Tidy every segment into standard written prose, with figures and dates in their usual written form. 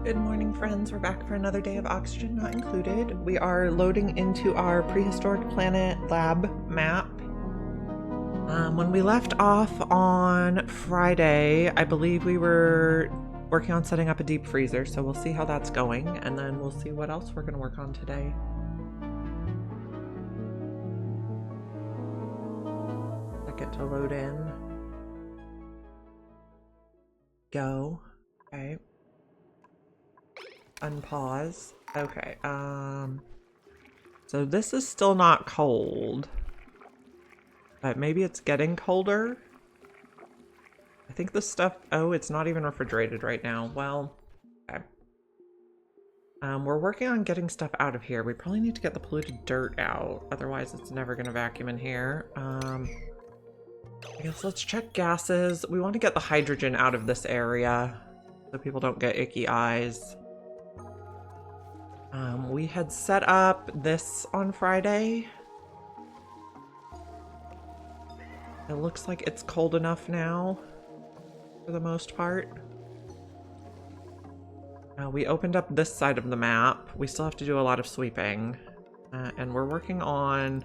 Good morning, friends. We're back for another day of Oxygen Not Included. We are loading into our Prehistoric Planet lab map. When we left off on Friday, I believe we were working on setting up a deep freezer, so we'll see how that's going, and then we'll see what else we're going to work on today. Second to load in. Go. Okay. Unpause. Okay, so this is still not cold, but maybe it's getting colder. I think this stuff, oh, it's not even refrigerated right now. Well, okay. We're working on getting stuff out of here. We probably need to get the polluted dirt out, otherwise it's never gonna vacuum in here. I guess let's check gases. We want to get the hydrogen out of this area so people don't get icky eyes. We had set up this on Friday. It looks like it's cold enough now, for the most part. We opened up this side of the map. We still have to do a lot of sweeping. And we're working on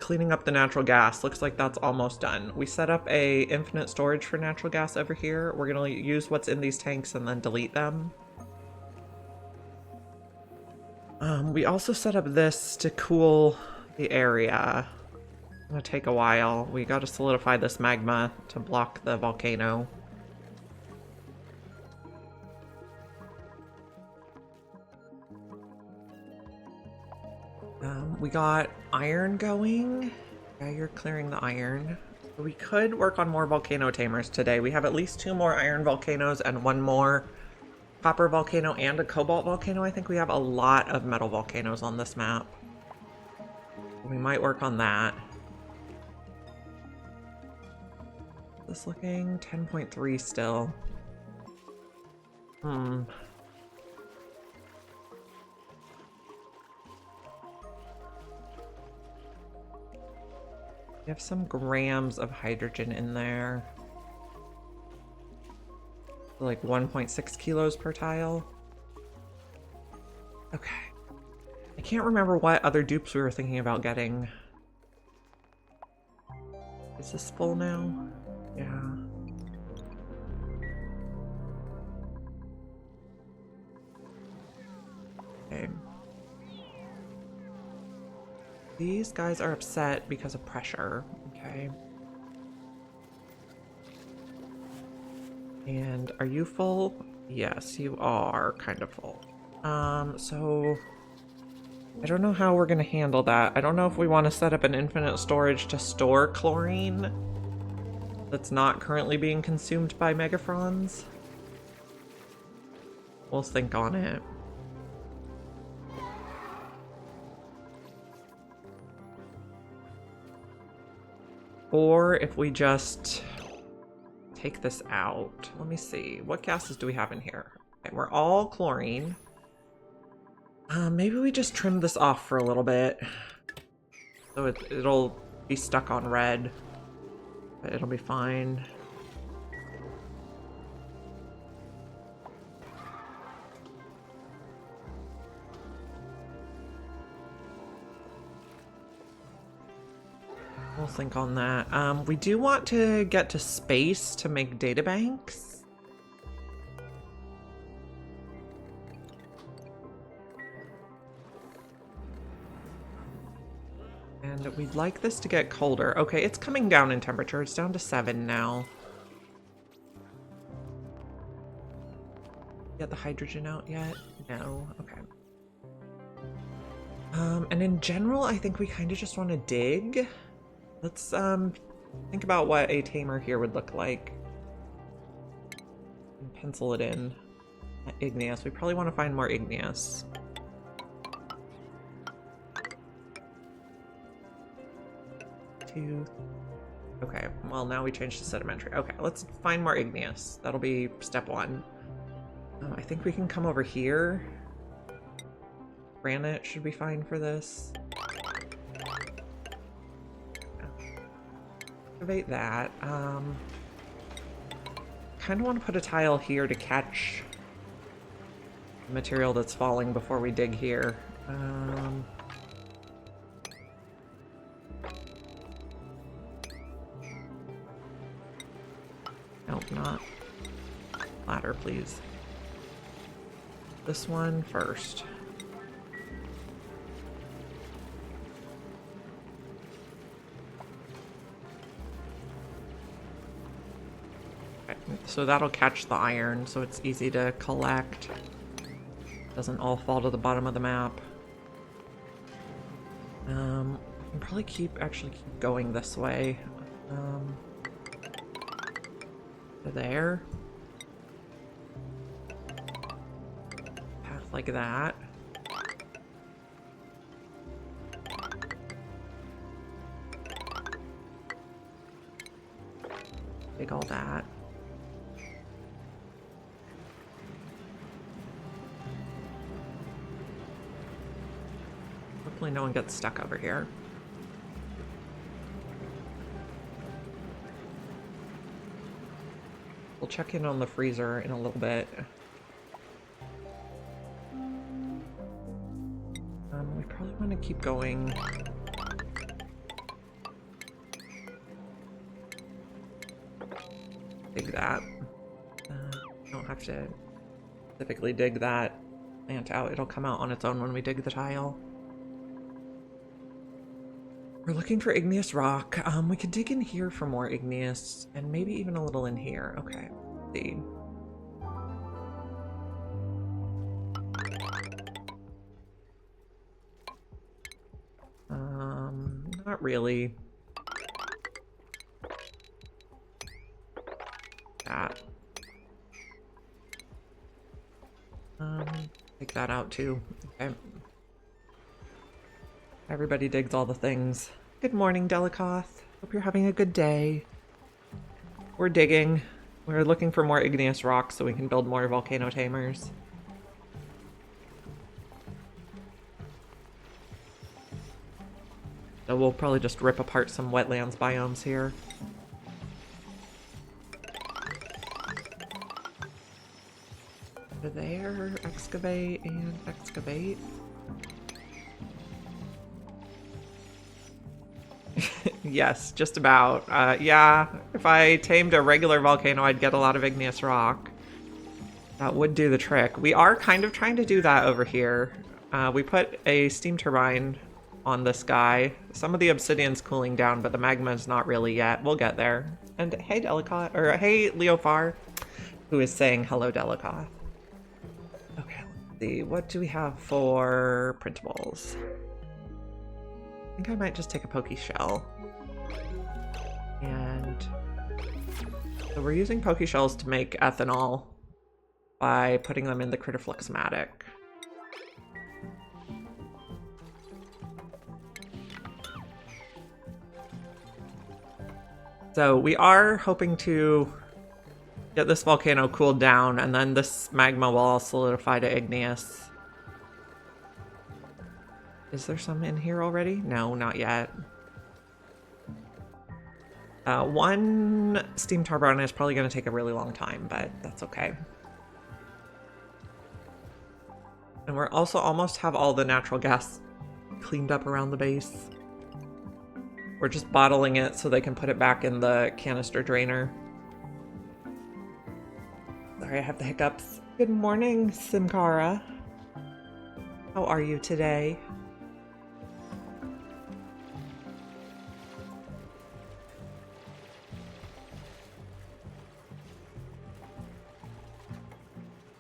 cleaning up the natural gas. Looks like that's almost done. We set up a infinite storage for natural gas over here. We're gonna use what's in these tanks and then delete them. We also set up this to cool the area. It's gonna take a while. We gotta solidify this magma to block the volcano. We got iron going. Yeah, you're clearing the iron. We could work on more volcano tamers today. We have at least 2 more iron volcanoes and 1 more copper volcano and a cobalt volcano. I think we have a lot of metal volcanoes on this map. We might work on that. This looking 10.3 still. We have some grams of hydrogen in there. Like 1.6 kilos per tile. Okay. I can't remember what other dupes we were thinking about getting. Is this full now? Yeah. Okay. These guys are upset because of pressure. Okay. And are you full? Yes, you are kind of full. So I don't know how we're gonna handle that. I don't know if we want to set up an infinite storage to store chlorine that's not currently being consumed by megafrons. We'll think on it. Or if we just take this out. Let me see. What gases do we have in here? Okay, we're all chlorine. Maybe we just trim this off for a little bit. So it'll be stuck on red. But it'll be fine. We'll think on that. We do want to get to space to make databanks. And we'd like this to get colder. Okay, it's coming down in temperature. It's down to 7 now. Get the hydrogen out yet? No. Okay. And in general, I think we kind of just want to dig. Let's think about what a tamer here would look like. And pencil it in. Igneous. We probably want to find more igneous. Okay, well now we changed to sedimentary. Okay, let's find more igneous. That'll be step 1. I think we can come over here. Granite should be fine for this. Activate that. kind of want to put a tile here to catch the material that's falling before we dig here. Nope, not ladder, please. This one first. Okay, so that'll catch the iron, so it's easy to collect. Doesn't all fall to the bottom of the map. I can probably actually keep going this way. To there. Path like that. Dig all that. Hopefully no one gets stuck over here. We'll check in on the freezer in a little bit. We probably want to keep going. Dig that. Don't have to specifically dig that plant out. It'll come out on its own when we dig the tile. We're looking for igneous rock. We could dig in here for more igneous, and maybe even a little in here. Okay, let's see. Not really. That. Take that out too. Okay. Everybody digs all the things. Good morning, Delicoth. Hope you're having a good day. We're digging. We're looking for more igneous rocks so we can build more volcano tamers. So we'll probably just rip apart some wetlands biomes here. Over there, excavate and excavate. Yes, just about. Yeah, if I tamed a regular volcano, I'd get a lot of igneous rock. That would do the trick. We are kind of trying to do that over here. We put a steam turbine on this guy. Some of the obsidian's cooling down, but the magma's not really yet. We'll get there. And hey, Delicoth, or hey, Leofar, who is saying hello, Delicoth. Okay, let's see. What do we have for printables? I think I might just take a pokey shell. And so we're using pokey shells to make ethanol by putting them in the Critterfluxmatic. So we are hoping to get this volcano cooled down, and then this magma will all solidify to igneous. Is there some in here already? No, not yet. One steam turbine is probably going to take a really long time, but that's okay. And we're also almost have all the natural gas cleaned up around the base. We're just bottling it so they can put it back in the canister drainer. Sorry, I have the hiccups. Good morning, Simkara. How are you today?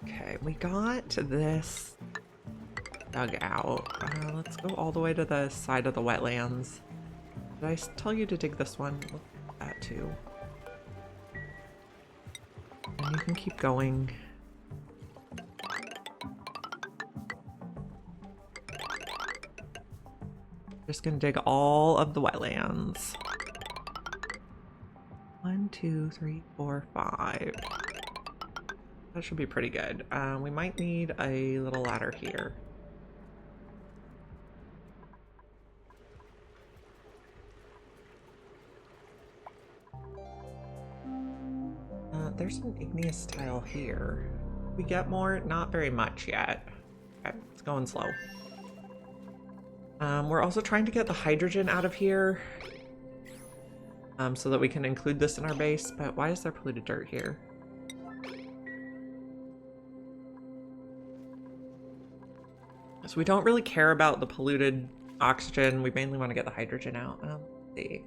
Okay, we got this dug out. Let's go all the way to the side of the wetlands. Did I tell you to dig this one? Look at that too. And you can keep going. Just gonna dig all of the wetlands. 1, 2, 3, 4, 5. That should be pretty good. We might need a little ladder here. There's an igneous tile here. We get more? Not very much yet. Okay, it's going slow. We're also trying to get the hydrogen out of here. So that we can include this in our base, but why is there polluted dirt here? So we don't really care about the polluted oxygen. We mainly want to get the hydrogen out. Let's see.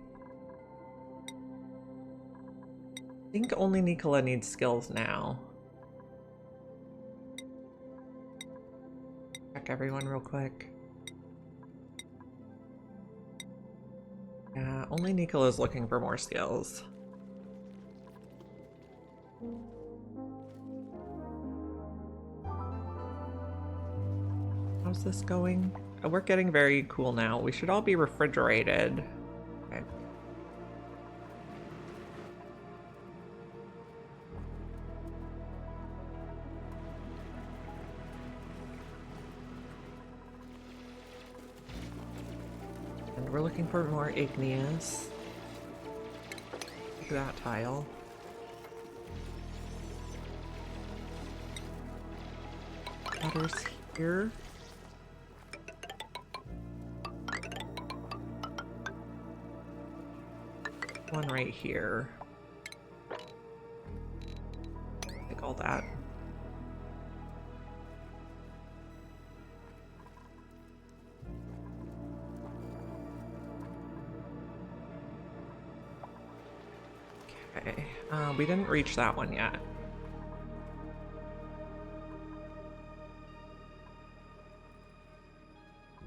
I think only Nicola needs skills now. Check everyone real quick. Yeah, only Nicola's looking for more skills. How's this going? We're getting very cool now. We should all be refrigerated. Okay. And we're looking for more igneous. Look at that tile. Water's here. One right here. Take all that. Okay, we didn't reach that one yet.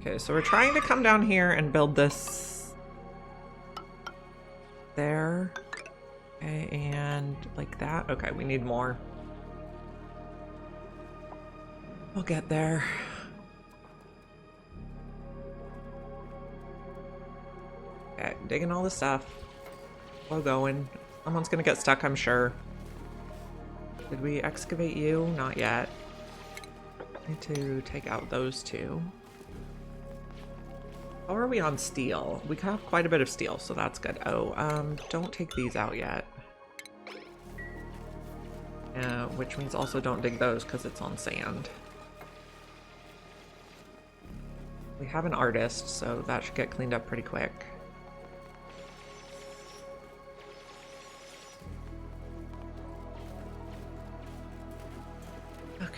Okay, so we're trying to come down here and build this there. Okay, and like that. Okay, we need more. We'll get there. Okay, digging all the stuff. Slow going. Someone's gonna get stuck, I'm sure. Did we excavate you? Not yet. Need to take out those two. How are we on steel? We have quite a bit of steel, so that's good. Oh, don't take these out yet. Which means also don't dig those because it's on sand. We have an artist, so that should get cleaned up pretty quick. Okay.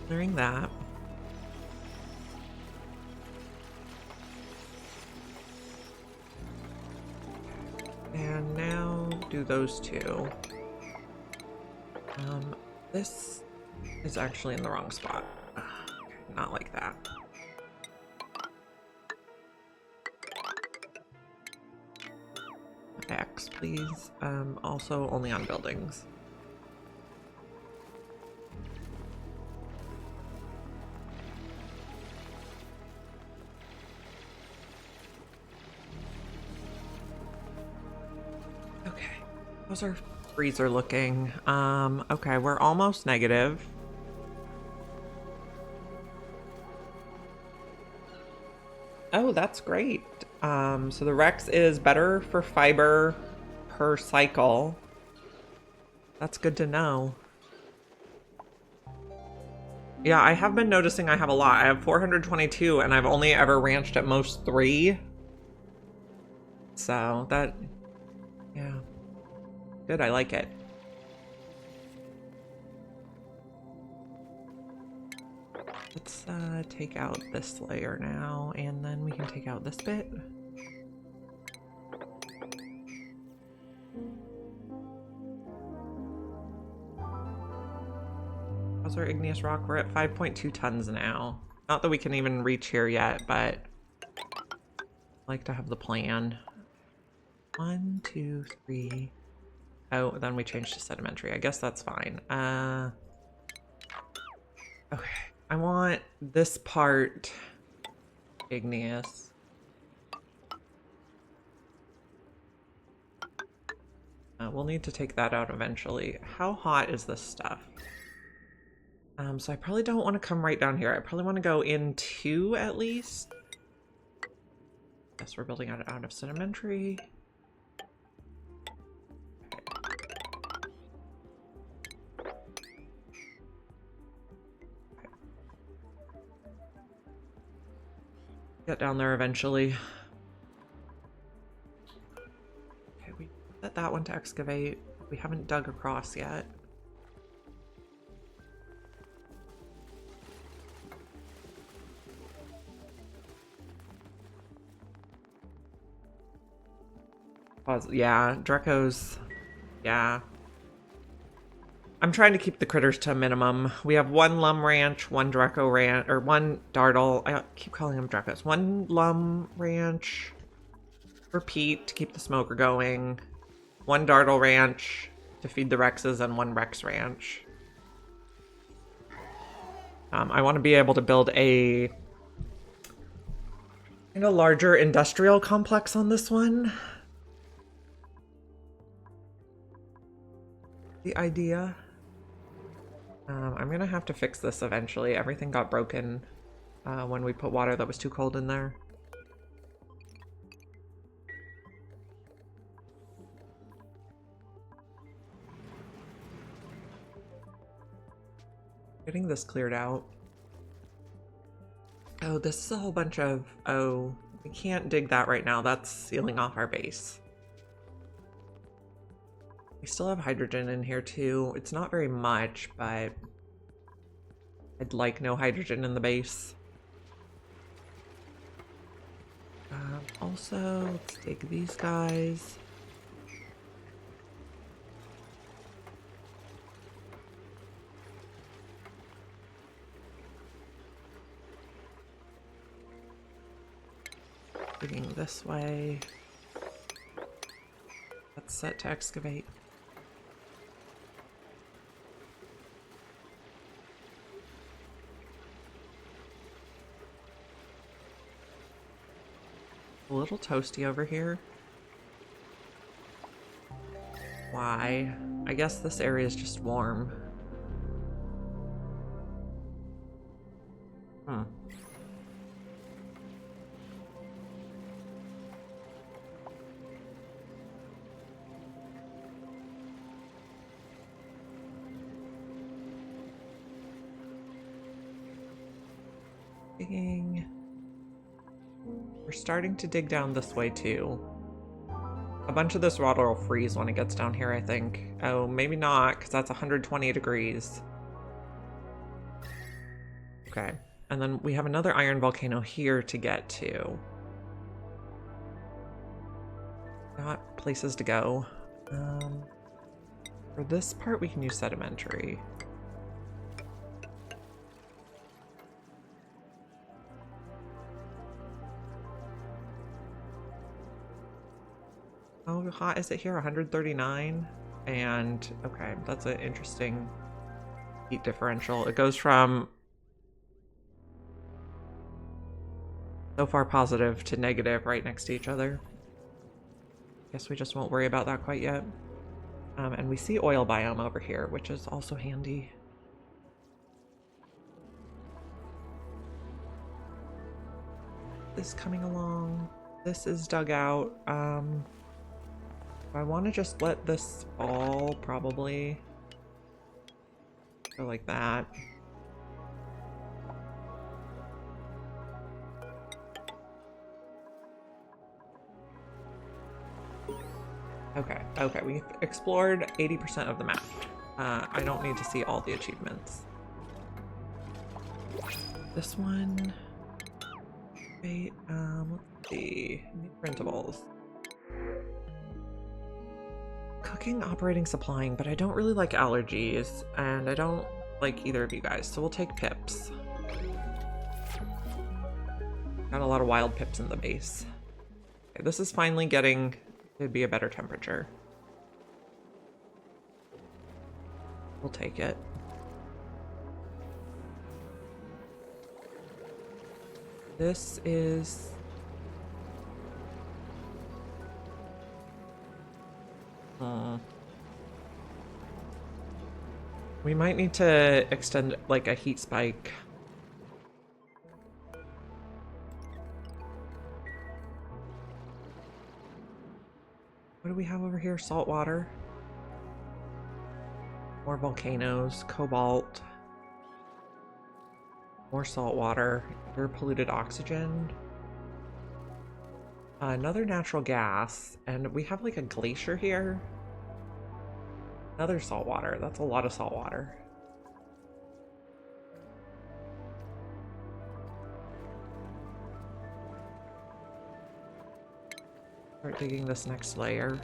Clearing that. And now do those two. This is actually in the wrong spot. Okay, not like that. X, please. Also only on buildings. Okay, how's our freezer looking? Okay, we're almost negative. Oh, that's great. So the Rex is better for fiber per cycle. That's good to know. Yeah, I have been noticing I have a lot. I have 422 and I've only ever ranched at most 3. So that, yeah. Good, I like it. Let's take out this layer now, and then we can take out this bit. How's our igneous rock? We're at 5.2 tons now. Not that we can even reach here yet, but I like to have the plan. 1, 2, 3. Oh, then we changed to sedimentary. I guess that's fine. Okay. I want this part igneous. We'll need to take that out eventually. How hot is this stuff? So I probably don't want to come right down here. I probably want to go in two at least. Yes, we're building out of sedimentary. Get down there eventually. Okay, we set that one to excavate. We haven't dug across yet. Pause. Yeah, Drecos. Yeah. I'm trying to keep the critters to a minimum. We have one Lum Ranch, one Dreco Ranch, or one Dartle. I keep calling them Drecos. One Lum Ranch for Pete to keep the smoker going. One Dartle Ranch to feed the Rexes, and one Rex Ranch. I want to be able to build a larger industrial complex on this one. The idea. I'm gonna have to fix this eventually. Everything got broken when we put water that was too cold in there. Getting this cleared out. Oh, this is a whole bunch of... Oh, we can't dig that right now. That's sealing off our base. We still have hydrogen in here too. It's not very much, but I'd like no hydrogen in the base. Also, let's take these guys. Digging this way. That's set to excavate. A little toasty over here. Why? I guess this area is just warm. Hmm. Digging. We're starting to dig down this way too. A bunch of this water will freeze when it gets down here, I think. Oh, maybe not, because that's 120 degrees. Okay, and then we have another iron volcano here to get to. Got places to go. For this part, we can use sedimentary. How hot is it here? 139? And, okay, that's an interesting heat differential. It goes from so far positive to negative right next to each other. Guess we just won't worry about that quite yet. And we see oil biome over here, which is also handy. This coming along. This is dug out. I want to just let this fall, probably. Go like that. Okay, we've explored 80% of the map. I don't need to see all the achievements. This one... Wait, let's see. New printables. Cooking, operating, supplying, but I don't really like allergies, and I don't like either of you guys, so we'll take pips. Got a lot of wild pips in the base. Okay, this is finally getting to be a better temperature. We'll take it. This is... We might need to extend like a heat spike. What do we have over here? Salt water. More volcanoes, cobalt. More salt water, air polluted oxygen. Another natural gas, and we have like a glacier here. Another salt water. That's a lot of salt water. Start digging this next layer.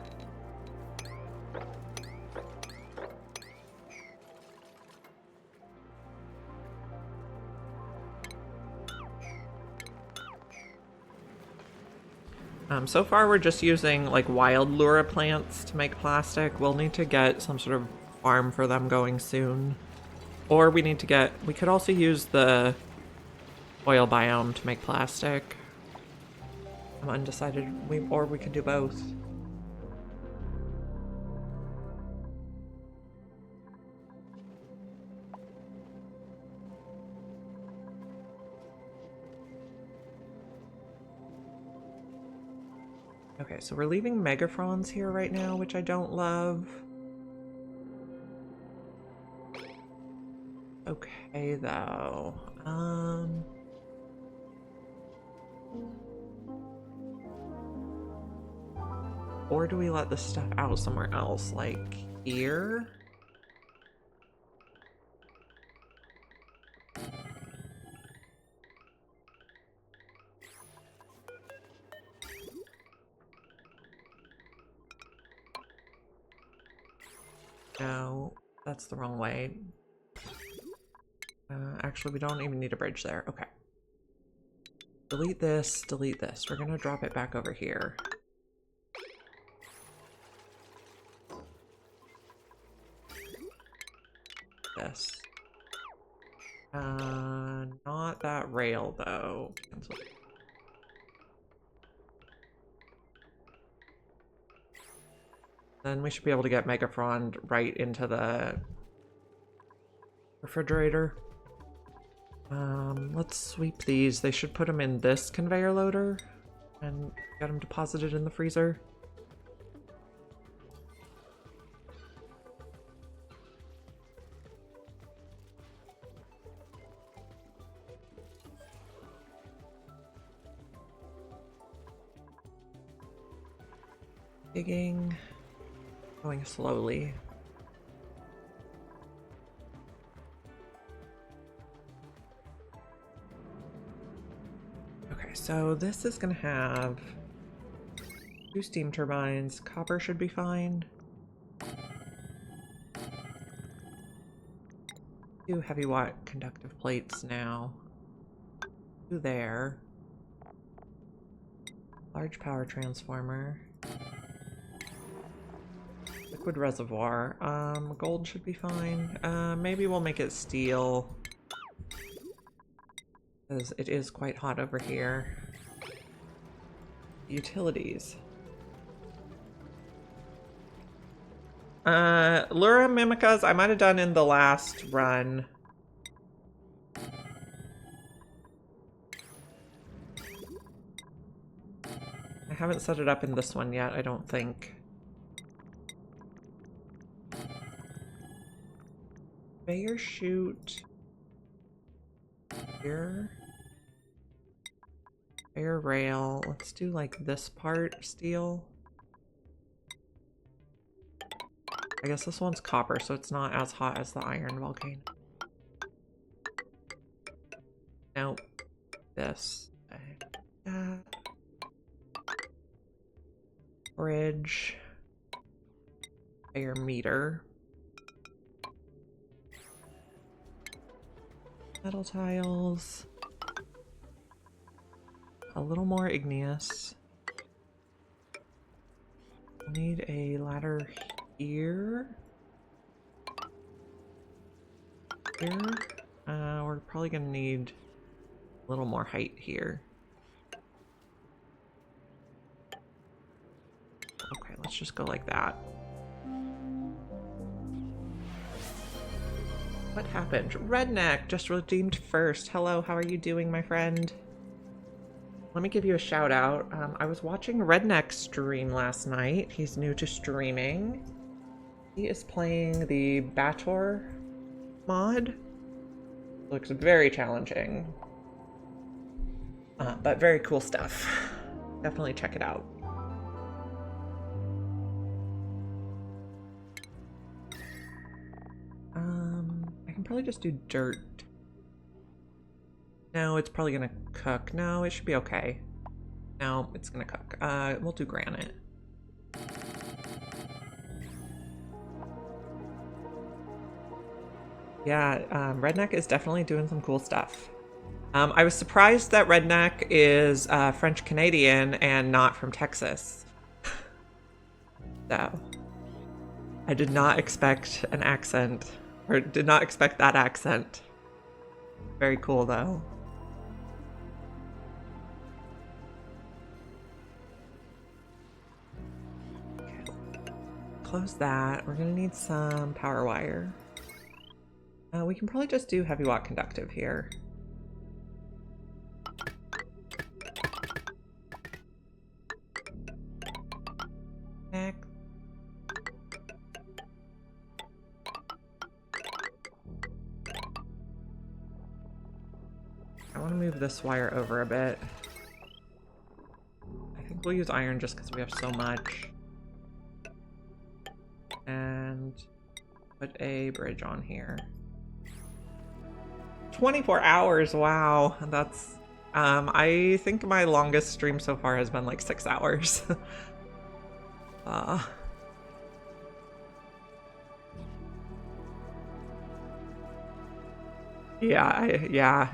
So far we're just using like wild lura plants to make plastic. We'll need to get some sort of farm for them going soon. Or we need to get, we could also use the oil biome to make plastic. I'm undecided, or we could do both. Okay, so we're leaving megafrons here right now, which I don't love. Okay, though. Or do we let this stuff out somewhere else, like here? No, that's the wrong way. Actually, we don't even need a bridge there. Okay. Delete this, delete this. We're gonna drop it back over here. This. Not that rail, though. Cancel. Then we should be able to get Megafrond right into the refrigerator. Let's sweep these. They should put them in this conveyor loader and get them deposited in the freezer. Digging. Going slowly. Okay, so this is gonna have 2 steam turbines. Copper should be fine. 2 heavy watt conductive plates now. 2 there. Large power transformer. Liquid reservoir. Gold should be fine. Maybe we'll make it steel, because it is quite hot over here. Utilities. Lura Mimicas I might have done in the last run. I haven't set it up in this one yet, I don't think. Conveyor chute here. Conveyor rail. Let's do like this part steel. I guess this one's copper, so it's not as hot as the iron volcano. Nope. This. Bridge. Air meter. Metal tiles. A little more igneous. Need a ladder here. Here. We're probably gonna need a little more height here. Okay, let's just go like that. What happened? Redneck just redeemed first. Hello, how are you doing, my friend? Let me give you a shout out. I was watching Redneck stream last night. He's new to streaming. He is playing the Bator mod. Looks very challenging. But very cool stuff. Definitely check it out. I can probably just do dirt. No, it's probably gonna cook. No, it should be okay. No, it's gonna cook. We'll do granite. Yeah, Redneck is definitely doing some cool stuff. I was surprised that Redneck is French Canadian and not from Texas. So, I did not expect an accent, or did not expect that accent. Very cool though. Okay. Close that. We're gonna need some power wire. We can probably just do heavy watt conductive here. Next. I want to move this wire over a bit. I think we'll use iron just because we have so much. And put a bridge on here. 24 hours, wow. That's, I think my longest stream so far has been like 6 hours. Yeah,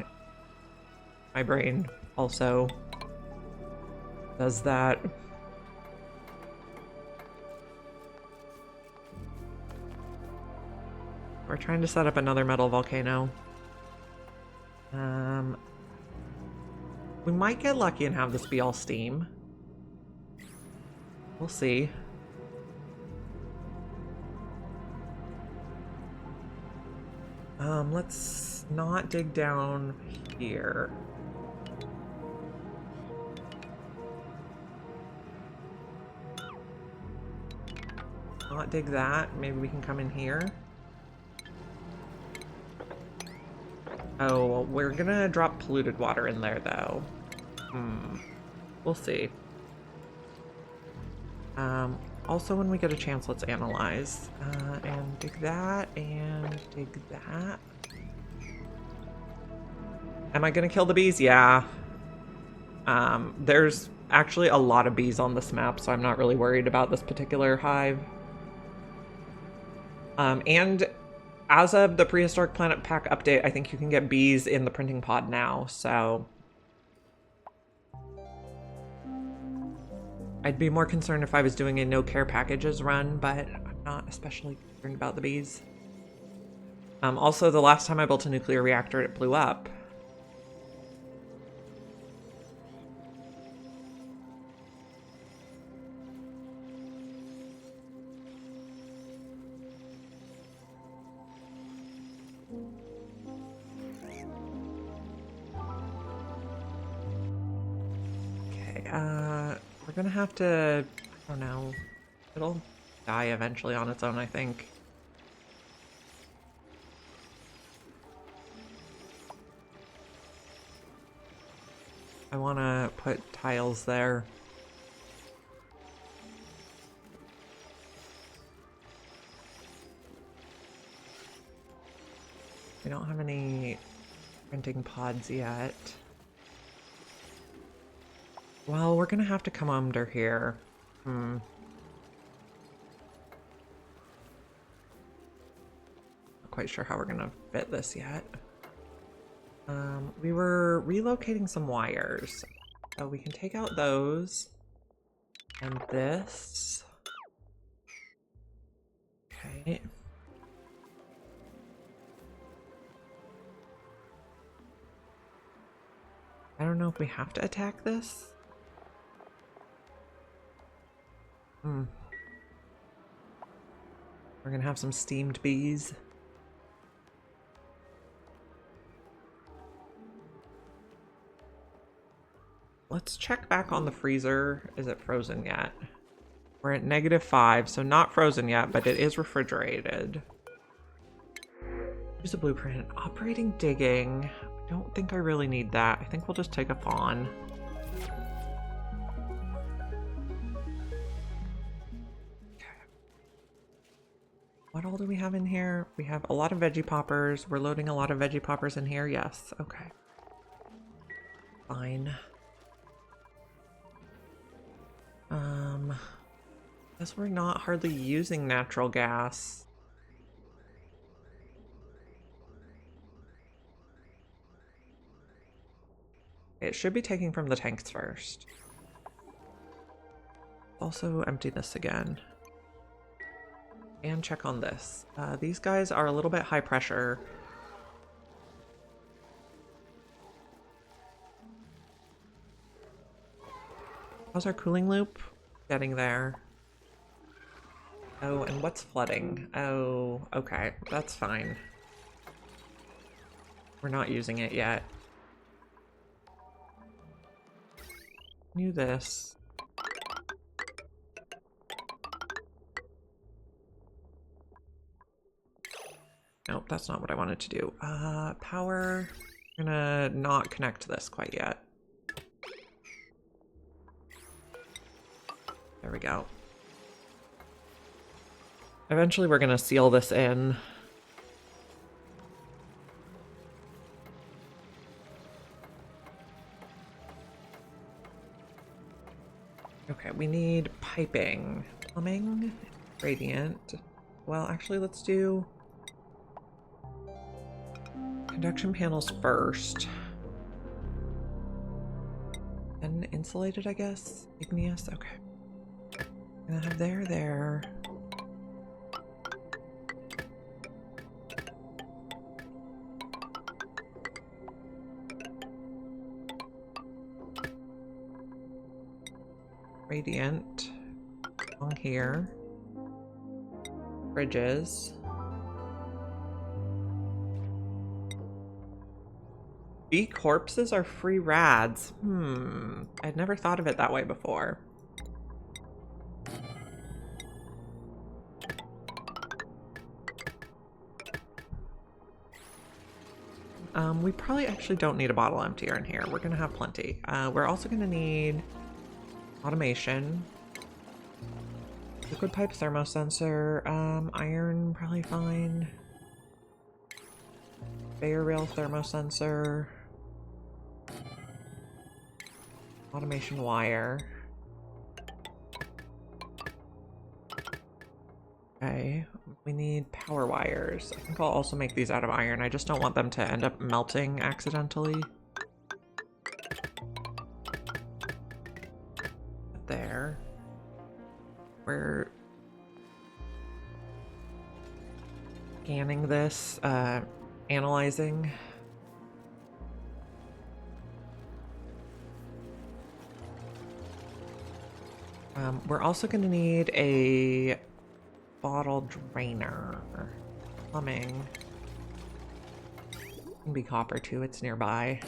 my brain also does that. We're trying to set up another metal volcano. We might get lucky and have this be all steam. We'll see. Let's not dig down here. Not dig that. Maybe we can come in here. Oh, we're gonna drop polluted water in there though. We'll see. Also when we get a chance, let's analyze. And dig that, and dig that. Am I gonna kill the bees? Yeah. There's actually a lot of bees on this map, so I'm not really worried about this particular hive. And as of the Prehistoric Planet Pack update, I think you can get bees in the printing pod now, so... I'd be more concerned if I was doing a no care packages run, but I'm not especially concerned about the bees. Also, the last time I built a nuclear reactor, it blew up. We're gonna have to, I don't know, it'll die eventually on its own, I think. I want to put tiles there. We don't have any printing pods yet. Well, we're gonna have to come under here. Not quite sure how we're gonna fit this yet. We were relocating some wires. So we can take out those. And this. Okay. I don't know if we have to attack this. We're gonna have some steamed bees. let's check back on the freezer. Is it frozen yet? We're at -5, so not frozen yet, but it is refrigerated. Use a blueprint. Operating digging. I don't think I really need that. I think we'll just take a fawn. What all do we have in here? We have a lot of veggie poppers. We're loading a lot of veggie poppers in here. Yes. Okay. Fine. Guess we're not hardly using natural gas. It should be taking from the tanks first. Also empty this again. And check on this. These guys are a little bit high pressure. How's our cooling loop? Getting there. Oh, and what's flooding? Oh, okay, that's fine. We're not using it yet. Knew this. Nope, that's not what I wanted to do. Power. I'm gonna not connect to this quite yet. There we go. Eventually we're gonna seal this in. Okay, we need piping. Plumbing, radiant. Well, actually, let's do conduction panels first. And insulated, I guess? Igneous? Okay. Gonna have there. Radiant. Along here. Bridges. B corpses are free rads. I'd never thought of it that way before. We probably actually don't need a bottle emptier in here. We're gonna have plenty. We're also gonna need automation. Liquid pipe thermosensor. Iron, probably fine. Conveyor rail thermosensor. Automation wire. Okay, we need power wires. I think I'll also make these out of iron. I just don't want them to end up melting accidentally. There. We're scanning this, analyzing. We're also going to need a bottle drainer. Plumbing. Can be copper too, it's nearby.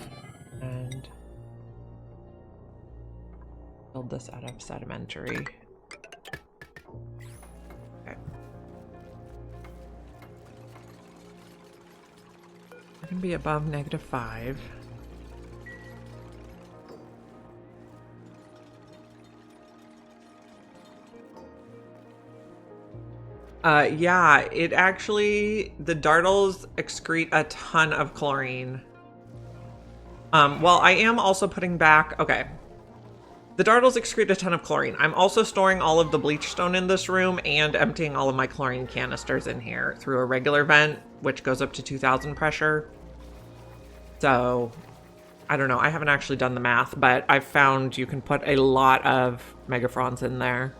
And build this out of sedimentary. Okay. We're gonna be above -5. Yeah, it actually, the dartles excrete a ton of chlorine. Well, I am also putting back, okay. The dartles excrete a ton of chlorine. I'm also storing all of the bleach stone in this room and emptying all of my chlorine canisters in here through a regular vent, which goes up to 2000 pressure. So, I don't know, I haven't actually done the math, but I've found you can put a lot of megafrons in there.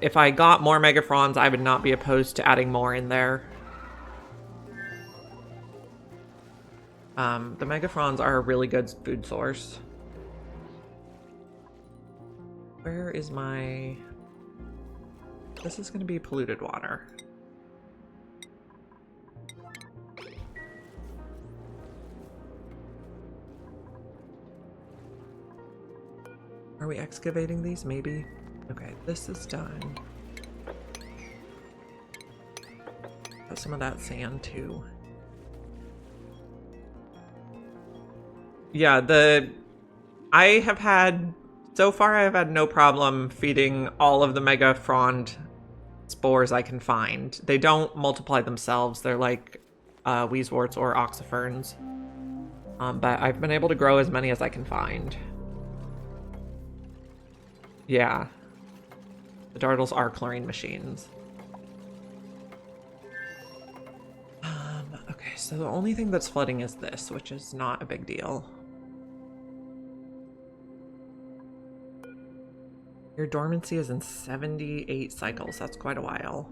If I got more megafrons, I would not be opposed to adding more in there. The megafrons are a really good food source. Where is my... This is going to be polluted water. we excavating these? Maybe. Okay, this is done. Got some of that sand too. Yeah, so far I have had no problem feeding all of the mega frond spores I can find. They don't multiply themselves. They're like wheezeworts or oxyferns. But I've been able to grow as many as I can find. Yeah. The dartles are chlorine machines. Okay, so the only thing that's flooding is this, which is not a big deal. Your dormancy is in 78 cycles. That's quite a while.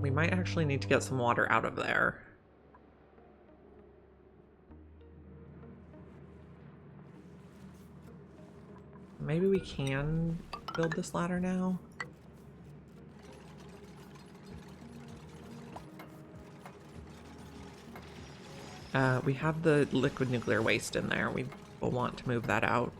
We might actually need to get some water out of there. Maybe we can build this ladder now. We have the liquid nuclear waste in there. We will want to move that out.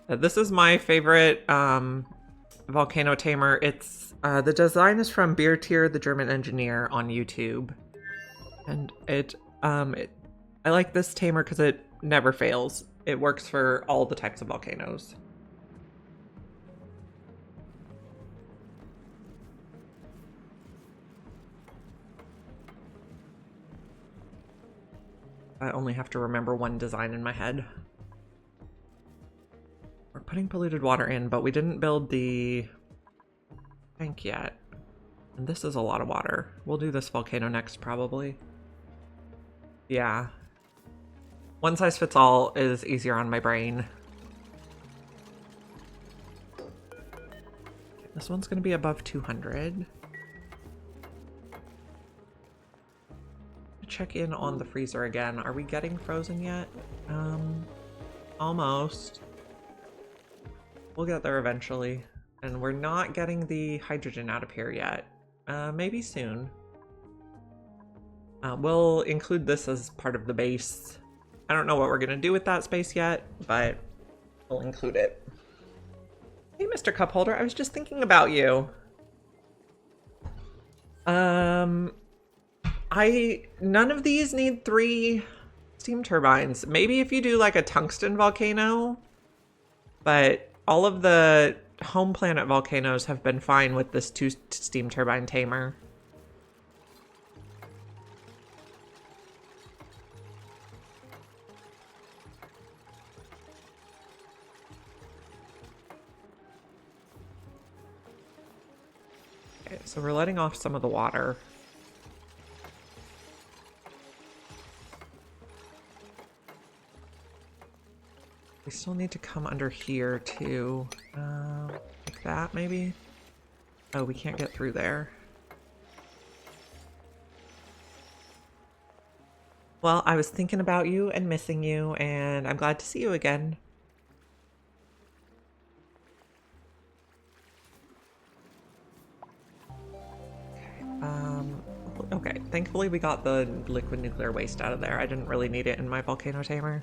This is my favorite volcano tamer. It's the design is from Beer Tier, the German engineer, on YouTube, and I like this tamer because it never fails. It works for all the types of volcanoes. I only have to remember one design in my head. We're putting polluted water in, but we didn't build the tank yet. And this is a lot of water. We'll do this volcano next, probably. Yeah. One size fits all is easier on my brain. This one's going to be above 200. Check in on the freezer again. Are we getting frozen yet? Almost. We'll get there eventually. And we're not getting the hydrogen out of here yet. Maybe soon. We'll include this as part of the base. I don't know what we're gonna do with that space yet, but we'll include it. Hey, Mr. Cup Holder, I was just thinking about you. None of these need 3 steam turbines. Maybe if you do like a tungsten volcano, but all of the home planet volcanoes have been fine with this 2 steam turbine tamer. Okay, so we're letting off some of the water. We still need to come under here too. Like that maybe? Oh, we can't get through there. Well, I was thinking about you and missing you, and I'm glad to see you again. Okay, thankfully we got the liquid nuclear waste out of there. I didn't really need it in my volcano tamer.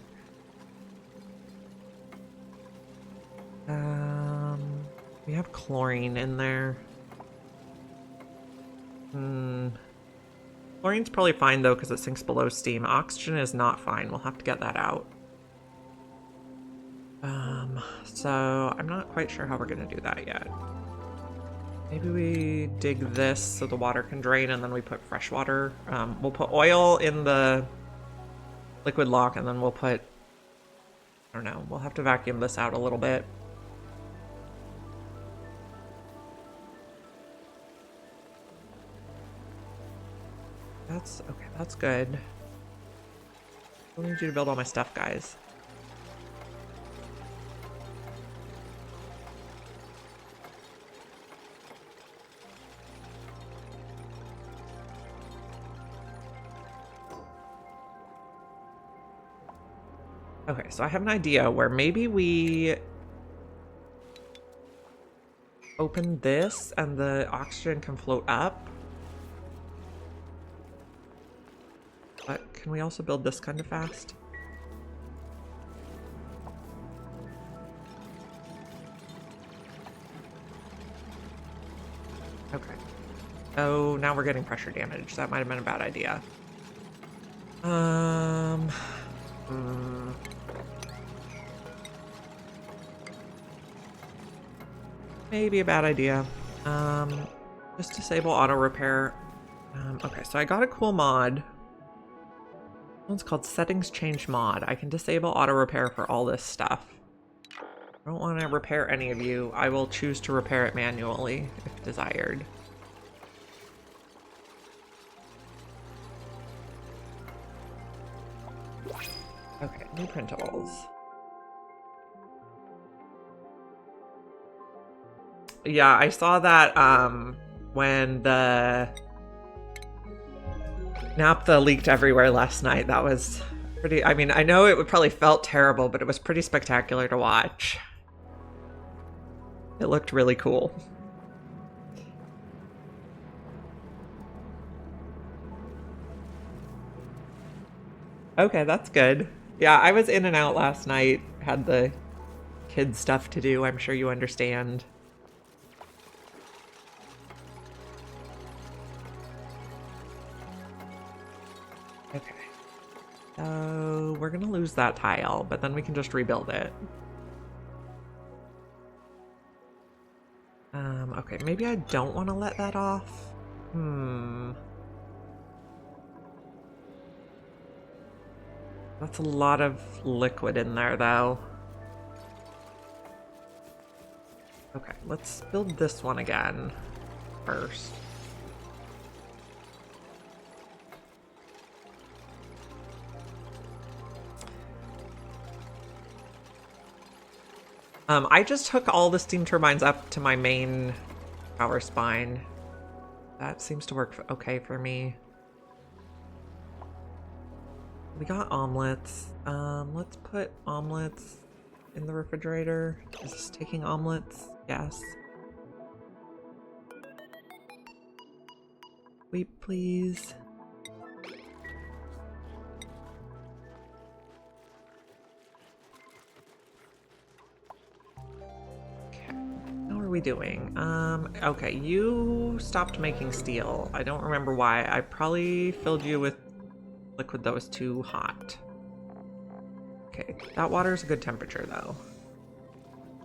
We have chlorine in there. Chlorine's probably fine though because it sinks below steam. Oxygen is not fine. We'll have to get that out. So I'm not quite sure how we're gonna do that yet. Maybe we dig this so the water can drain and then we put fresh water. We'll put oil in the liquid lock and then we'll put, I don't know, we'll have to vacuum this out a little bit. Okay, that's good. I need you to build all my stuff, guys. Okay, so I have an idea where maybe we open this and the oxygen can float up. But can we also build this kind of fast? Okay. Oh, now we're getting pressure damage. That might have been a bad idea. Maybe a bad idea. Just disable auto repair. Okay, so I got a cool mod. One's called Settings Change Mod. I can disable auto repair for all this stuff. I don't want to repair any of you. I will choose to repair it manually if desired. Okay, new printables. Yeah, I saw that when the naphtha leaked everywhere last night. That was pretty, I mean, I know it would probably felt terrible, but it was pretty spectacular to watch. It looked really cool. Okay, that's good. Yeah, I was in and out last night, had the kids stuff to do, I'm sure you understand. Okay. So we're gonna lose that tile, but then we can just rebuild it. Okay, maybe I don't want to let that off. That's a lot of liquid in there, though. Okay, let's build this one again first. I just hook all the steam turbines up to my main power spine. That seems to work okay for me. We got omelets. Let's put omelets in the refrigerator. Is this taking omelets? Yes. Wait, please. We doing? Okay, you stopped making steel. I don't remember why. I probably filled you with liquid that was too hot. Okay, that water's a good temperature though.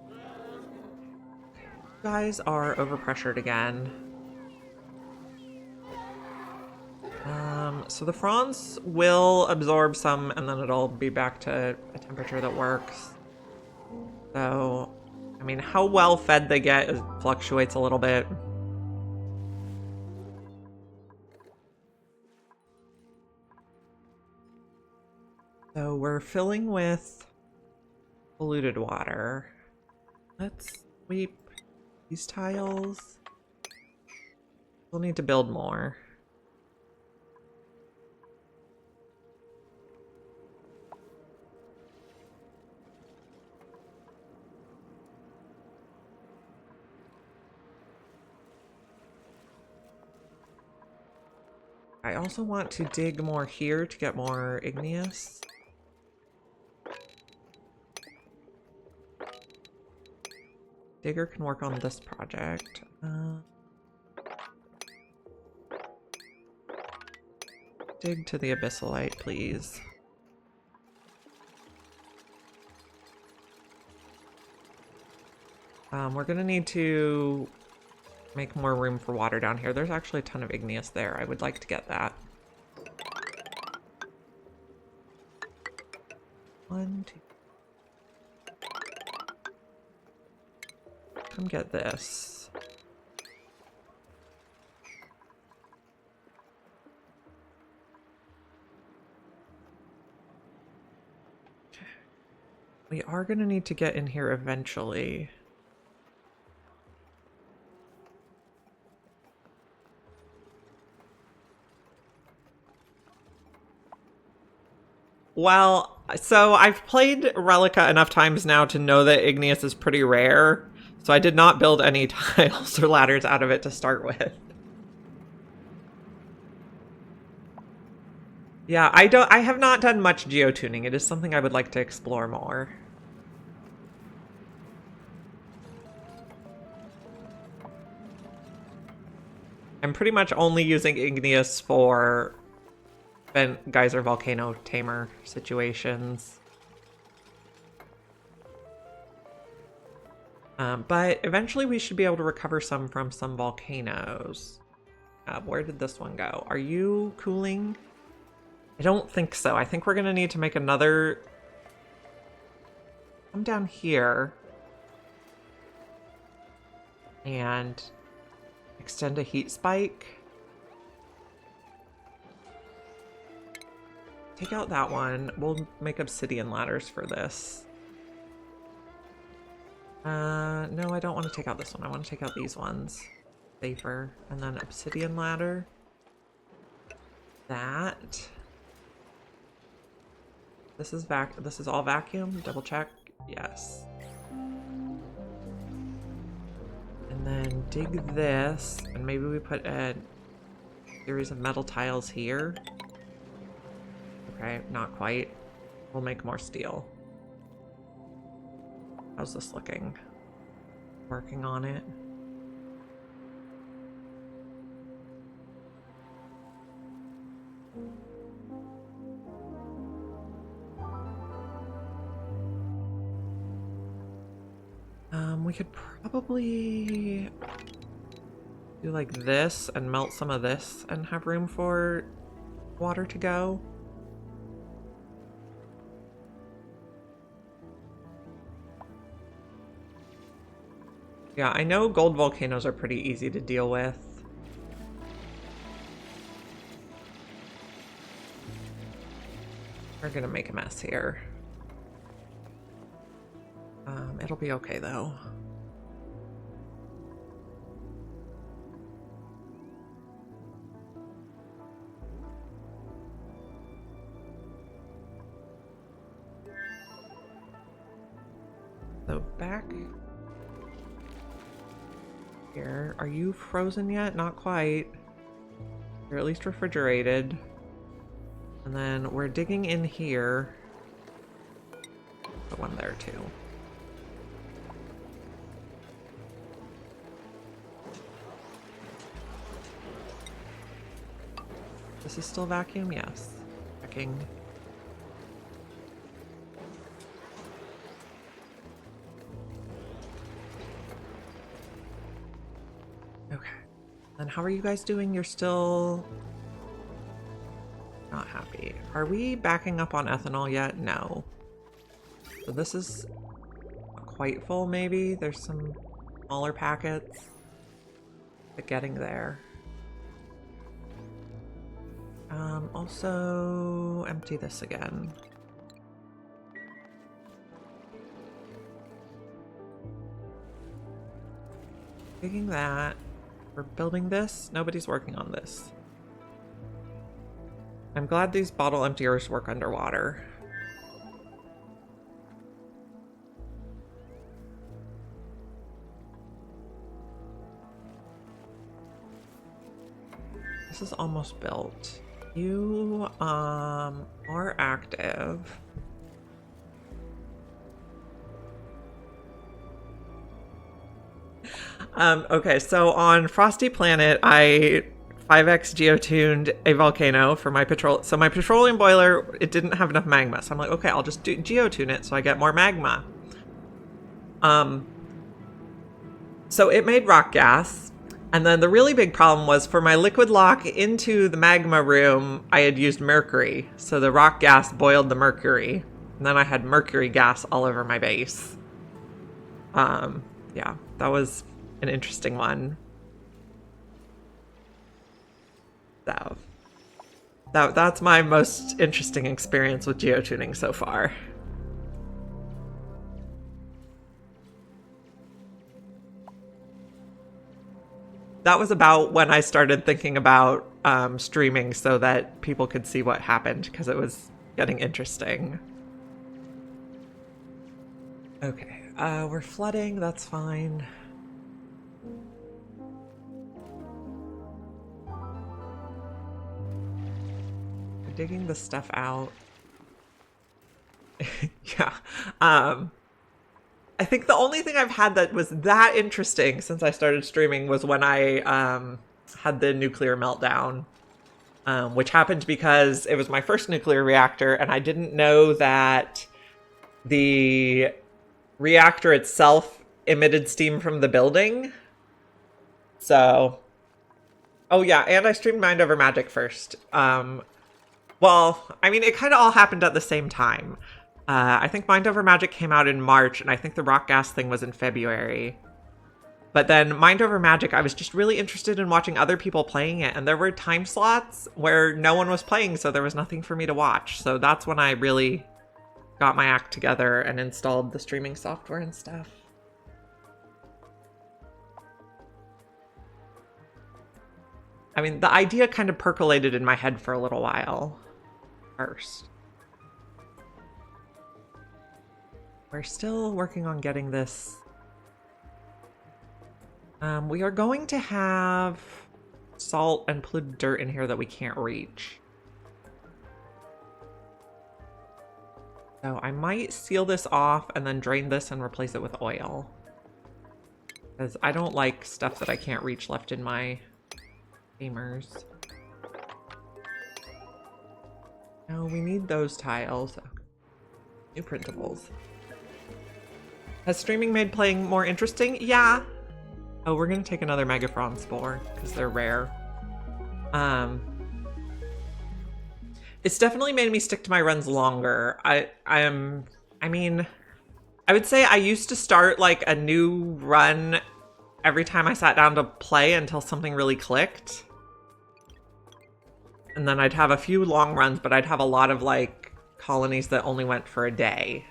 You guys are overpressured again. So the fronds will absorb some and then it'll be back to a temperature that works. So I mean, how well fed they get fluctuates a little bit. So we're filling with polluted water. Let's sweep these tiles. We'll need to build more. I also want to dig more here to get more igneous. Digger can work on this project. Dig to the abyssalite, please. We're gonna need to make more room for water down here. There's actually a ton of igneous there. I would like to get that. 1, 2. Come get this. We are going to need to get in here eventually. Well, so I've played Relica enough times now to know that igneous is pretty rare. So I did not build any tiles or ladders out of it to start with. Yeah, I have not done much geotuning. It is something I would like to explore more. I'm pretty much only using igneous for geyser volcano tamer situations. But eventually we should be able to recover some from some volcanoes. Where did this one go? Are you cooling? I don't think so. I think we're gonna need to make another... Come down here. And extend a heat spike. Take out that one. We'll make obsidian ladders for this. No, I don't want to take out this one. I want to take out these ones. Safer. And then obsidian ladder. That. This is all vacuum. Double check. Yes. And then dig this, and maybe we put a series of metal tiles here. Okay, not quite. We'll make more steel. How's this looking? Working on it. We could probably do like this and melt some of this and have room for water to go. Yeah, I know gold volcanoes are pretty easy to deal with. We're gonna make a mess here. It'll be okay though. So back here, are you frozen yet? Not quite. You're at least refrigerated. And then we're digging in here. Put one there too. This is still vacuum? Yes. Checking. Okay. And how are you guys doing? You're still not happy. Are we backing up on ethanol yet? No. So this is quite full maybe. There's some smaller packets. But getting there. Also empty this again. Digging that. We're building this. Nobody's working on this. I'm glad these bottle emptiers work underwater. This is almost built. You are active. Okay, so on Frosty Planet, I 5x geotuned a volcano for my petrol. So my petroleum boiler, it didn't have enough magma. So I'm like, okay, I'll just geotune it so I get more magma. So it made rock gas. And then the really big problem was for my liquid lock into the magma room, I had used mercury. So the rock gas boiled the mercury. And then I had mercury gas all over my base. Yeah, that was an interesting one. So that's my most interesting experience with geotuning so far. That was about when I started thinking about streaming so that people could see what happened, because it was getting interesting. Okay, we're flooding, that's fine. We're digging the stuff out. Yeah. I think the only thing I've had that was that interesting since I started streaming was when I had the nuclear meltdown, which happened because it was my first nuclear reactor, and I didn't know that the reactor itself emitted steam from the building. So, oh yeah, and I streamed Mind Over Magic first. Well, I mean, it kind of all happened at the same time. I think Mind Over Magic came out in March, and I think the rock gas thing was in February. But then Mind Over Magic, I was just really interested in watching other people playing it, and there were time slots where no one was playing, so there was nothing for me to watch. So that's when I really got my act together and installed the streaming software and stuff. I mean, the idea kind of percolated in my head for a little while first. We're still working on getting this. We are going to have salt and polluted dirt in here that we can't reach. So I might seal this off and then drain this and replace it with oil. Because I don't like stuff that I can't reach left in my gamers. No, we need those tiles. New printables. Has streaming made playing more interesting? Yeah. Oh, we're gonna take another Megaphron spore because they're rare. It's definitely made me stick to my runs longer. I mean, I would say I used to start like a new run every time I sat down to play until something really clicked. And then I'd have a few long runs, but I'd have a lot of like colonies that only went for a day.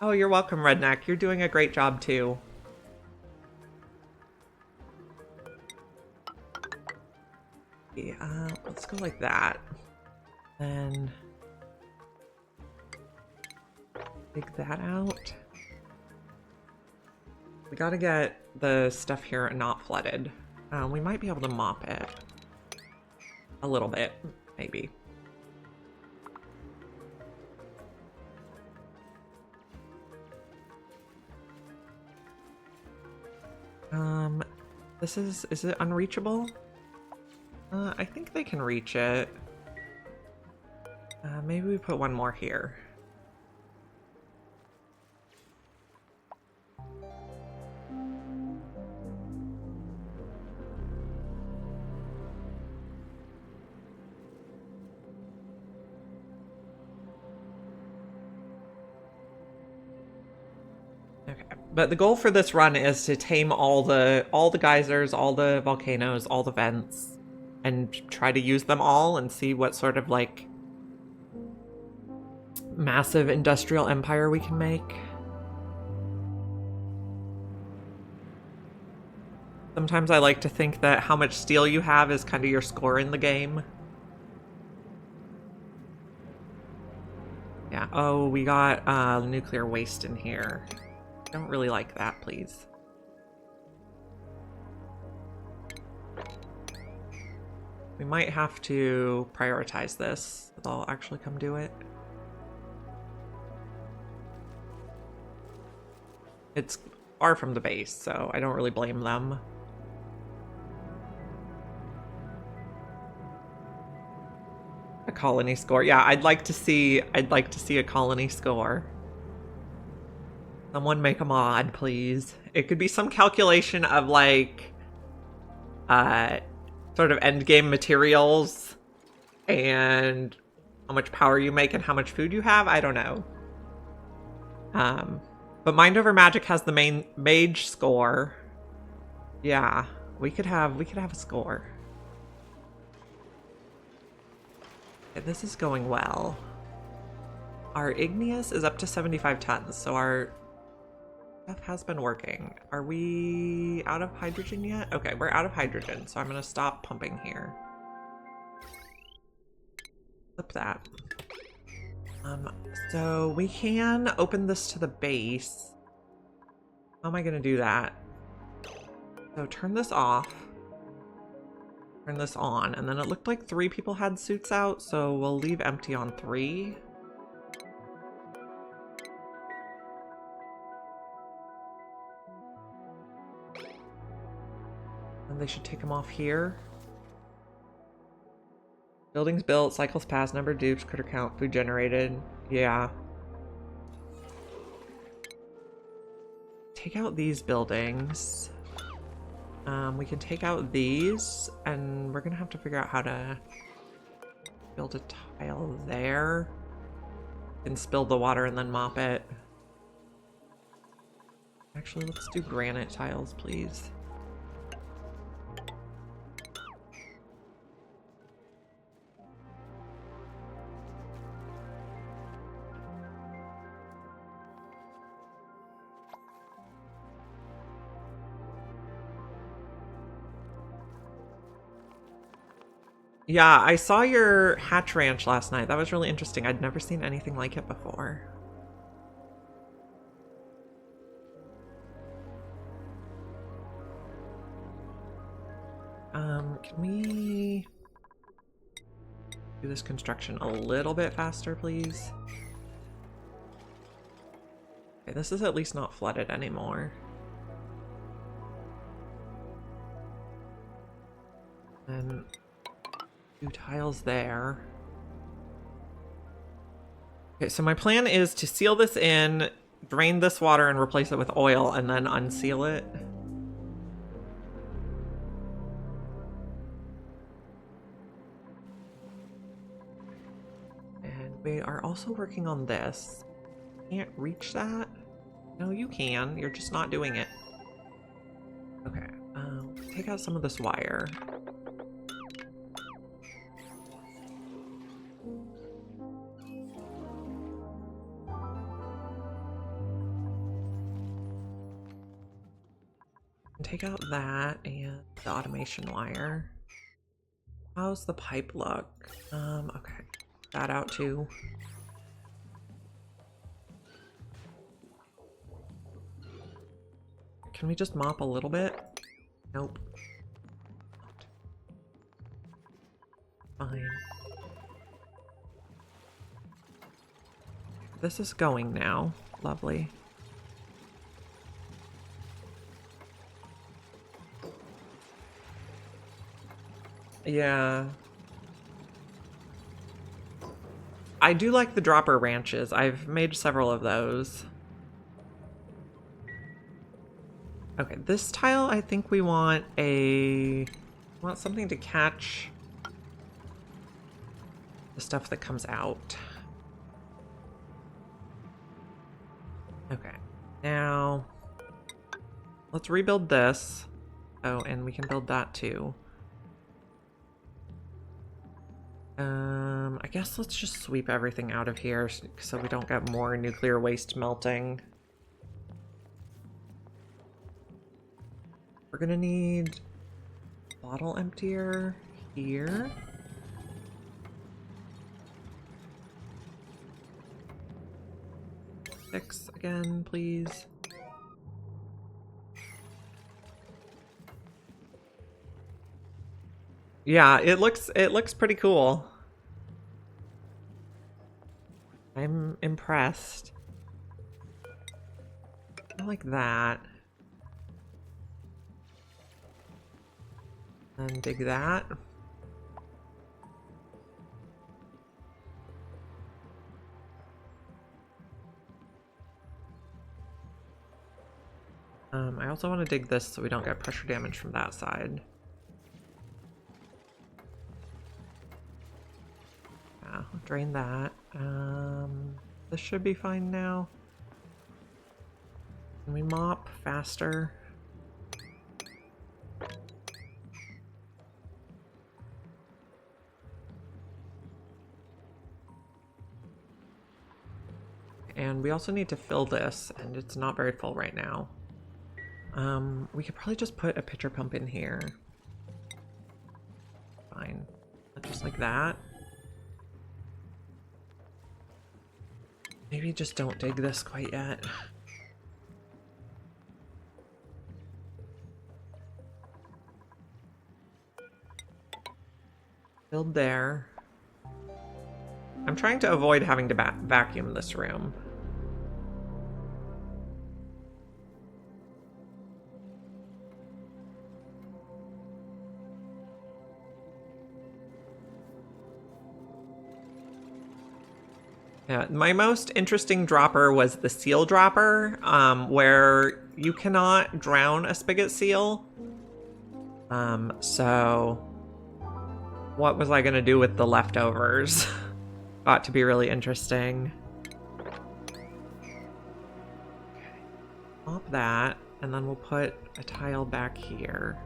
Oh, you're welcome, Redneck. You're doing a great job, too. Yeah, let's go like that. Then dig that out. We gotta get the stuff here not flooded. We might be able to mop it. A little bit, maybe. This is it unreachable? I think they can reach it. Maybe we put one more here. Okay, but the goal for this run is to tame all the geysers, all the volcanoes, all the vents, and try to use them all and see what sort of like massive industrial empire we can make. Sometimes I like to think that how much steel you have is kind of your score in the game. Yeah, oh, we got nuclear waste in here. Don't really like that, please. We might have to prioritize this. I'll actually come do it. It's far from the base, so I don't really blame them. A colony score. Yeah, I'd like to see a colony score. Someone make a mod, please. It could be some calculation of like sort of end game materials and how much power you make and how much food you have. I don't know. But Mind Over Magic has the main mage score. Yeah, we could have a score. Okay, this is going well. Our igneous is up to 75 tons, so our stuff has been working. Are we out of hydrogen yet? Okay, we're out of hydrogen, so I'm gonna stop pumping here. Flip that. So we can open this to the base. How am I gonna do that? So turn this off. Turn this on, and then it looked like 3 people had suits out, so we'll leave empty on 3. And they should take them off here. Buildings built, cycles passed, number of dupes, critter count, food generated. Yeah. Take out these buildings. We can take out these, and we're gonna have to figure out how to build a tile there. And spill the water and then mop it. Actually, let's do granite tiles, please. Yeah, I saw your hatch ranch last night. That was really interesting. I'd never seen anything like it before. Can we do this construction a little bit faster, please? Okay, this is at least not flooded anymore. And 2 tiles there. Okay, so my plan is to seal this in, drain this water and replace it with oil, and then unseal it. And we are also working on this. Can't reach that? No, you can. You're just not doing it. Okay, take out some of this wire. Take out that and the automation wire. How's the pipe look? Okay. That out too. Can we just mop a little bit? Nope. Fine. This is going now. Lovely. Yeah. I do like the dropper ranches. I've made several of those. Okay, this tile, I think we want something to catch the stuff that comes out. Okay, now let's rebuild this. Oh, and we can build that too. I guess let's just sweep everything out of here so we don't get more nuclear waste melting. We're gonna need a bottle emptier here. Fix again, please. Yeah, it looks pretty cool. I'm impressed. I like that. And dig that. I also want to dig this so we don't get pressure damage from that side. Yeah, drain that. This should be fine now. Can we mop faster? And we also need to fill this, and it's not very full right now. We could probably just put a pitcher pump in here. Fine. Just like that. Maybe just don't dig this quite yet. Build there. I'm trying to avoid having to vacuum this room. Yeah, my most interesting dropper was the seal dropper, where you cannot drown a spigot seal. So what was I gonna do with the leftovers? Got to be really interesting. Pop that, and then we'll put a tile back here.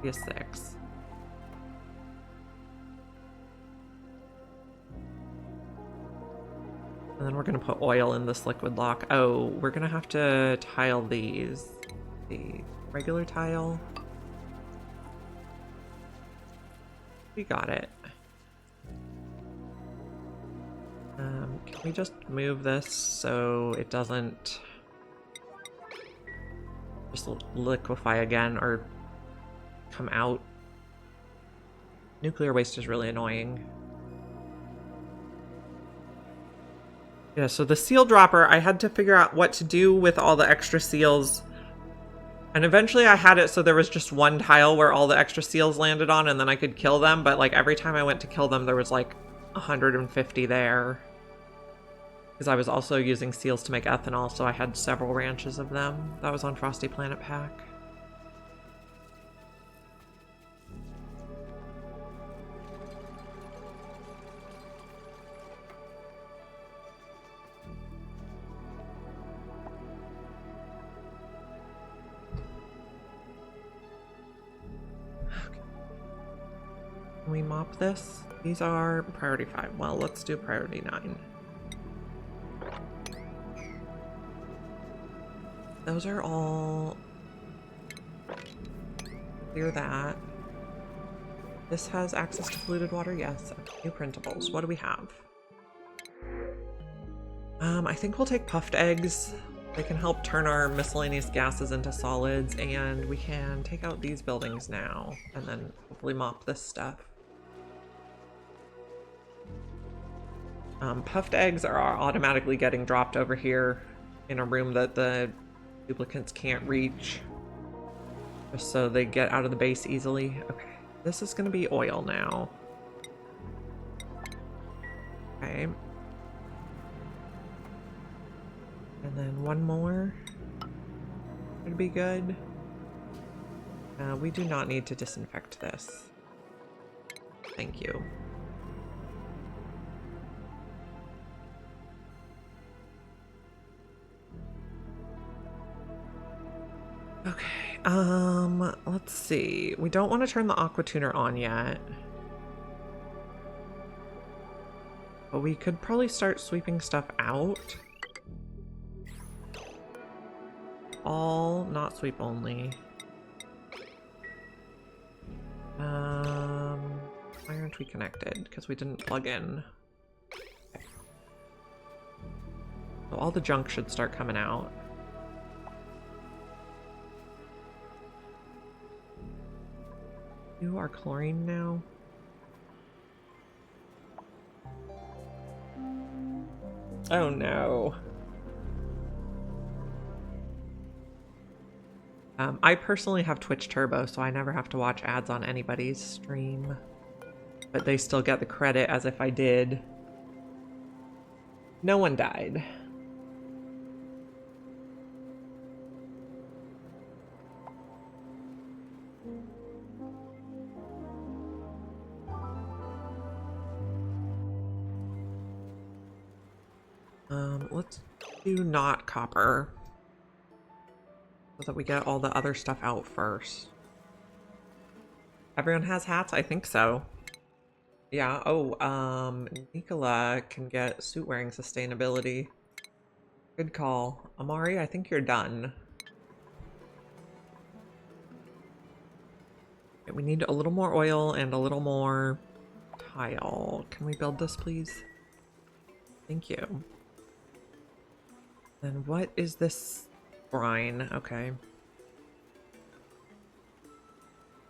Be a 6. And then we're gonna put oil in this liquid lock. Oh, we're gonna have to tile these. The regular tile. We got it. Can we just move this so it doesn't just liquefy again or come out? Nuclear waste is really annoying. Yeah, so the seal dropper, I had to figure out what to do with all the extra seals. And eventually I had it so there was just one tile where all the extra seals landed on and then I could kill them. But like every time I went to kill them, there was like 150 there. Because I was also using seals to make ethanol, so I had several ranches of them. That was on Frosty Planet Pack. Can we mop this? These are priority 5. Well, let's do priority 9. Those are all... Clear that. This has access to polluted water? Yes. New printables. What do we have? I think we'll take puffed eggs. They can help turn our miscellaneous gases into solids, and we can take out these buildings now, and then hopefully mop this stuff. Puffed eggs are automatically getting dropped over here in a room that the duplicants can't reach, just so they get out of the base easily. Okay, this is going to be oil now. Okay. And then one more would be good. We do not need to disinfect this. Thank you. Okay, let's see. We don't want to turn the aqua tuner on yet. But we could probably start sweeping stuff out. All, not sweep only. Why aren't we connected? Because we didn't plug in. Okay. So all the junk should start coming out. You are chlorine now. Oh no. I personally have Twitch Turbo, so I never have to watch ads on anybody's stream. But they still get the credit as if I did. No one died. Let's do not copper, so that we get all the other stuff out first. Everyone has hats? I think so. Yeah, oh, Nicola can get suit wearing sustainability. Good call. Amari, I think you're done. Okay, we need a little more oil and a little more tile. Can we build this, please? Thank you. Then what is this brine? Okay.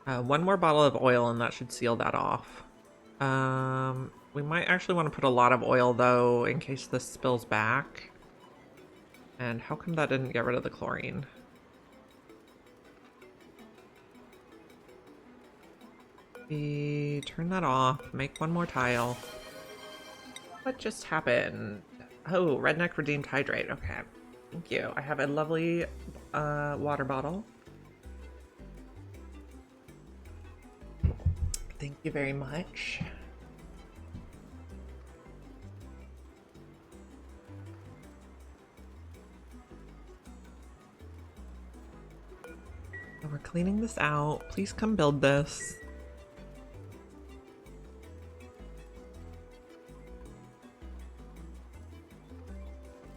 One more bottle of oil and that should seal that off. We might actually want to put a lot of oil though in case this spills back. And how come that didn't get rid of the chlorine? Turn that off, make one more tile. What just happened? Oh, redneck redeemed hydrate. Okay, thank you. I have a lovely water bottle. Thank you very much. So we're cleaning this out. Please come build this.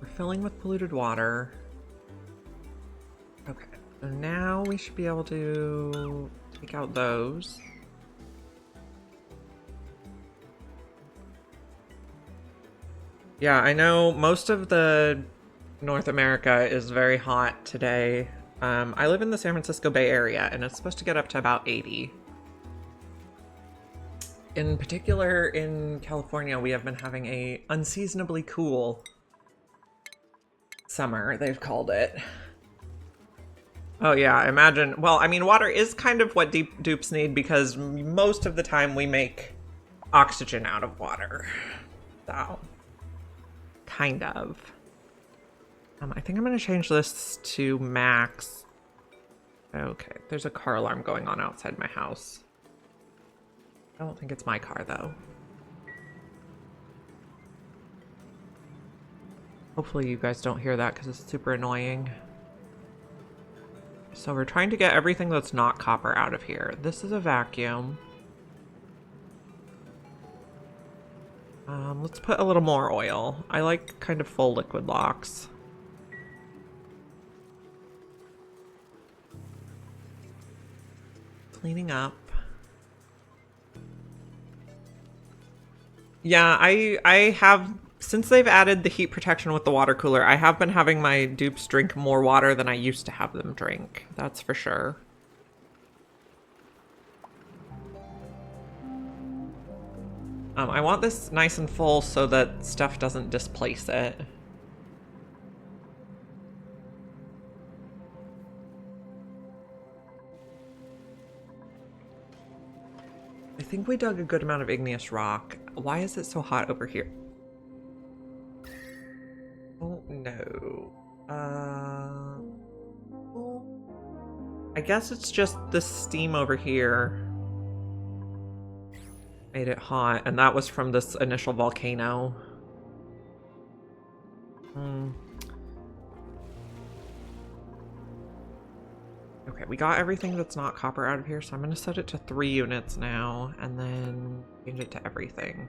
We're filling with polluted water. Okay, so now we should be able to take out those. Yeah, I know most of the North America is very hot today. I live in the San Francisco Bay Area, and it's supposed to get up to about 80. In particular, in California, we have been having a unseasonably cool summer, they've called it. Oh yeah, imagine. Well, I mean, water is kind of what dupes need because most of the time we make oxygen out of water. So, kind of. I think I'm going to change this to max. Okay, there's a car alarm going on outside my house. I don't think it's my car, though. Hopefully you guys don't hear that because it's super annoying. So we're trying to get everything that's not copper out of here. This is a vacuum. Let's put a little more oil. I like kind of full liquid locks. Cleaning up. Yeah, I have, since they've added the heat protection with the water cooler, I have been having my dupes drink more water than I used to have them drink. That's for sure. I want this nice and full so that stuff doesn't displace it. I think we dug a good amount of igneous rock. Why is it so hot over here? Oh no. I guess it's just the steam over here made it hot, and that was from this initial volcano. Okay, we got everything that's not copper out of here, so I'm going to set it to 3 units now, and then change it to everything.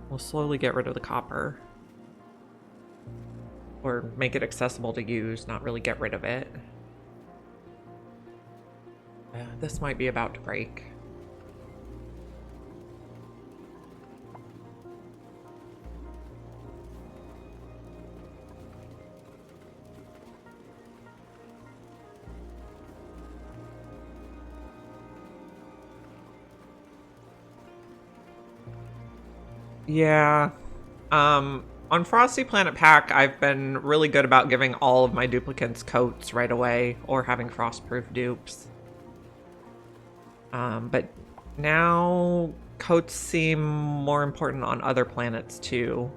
We'll slowly get rid of the copper. Or make it accessible to use, not really get rid of it. This might be about to break. Yeah. On Frosty Planet Pack, I've been really good about giving all of my duplicants coats right away, or having frostproof dupes. But now coats seem more important on other planets too.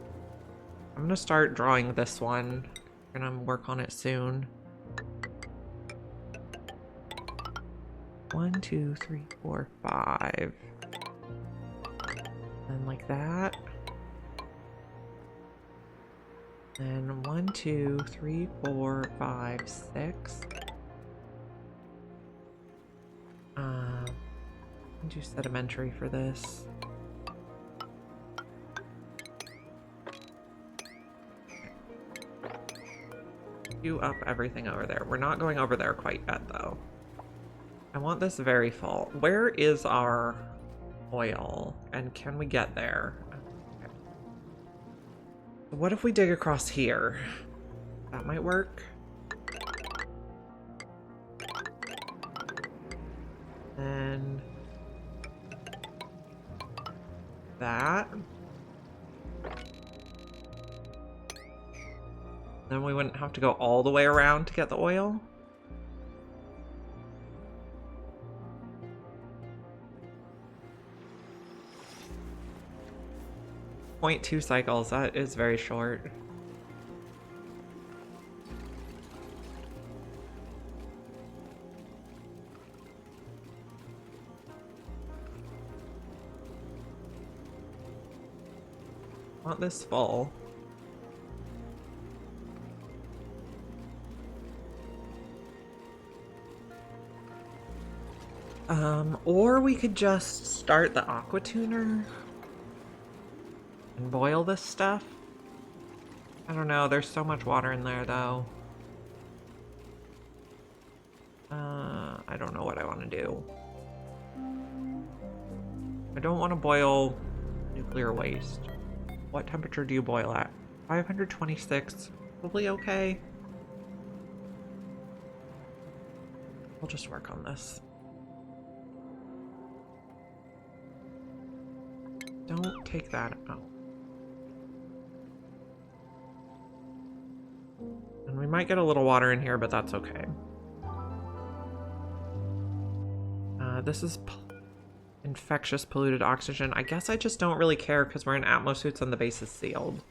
I'm gonna start drawing this one. We're gonna work on it soon. 1, 2, 3, 4, 5. And like that. Then 1, 2, 3, 4, 5, 6. Do sedimentary for this. You up everything over there. We're not going over there quite yet, though. I want this very full. Where is our oil? And can we get there? Okay. What if we dig across here? That might work. And that. Then we wouldn't have to go all the way around to get the oil. .2 cycles, that is very short. Want this full. Or we could just start the aqua tuner and boil this stuff. I don't know, there's so much water in there though. I don't know what I want to do. I don't want to boil nuclear waste. What temperature do you boil at? 526, probably okay. We'll just work on this. Don't take that out. And we might get a little water in here, but that's okay. This is infectious polluted oxygen. I guess I just don't really care because we're in Atmo suits and the base is sealed.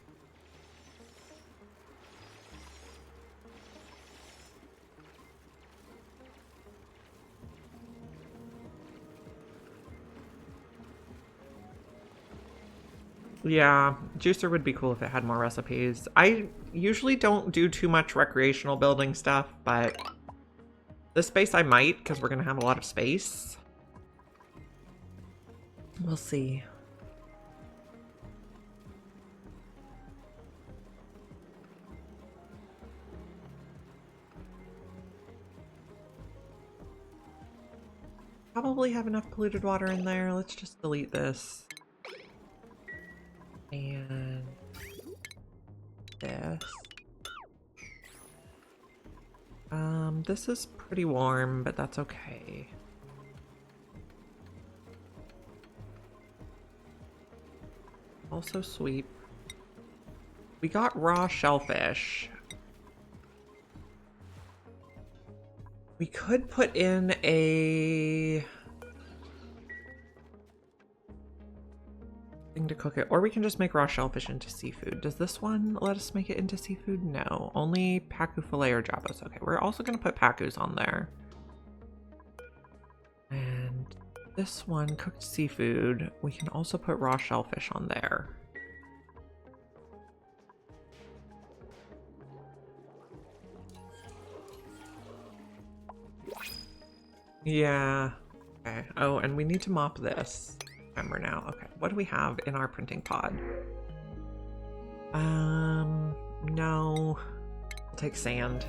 Yeah, juicer would be cool if it had more recipes. I usually don't do too much recreational building stuff, but this space I might because we're going to have a lot of space. We'll see. Probably have enough polluted water in there. Let's just delete this. And this. This is pretty warm, but that's okay. Also sweep. We got raw shellfish. We could put in a thing to cook it, or we can just make raw shellfish into seafood. Does this one let us make it into seafood? No, only pacu fillet or jabos. Okay, we're also gonna put pacus on there. And this one, cooked seafood, we can also put raw shellfish on there. Yeah. Okay. Oh, and we need to mop this. Remember now. Okay. What do we have in our printing pod? No. I'll take sand.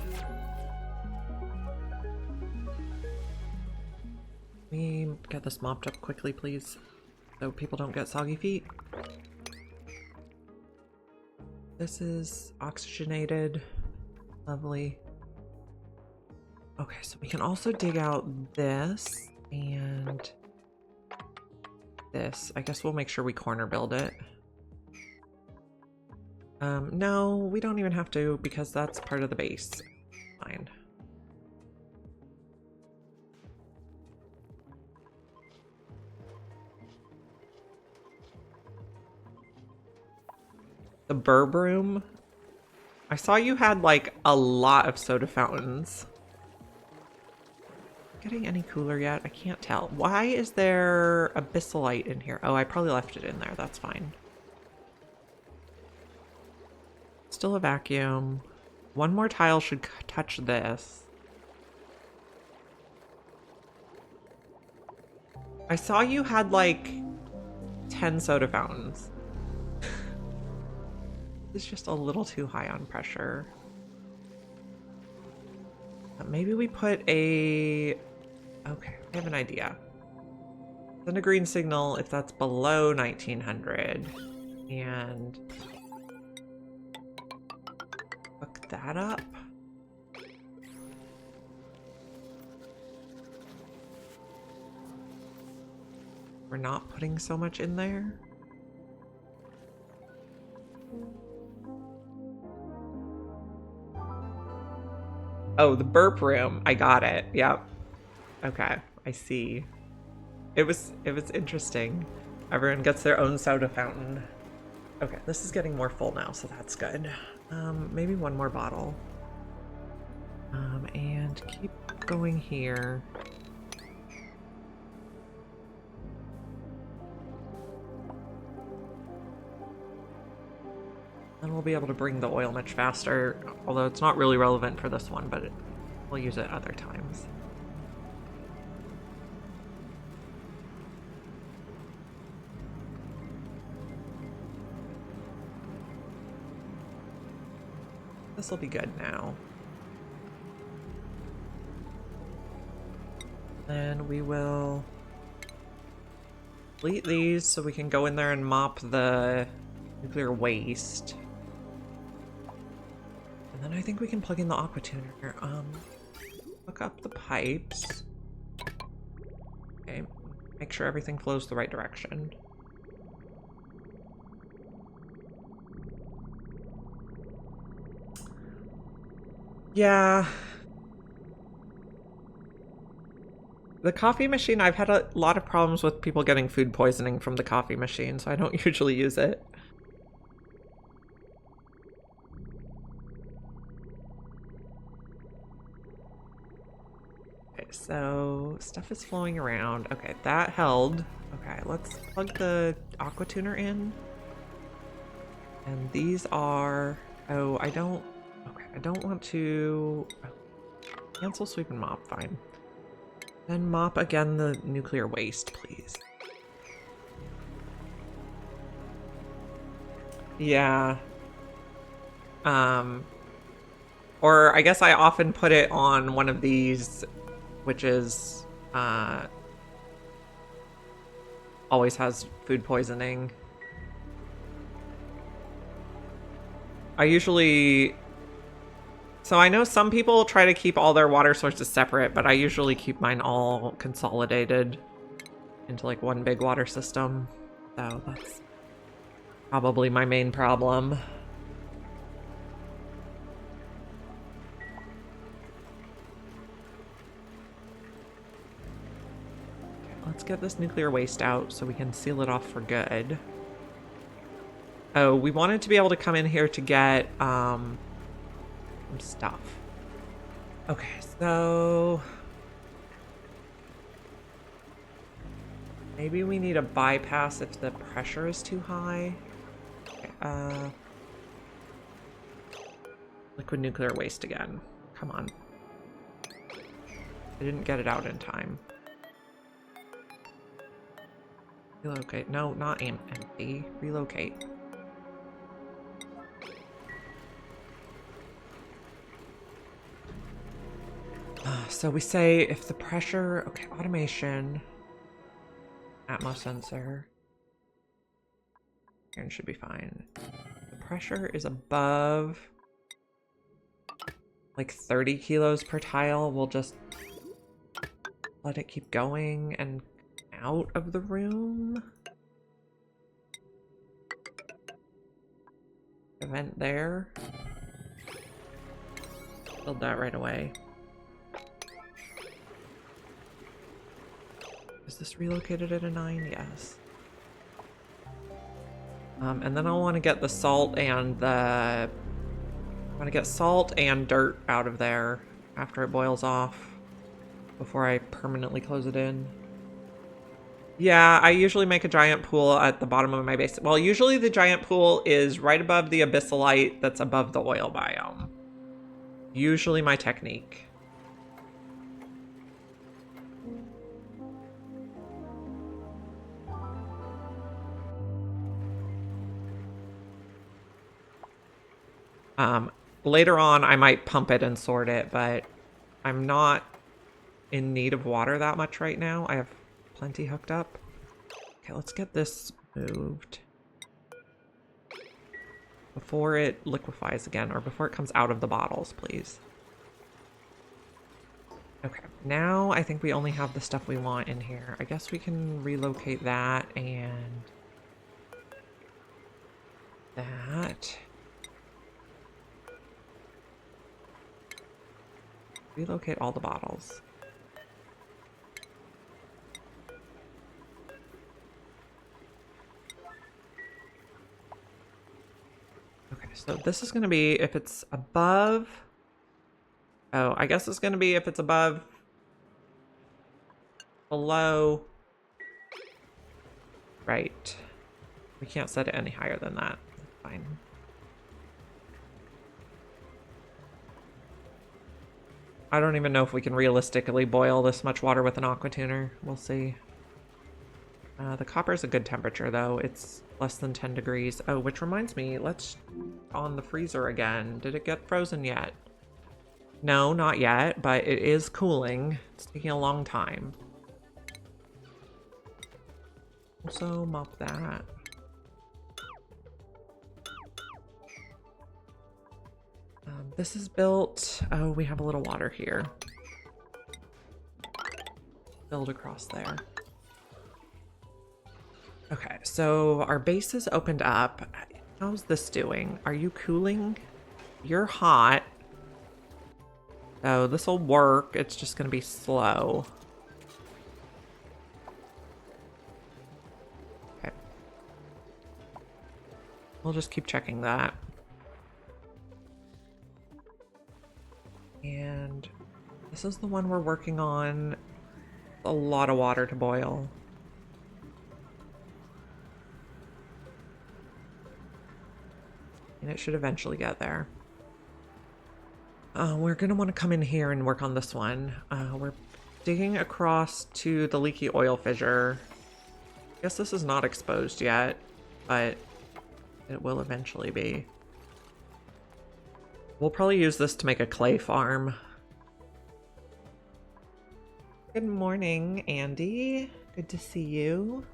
Let me get this mopped up quickly, please, so people don't get soggy feet. This is oxygenated. Lovely. Okay, so we can also dig out this and this. I guess we'll make sure we corner build it. No, we don't even have to because that's part of the base. Fine. The burb room. I saw you had like a lot of soda fountains. Getting any cooler yet? I can't tell. Why is there abyssalite in here? Oh, I probably left it in there. That's fine. Still a vacuum. One more tile should touch this. I saw you had like 10 soda fountains. It's just a little too high on pressure. Maybe we put a... Okay, I have an idea. Send a green signal if that's below 1900. And that up. We're not putting so much in there. Oh, the burp room. I got it. Yep. Okay, I see. It was interesting. Everyone gets their own soda fountain. Okay, this is getting more full now, so that's good. Maybe one more bottle. And keep going here. Then we'll be able to bring the oil much faster, although it's not really relevant for this one, but we'll use it other times. This will be good now. Then we will delete these so we can go in there and mop the nuclear waste. And then I think we can plug in the aqua tuner. Hook up the pipes. Okay, make sure everything flows the right direction. Yeah. The coffee machine, I've had a lot of problems with people getting food poisoning from the coffee machine, so I don't usually use it. Okay, so stuff is flowing around. Okay, that held. Okay, let's plug the aqua tuner in. And these are... Oh, I don't... Okay, I don't want to... Oh, cancel sweep and mop, fine. Then mop again the nuclear waste, please. Yeah. Or I guess I often put it on one of these, which is, always has food poisoning. I usually... So I know some people try to keep all their water sources separate, but I usually keep mine all consolidated into like one big water system. So that's probably my main problem. Okay, let's get this nuclear waste out so we can seal it off for good. Oh, we wanted to be able to come in here to get, some stuff. Okay, so maybe we need a bypass if the pressure is too high. Okay, liquid nuclear waste again. Come on. I didn't get it out in time. Relocate. No, not empty. Relocate. So we say if the pressure, okay, automation, Atmos sensor, and should be fine. The pressure is above like 30 kilos per tile. We'll just let it keep going and out of the room. Vent there. Build that right away. Is this relocated at a 9? Yes. And then I'll want to get the salt and the... I want to get salt and dirt out of there after it boils off before I permanently close it in. Yeah, I usually make a giant pool at the bottom of my base. Well, usually the giant pool is right above the abyssalite that's above the oil biome. Usually my technique. Later on, I might pump it and sort it, but I'm not in need of water that much right now. I have plenty hooked up. Okay, let's get this moved. before it liquefies again, or before it comes out of the bottles, please. Okay, now I think we only have the stuff we want in here. I guess we can relocate that and that. Relocate all the bottles. Okay, so this is going to be if it's above... Oh, I guess it's going to be if it's above... Below... Right. We can't set it any higher than that. That's fine. I don't even know if we can realistically boil this much water with an aqua tuner. We'll see. The copper is a good temperature, though. It's less than 10 degrees. Oh, which reminds me, let's on the freezer again. Did it get frozen yet? No, not yet, but it is cooling. It's taking a long time. Also, mop that. This is built... Oh, we have a little water here. Build across there. Okay, so our base is opened up. How's this doing? Are you cooling? You're hot. Oh, this will work. It's just going to be slow. Okay. We'll just keep checking that. And this is the one we're working on. A lot of water to boil. And it should eventually get there. We're going to want to come in here and work on this one. We're digging across to the leaky oil fissure. I guess this is not exposed yet, but it will eventually be. We'll probably use this to make a clay farm. Good morning, Andy. Good to see you.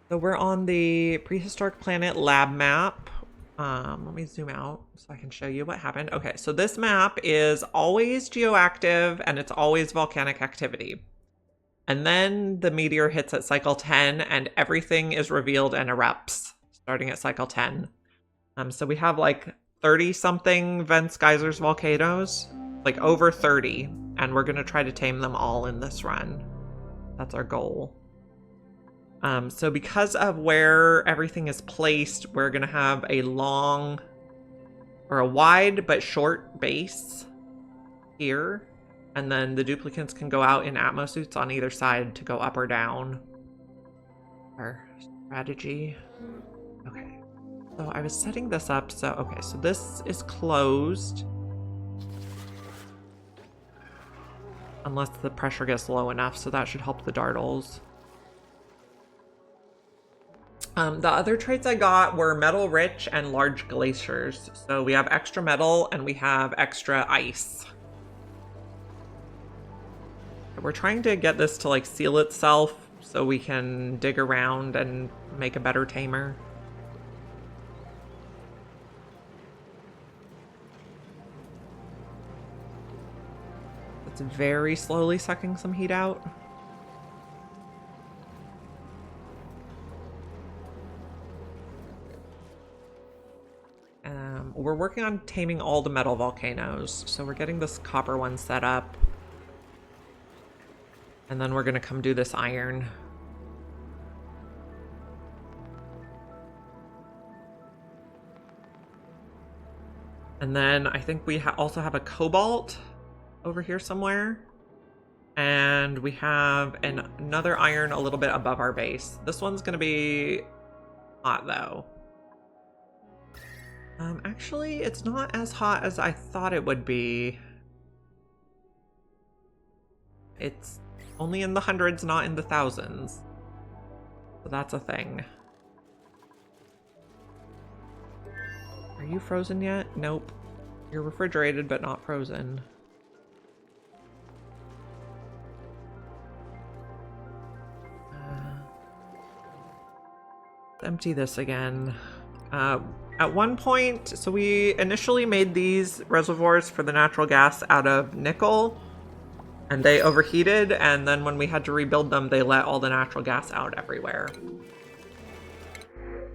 So we're on the prehistoric planet lab map. Let me zoom out so I can show you what happened. Okay, so this map is always geoactive and it's always volcanic activity. And then the meteor hits at cycle 10 and everything is revealed and erupts starting at cycle 10. So we have like 30 something vents, geysers, volcanoes, like over 30, and we're going to try to tame them all in this run. That's our goal. So because of where everything is placed, we're going to have a long or a wide but short base here. And then the duplicates can go out in atmo suits on either side to go up or down. Our strategy. Okay. So I was setting this up. So, okay, so this is closed. Unless the pressure gets low enough, so that should help the dartles. The other traits I got were metal rich and large glaciers. So we have extra metal and we have extra ice. We're trying to get this to like seal itself so we can dig around and make a better tamer. It's very slowly sucking some heat out. We're working on taming all the metal volcanoes. So we're getting this copper one set up. And then we're going to come do this iron. And then I think we also have a cobalt over here somewhere. And we have another iron a little bit above our base. This one's going to be hot though. Actually, it's not as hot as I thought it would be. It's only in the hundreds, not in the thousands. So that's a thing. Are you frozen yet? Nope. You're refrigerated, but not frozen. Empty this again. At one point, so we initially made these reservoirs for the natural gas out of nickel, and they overheated, and then when we had to rebuild them, they let all the natural gas out everywhere.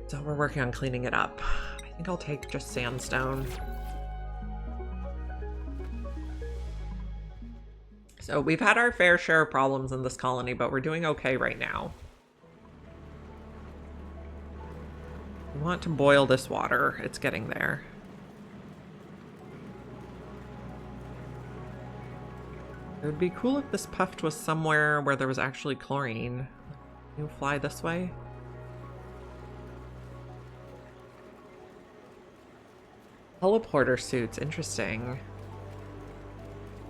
So we're working on cleaning it up. I think I'll take just sandstone. So we've had our fair share of problems in this colony, but we're doing okay right now. We want to boil this water. It's getting there. It would be cool if this puffed was somewhere where there was actually chlorine. Can you fly this way? Teleporter suits, interesting.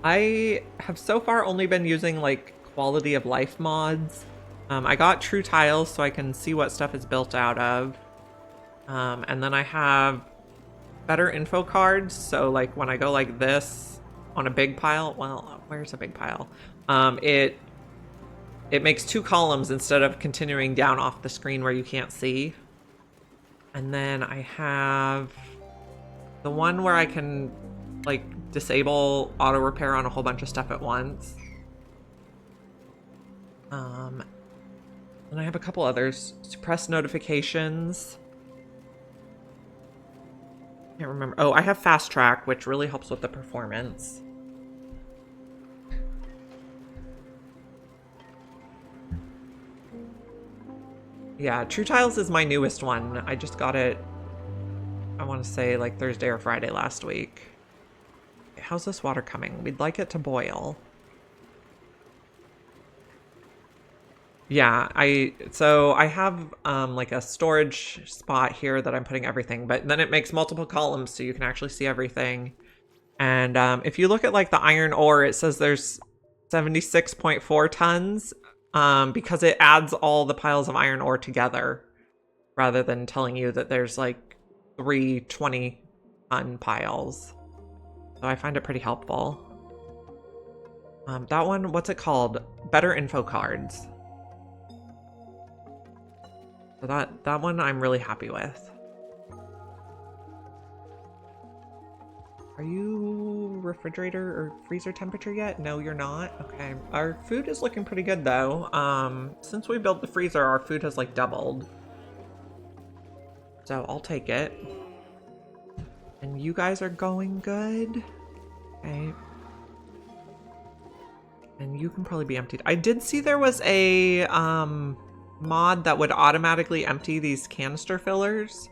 I have so far only been using like quality of life mods. I got true tiles so I can see what stuff is built out of. And then I have better info cards, so like when I go like this on a big pile, well, where's a big pile? It makes 2 columns instead of continuing down off the screen where you can't see. And then I have the one where I can like disable auto repair on a whole bunch of stuff at once. And I have a couple others. Suppress notifications. Can't remember. Oh, I have fast track, which really helps with the performance. Yeah, True Tiles is my newest one. I just got it, I want to say like Thursday or Friday last week. How's this water coming? We'd like it to boil. Yeah, so I have like a storage spot here that I'm putting everything, but then it makes multiple columns so you can actually see everything. And if you look at like the iron ore, it says there's 76.4 tons because it adds all the piles of iron ore together rather than telling you that there's like 3 20-ton piles. So I find it pretty helpful. That one, what's it called? Better info cards. So that one I'm really happy with. Are you refrigerator or freezer temperature yet? No, you're not? Okay. Our food is looking pretty good though. Since we built the freezer, our food has like doubled. So I'll take it. And you guys are going good? Okay. And you can probably be emptied. I did see there was a mod that would automatically empty these canister fillers,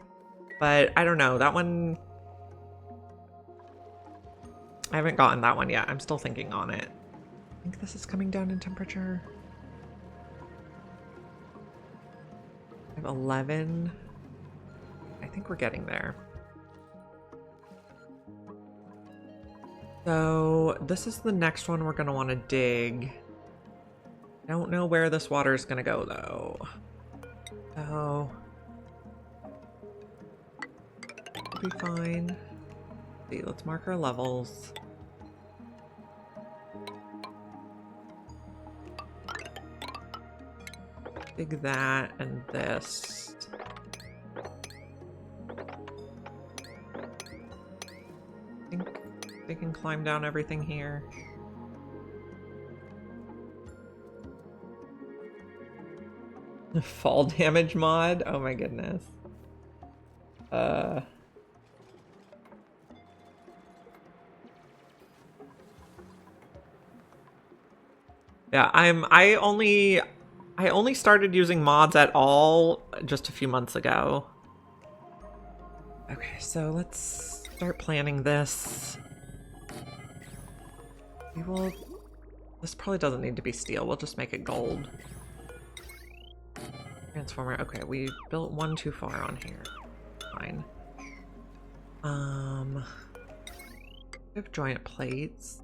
but I don't know, that one, I haven't gotten that one yet. I'm still thinking on it. I think this is coming down in temperature. I have 11. I think we're getting there. So this is the next one we're going to want to dig. I don't know where this water is going to go though. So it'll be fine. Let's see, let's mark our levels. Dig that and this. I think they can climb down everything here. Fall damage mod? Oh my goodness. Yeah, I only started using mods at all just a few months ago. Okay, so let's start planning this. This probably doesn't need to be steel. We'll just make it gold. Transformer. Okay, we built one too far on here. Fine. We have giant plates.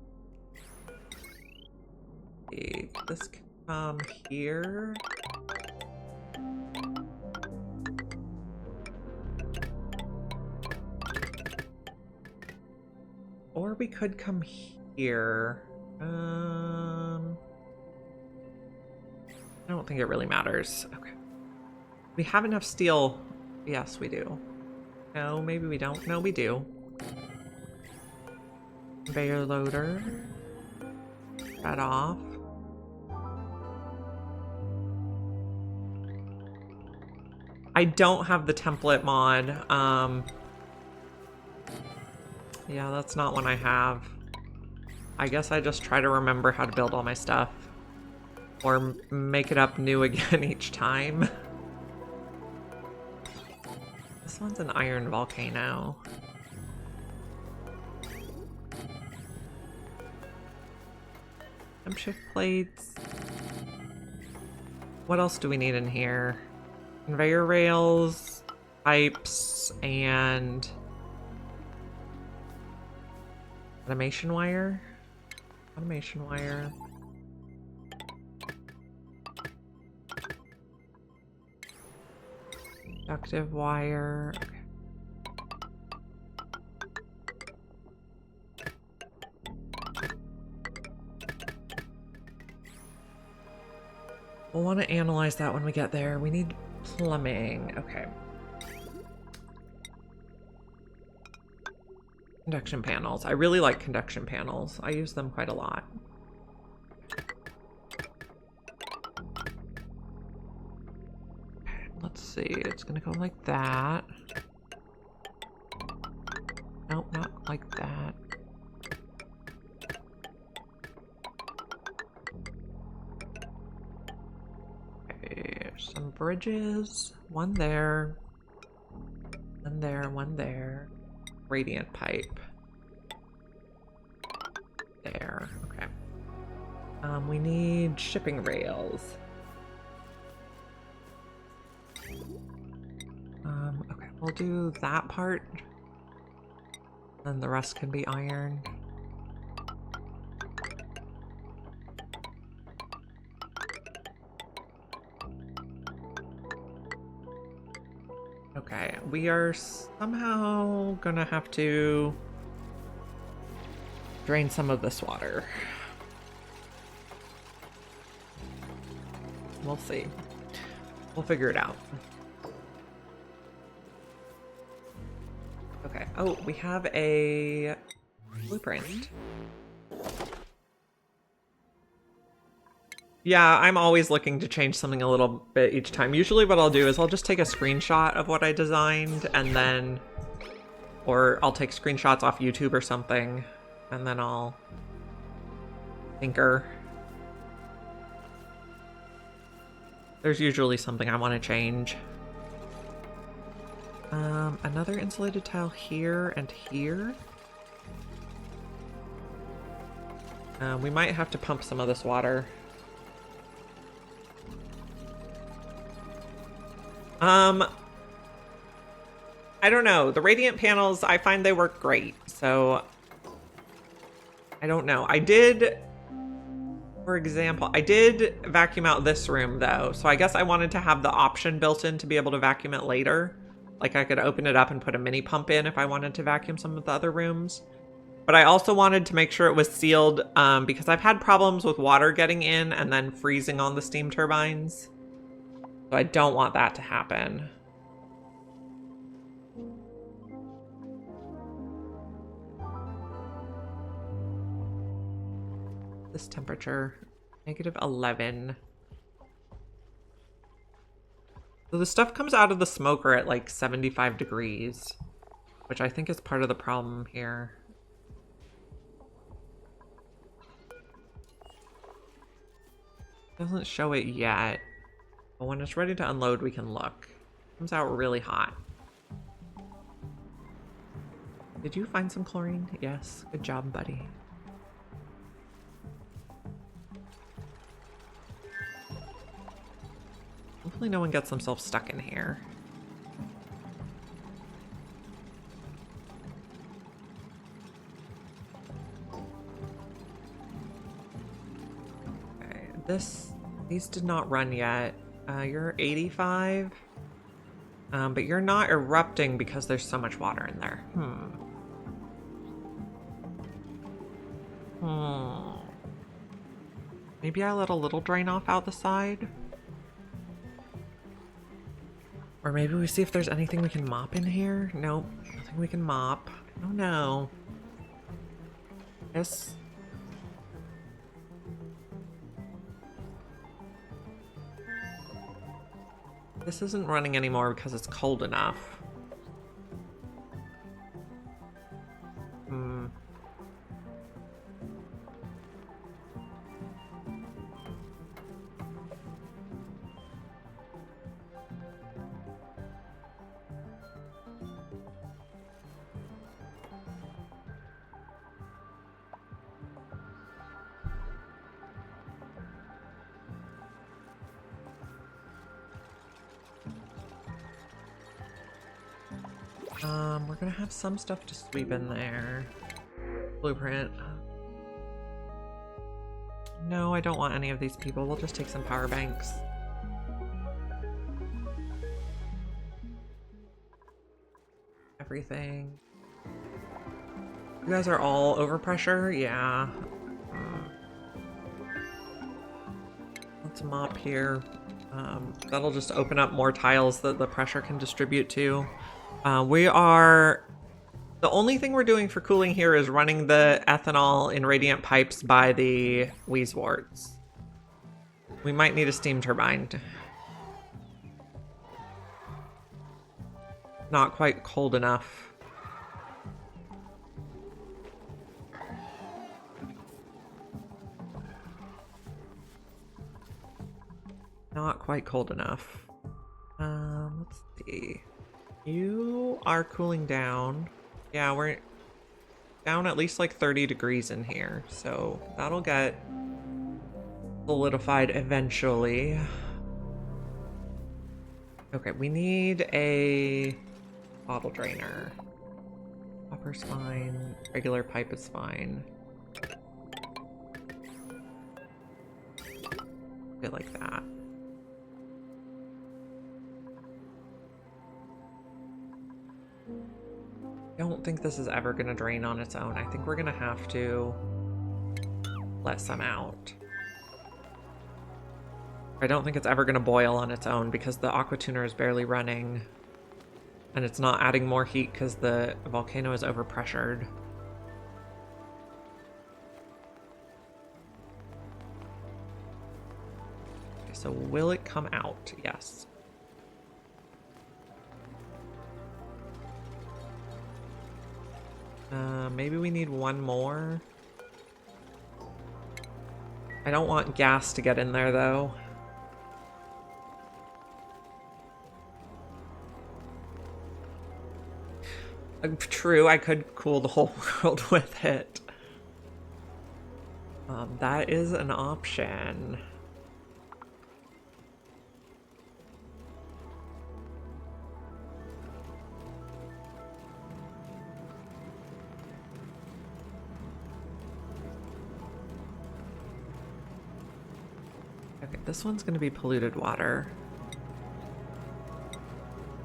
This can come here. Or we could come here. I don't think it really matters. Okay. We have enough steel. Yes, we do. No, maybe we don't. No, we do. Conveyor loader. Cut off. I don't have the template mod. Yeah, that's not one I have. I guess I just try to remember how to build all my stuff. Or make it up new again each time. This one's an iron volcano. Shift plates. What else do we need in here? Conveyor rails, pipes, and automation wire. Automation wire. Inductive wire. Okay. We'll want to analyze that when we get there. We need plumbing. Okay. Conduction panels. I really like conduction panels. I use them quite a lot. Okay, let's see. It's gonna go like that. Nope, not like that. Okay, some bridges. One there. One there, one there. Radiant pipe. There, okay. We need shipping rails. Okay, we'll do that part. Then the rest can be iron. Okay, we are somehow gonna have to drain some of this water. We'll see. We'll figure it out. Okay. Oh, we have a blueprint. Yeah, I'm always looking to change something a little bit each time. Usually what I'll do is I'll just take a screenshot of what I designed and then, or I'll take screenshots off YouTube or something and then I'll tinker. There's usually something I want to change. Another insulated tile here and here. We might have to pump some of this water. I don't know. The radiant panels, I find they work great. So I don't know. I did, for example, I did vacuum out this room though. So I guess I wanted to have the option built in to be able to vacuum it later. Like I could open it up and put a mini pump in if I wanted to vacuum some of the other rooms. But I also wanted to make sure it was sealed because I've had problems with water getting in and then freezing on the steam turbines. So I don't want that to happen. This temperature, -11. So the stuff comes out of the smoker at like 75 degrees, which I think is part of the problem here. Doesn't show it yet, but when it's ready to unload, we can look. Comes out really hot. Did you find some chlorine? Yes, good job, buddy. Hopefully no one gets themselves stuck in here. Okay, these did not run yet. You're 85. But you're not erupting because there's so much water in there. Maybe I let a little drain off out the side. Or maybe we see if there's anything we can mop in here? Nope, nothing we can mop. Oh no. Yes. This isn't running anymore because it's cold enough. Hmm. We're gonna have some stuff to sweep in there. Blueprint. No, I don't want any of these people. We'll just take some power banks. Everything. You guys are all overpressure? Yeah. Let's mop here. That'll just open up more tiles that the pressure can distribute to. The only thing we're doing for cooling here is running the ethanol in radiant pipes by the Wheezeworts. We might need a steam turbine. Not quite cold enough. Not quite cold enough. Let's see. You are cooling down. Yeah, we're down at least like 30 degrees in here, so that'll get solidified eventually. Okay, we need a bottle drainer. Copper's fine. Regular pipe is fine. Bit like that. I don't think this is ever gonna drain on its own. I think we're gonna have to let some out. I don't think it's ever gonna boil on its own because the aqua tuner is barely running. And it's not adding more heat because the volcano is overpressured. Okay, so will it come out? Yes. Maybe we need one more. I don't want gas to get in there though. True, I could cool the whole world with it. That is an option. Okay, this one's going to be polluted water.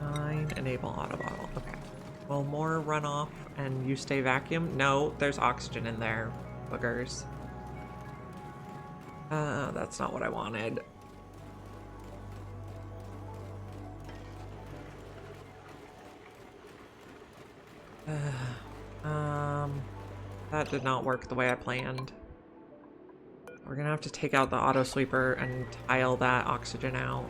9, enable auto bottle. Okay. Will more runoff and you stay vacuum? No, there's oxygen in there. Boogers. That's not what I wanted. That did not work the way I planned. We're gonna have to take out the auto sweeper and tile that oxygen out.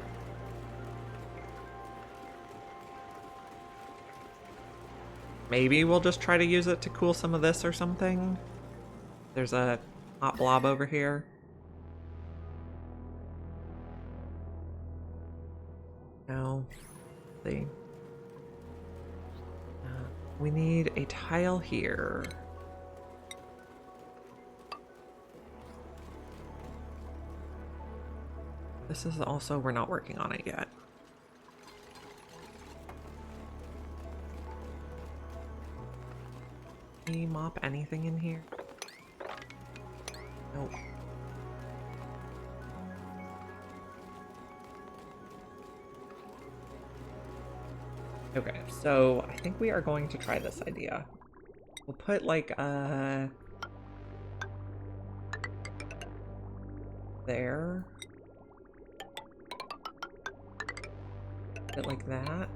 Maybe we'll just try to use it to cool some of this or something. There's a hot blob over here. No. Let's see. We need a tile here. This is also, we're not working on it yet. Can we mop anything in here? Nope. Okay, so I think we are going to try this idea. We'll put like there. Bit like that.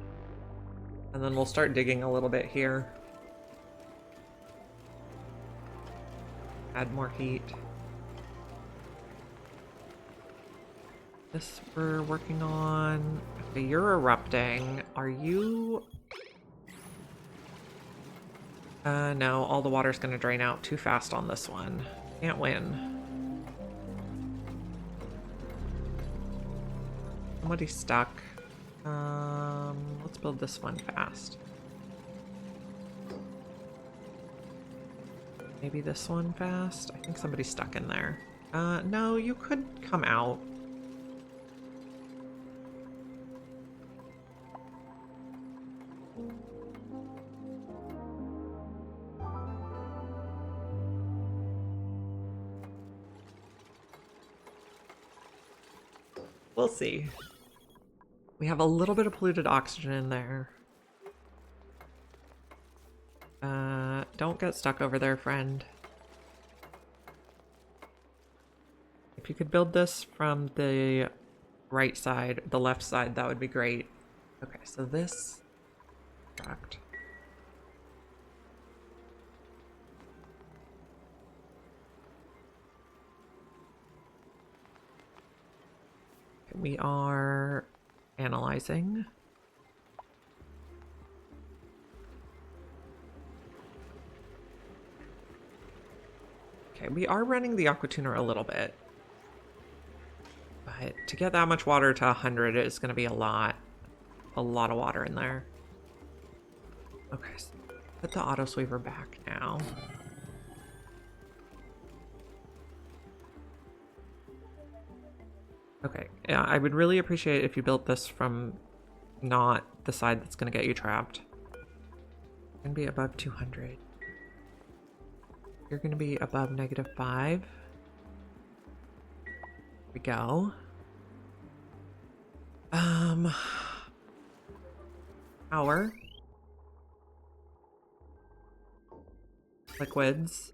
And then we'll start digging a little bit here. Add more heat. This we're working on. Okay, you're erupting. Are you... no, all the water's gonna drain out too fast on this one. Can't win. Somebody's stuck. Let's build this one fast. Maybe this one fast? I think somebody's stuck in there. No, you could come out. We'll see. We have a little bit of polluted oxygen in there. Don't get stuck over there, friend. If you could build this from the right side, the left side, that would be great. Okay, so this... Correct. We are analyzing. Okay, we are running the aquatuner a little bit. But to get that much water to 100 is going to be a lot of water in there. Okay, so put the autosweeper back now. Okay, yeah, I would really appreciate if you built this from not the side that's going to get you trapped. You're going to be above 200. You're going to be above -5. Here we go. Power. Liquids.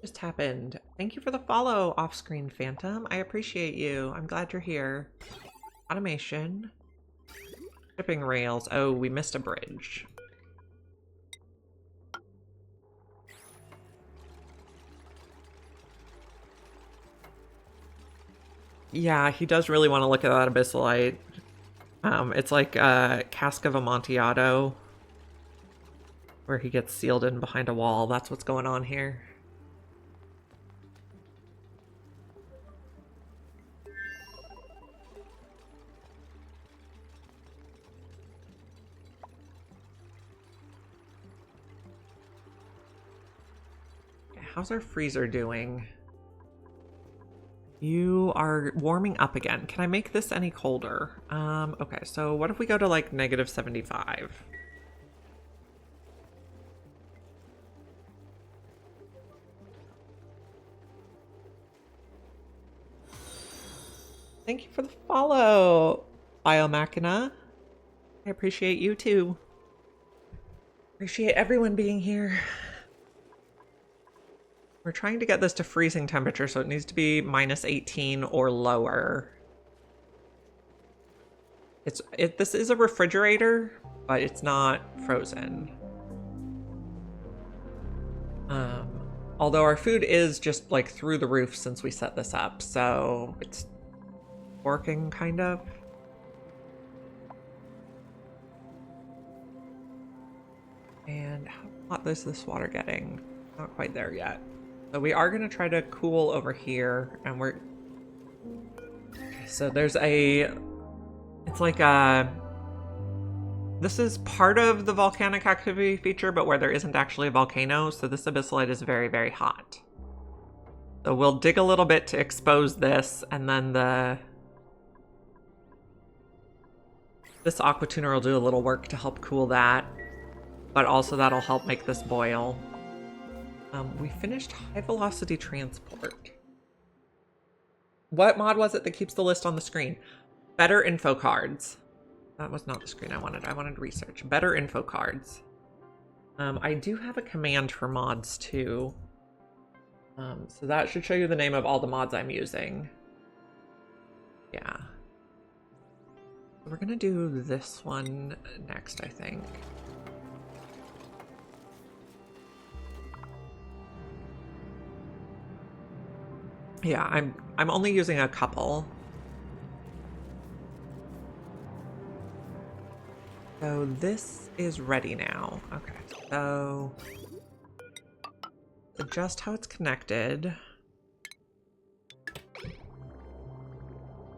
Just happened. Thank you for the follow, off-screen Phantom. I appreciate you. I'm glad you're here. Automation. Shipping rails. Oh, we missed a bridge. Yeah, he does really want to look at that abyssalite. It's like a cask of Amontillado, where he gets sealed in behind a wall. That's what's going on here. How's our freezer doing? You are warming up again. Can I make this any colder? Okay, so what if we go to like -75? Thank you for the follow, Biomachina. I appreciate you too. Appreciate everyone being here. We're trying to get this to freezing temperature, so it needs to be -18 or lower. This is a refrigerator, but it's not frozen. Although our food is just like through the roof since we set this up, so it's working kind of. And how hot is this water getting? Not quite there yet. So we are going to try to cool over here, and we're... Okay, so there's a... It's like a... This is part of the volcanic activity feature, but where there isn't actually a volcano, so this abyssalite is very, very hot. So we'll dig a little bit to expose this, and then this aquatuner will do a little work to help cool that, but also that'll help make this boil. We finished high velocity transport. What mod was it that keeps the list on the screen? Better info cards. That was not the screen I wanted. I wanted research. Better info cards. I do have a command for mods too. So that should show you the name of all the mods I'm using. Yeah. We're gonna do this one next, I think. Yeah, I'm only using a couple. So this is ready now. Okay, so adjust how it's connected.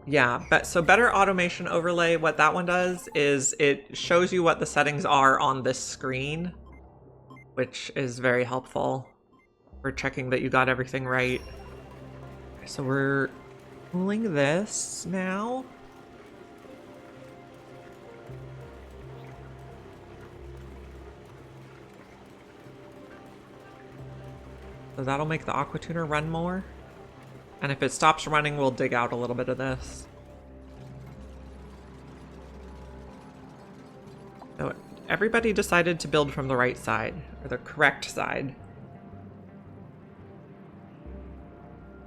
Yeah, but so better automation overlay, what that one does is it shows you what the settings are on this screen, which is very helpful for checking that you got everything right. Okay, so we're cooling this now. So that'll make the aqua tuner run more. And if it stops running, we'll dig out a little bit of this. So everybody decided to build from the right side, or the correct side.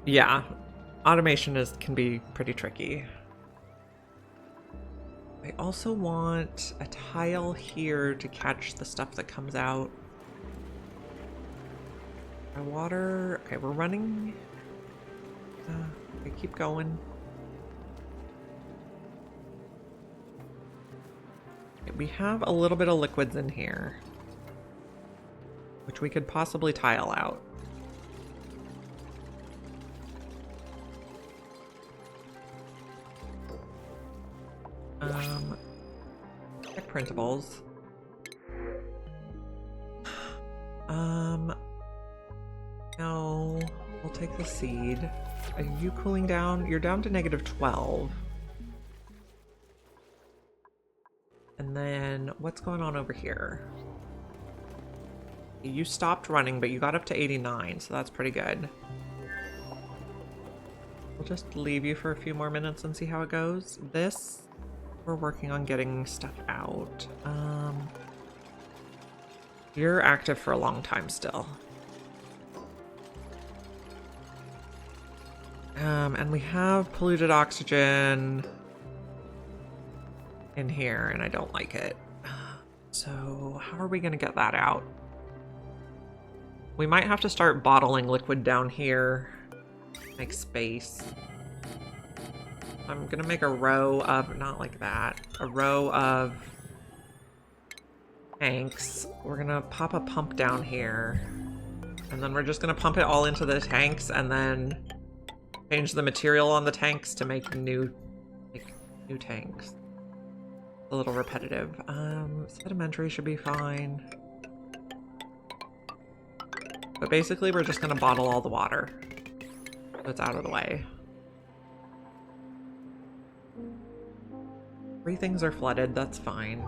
Yeah, automation can be pretty tricky. I also want a tile here to catch the stuff that comes out. My water, okay, we're running. Okay, keep going. Okay, we have a little bit of liquids in here, which we could possibly tile out. Check printables. No, we'll take the seed. Are you cooling down? You're down to -12. And then what's going on over here? You stopped running, but you got up to 89, so that's pretty good. We'll just leave you for a few more minutes and see how it goes. This, we're working on getting stuff out. You're active for a long time still. And we have polluted oxygen in here, and I don't like it. So how are we gonna get that out? We might have to start bottling liquid down here. Make space. I'm gonna make a row of, not like that, a row of tanks. We're gonna pop a pump down here. And then we're just gonna pump it all into the tanks and then change the material on the tanks to make new tanks. A little repetitive. Sedimentary should be fine. But basically we're just gonna bottle all the water. So it's out of the way. 3 things are flooded, that's fine.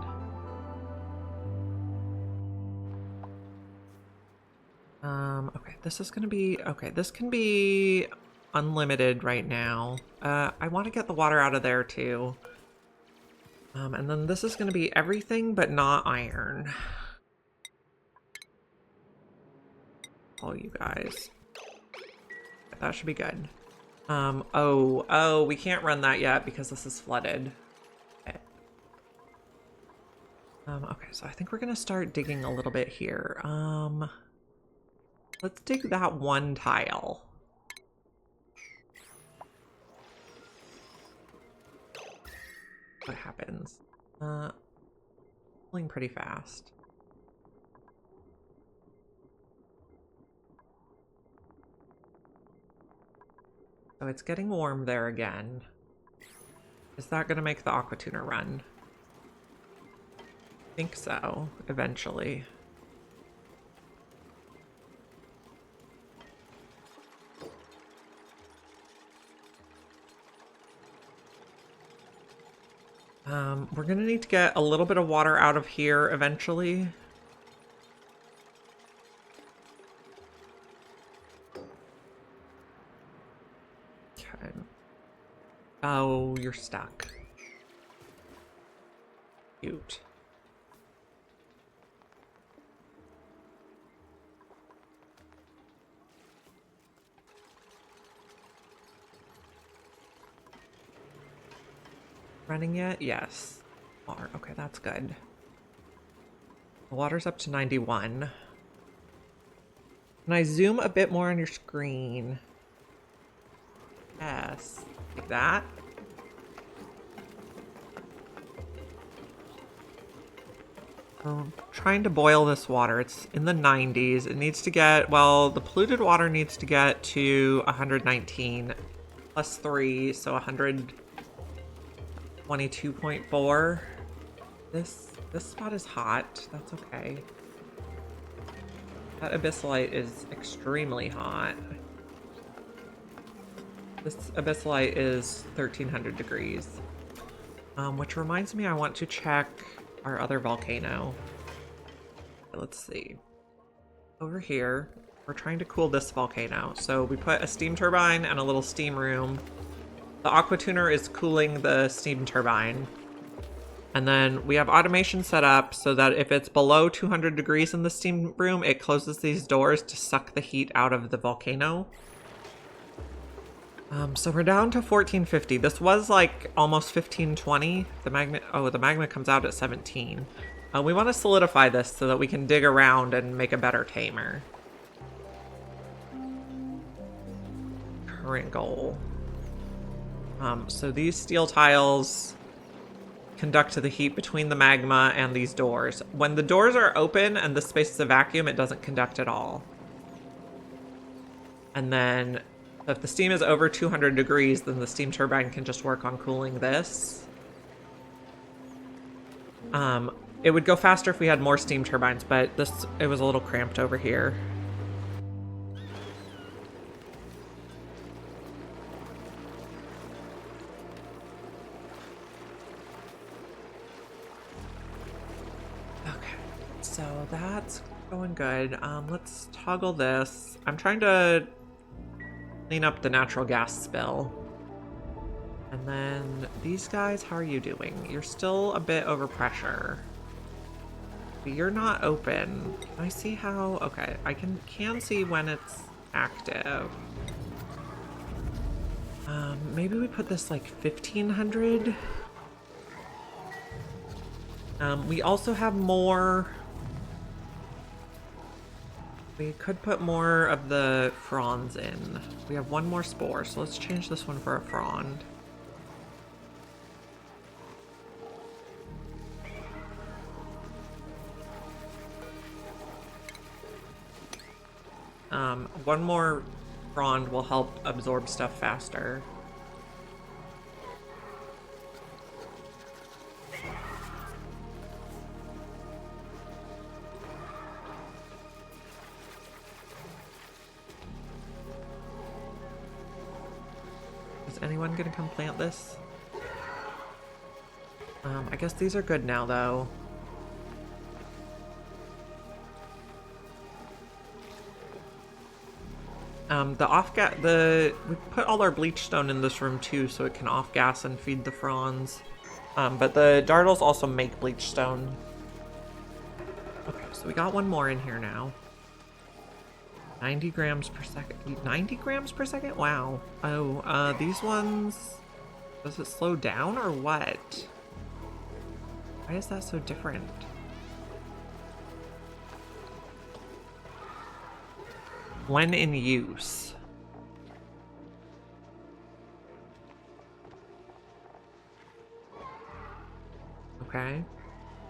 Okay, this is gonna be, okay, this can be unlimited right now. I want to get the water out of there too. And then this is gonna be everything but not iron. Oh, you guys. That should be good. Oh, we can't run that yet because this is flooded. Okay. Okay, so I think we're gonna start digging a little bit here. Let's dig that one tile. What happens? Pulling pretty fast. So it's getting warm there again. Is that gonna make the aqua tuner run? I think so, eventually. We're gonna need to get a little bit of water out of here eventually. Okay. Oh, you're stuck. Cute. running yet? Yes. Are. Okay, that's good. The water's up to 91. Can I zoom a bit more on your screen? Yes. Like that. I'm trying to boil this water. It's in the 90s. It needs to get, well, the polluted water needs to get to 119 plus 3, so 122.4. This spot is hot. That's okay. That abyssalite is extremely hot. This abyssalite is 1300 degrees. Which reminds me, I want to check our other volcano. Let's see. Over here, we're trying to cool this volcano. So we put a steam turbine and a little steam room. The aqua tuner is cooling the steam turbine. And then we have automation set up so that if it's below 200 degrees in the steam room, it closes these doors to suck the heat out of the volcano. So we're down to 1450. This was like almost 1520. The magma comes out at 17. We want to solidify this so that we can dig around and make a better tamer. Current goal. So these steel tiles conduct the heat between the magma and these doors. When the doors are open and the space is a vacuum, it doesn't conduct at all. And then if the steam is over 200 degrees, then the steam turbine can just work on cooling this. It would go faster if we had more steam turbines, but it was a little cramped over here. Okay, so that's going good. Let's toggle this. I'm trying to clean up the natural gas spill. And then these guys, how are you doing? You're still a bit over pressure. But you're not open. Can I see how? Okay, I can see when it's active. Maybe we put this like 1500. We also have more. We could put more of the fronds in. We have one more spore, so let's change this one for a frond. One more frond will help absorb stuff faster. Is anyone gonna come plant this? I guess these are good now, though. We put all our bleach stone in this room too, so it can off gas and feed the fronds. But the dartles also make bleach stone. Okay, so we got one more in here now. 90 grams per second. 90 grams per second? Wow. Oh, these ones, does it slow down or what? Why is that so different? When in use. Okay.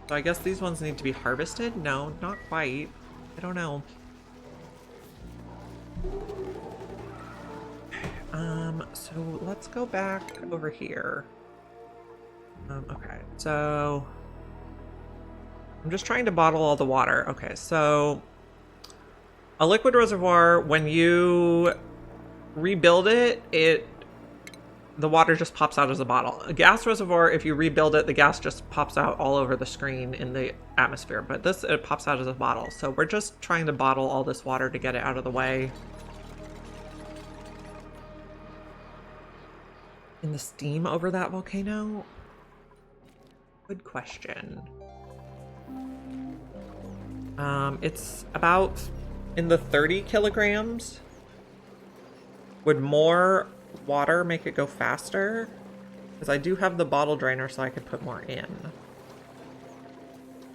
So I guess these ones need to be harvested? No, not quite. I don't know. So let's go back over here. Okay, so I'm just trying to bottle all the water. Okay, so a liquid reservoir, when you rebuild it, the water just pops out as a bottle. A gas reservoir, if you rebuild it, the gas just pops out all over the screen in the atmosphere, but this, it pops out as a bottle. So we're just trying to bottle all this water to get it out of the way. In the steam over that volcano? Good question. It's about in the 30 kilograms. Would more water make it go faster? Because I do have the bottle drainer so I could put more in.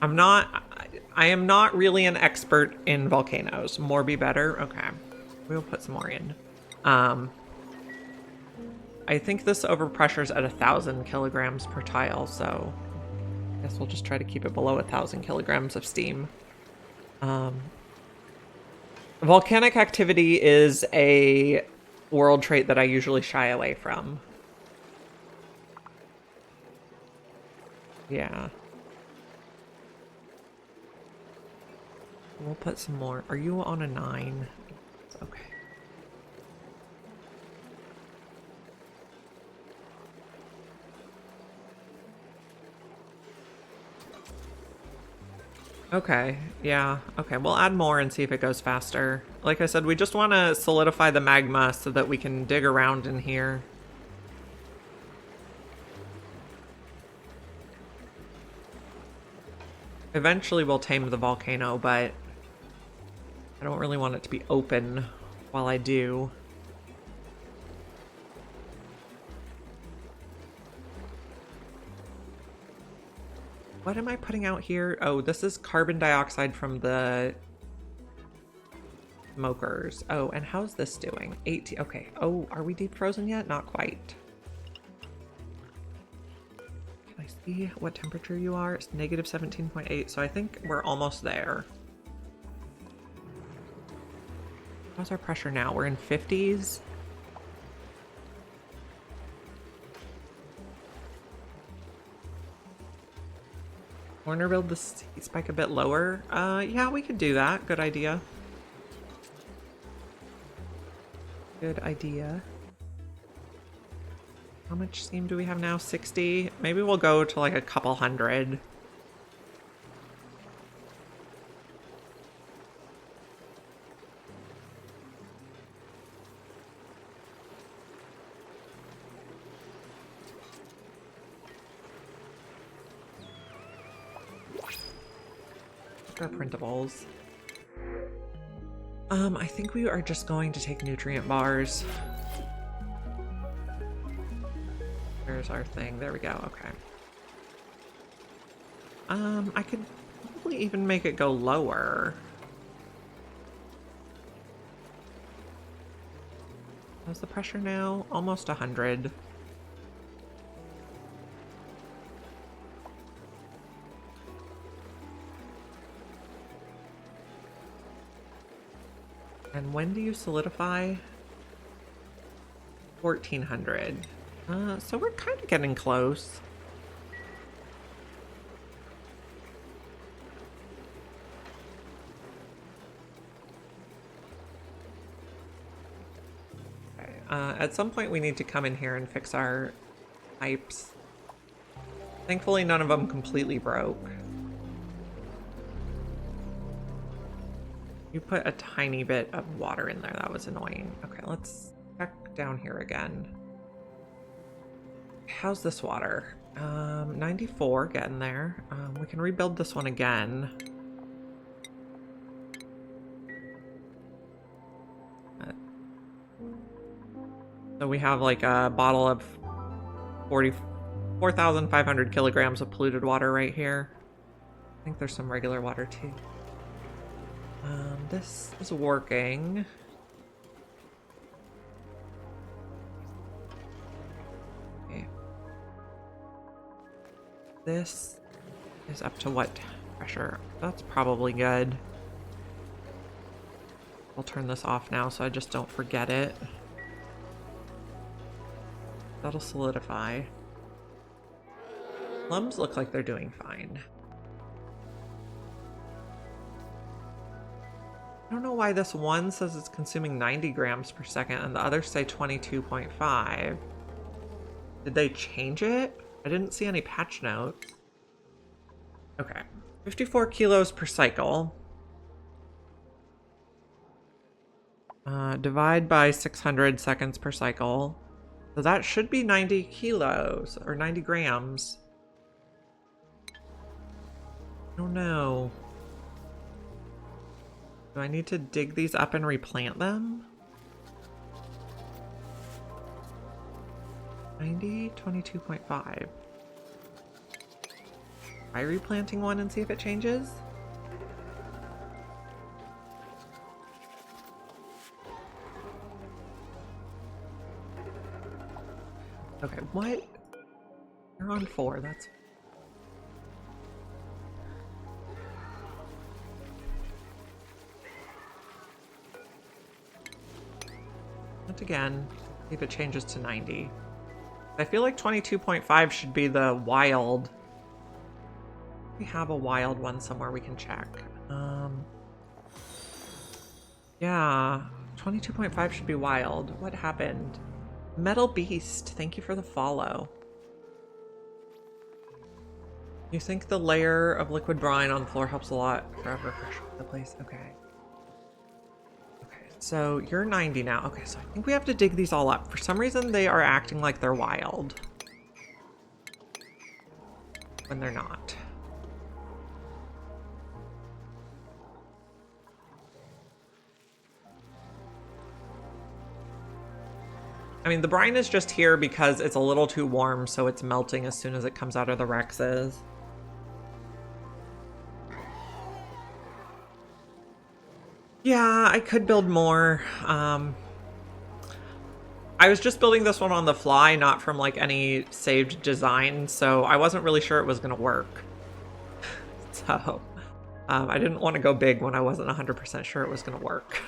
I am not really an expert in volcanoes. More be better? Okay. We'll put some more in. I think this overpressure's at 1,000 kilograms per tile, so I guess we'll just try to keep it below 1,000 kilograms of steam. Volcanic activity is a world trait that I usually shy away from. Yeah. We'll put some more. Are you on a 9? Okay. Okay, yeah. Okay, we'll add more and see if it goes faster. Like I said, we just want to solidify the magma so that we can dig around in here. Eventually we'll tame the volcano, but I don't really want it to be open while I do. What am I putting out here? Oh, this is carbon dioxide from the smokers. Oh, and how's this doing? 18. Okay. Oh, are we deep frozen yet? Not quite. Can I see what temperature you are? It's negative 17.8. So I think we're almost there. How's our pressure now? We're in 50s. Corner build the spike a bit lower. Yeah, we could do that. Good idea. Good idea. How much steam do we have now? 60? Maybe we'll go to like a couple hundred. Our printables. I think we are just going to take nutrient bars. Where's our thing? There we go. Okay. I could probably even make it go lower. How's the pressure now? Almost 100. And when do you solidify? 1400. So we're kind of getting close. Okay. At some point we need to come in here and fix our pipes. Thankfully none of them completely broke. You put a tiny bit of water in there. That was annoying. Okay, let's check down here again. How's this water? 94, getting there. We can rebuild this one again. So we have like a bottle of 4,500 kilograms of polluted water right here. I think there's some regular water too. This is working. Okay. This is up to what pressure? That's probably good. I'll turn this off now so I just don't forget it. That'll solidify. Plums look like they're doing fine. I don't know why this one says it's consuming 90 grams per second and the others say 22.5. Did they change it? I didn't see any patch notes. Okay, 54 kilos per cycle. Divide by 600 seconds per cycle. So that should be 90 kilos or 90 grams. Oh no. Do I need to dig these up and replant them? 90, 22.5. Try replanting one and see if it changes. Okay, what? You're on 4, that's... Once again, see if it changes to 90. I feel like 22.5 should be the wild. We have a wild one somewhere we can check. Yeah, 22.5 should be wild. What happened? Metal Beast, thank you for the follow. You think the layer of liquid brine on the floor helps a lot for refreshing the place? Okay. Okay, so you're 90 now. Okay, so I think we have to dig these all up. For some reason, they are acting like they're wild. When they're not. I mean, the brine is just here because it's a little too warm, so it's melting as soon as it comes out of the Rexes. Yeah, I could build more. I was just building this one on the fly, not from like any saved design, so I wasn't really sure it was going to work. So I didn't want to go big when I wasn't 100% sure it was going to work.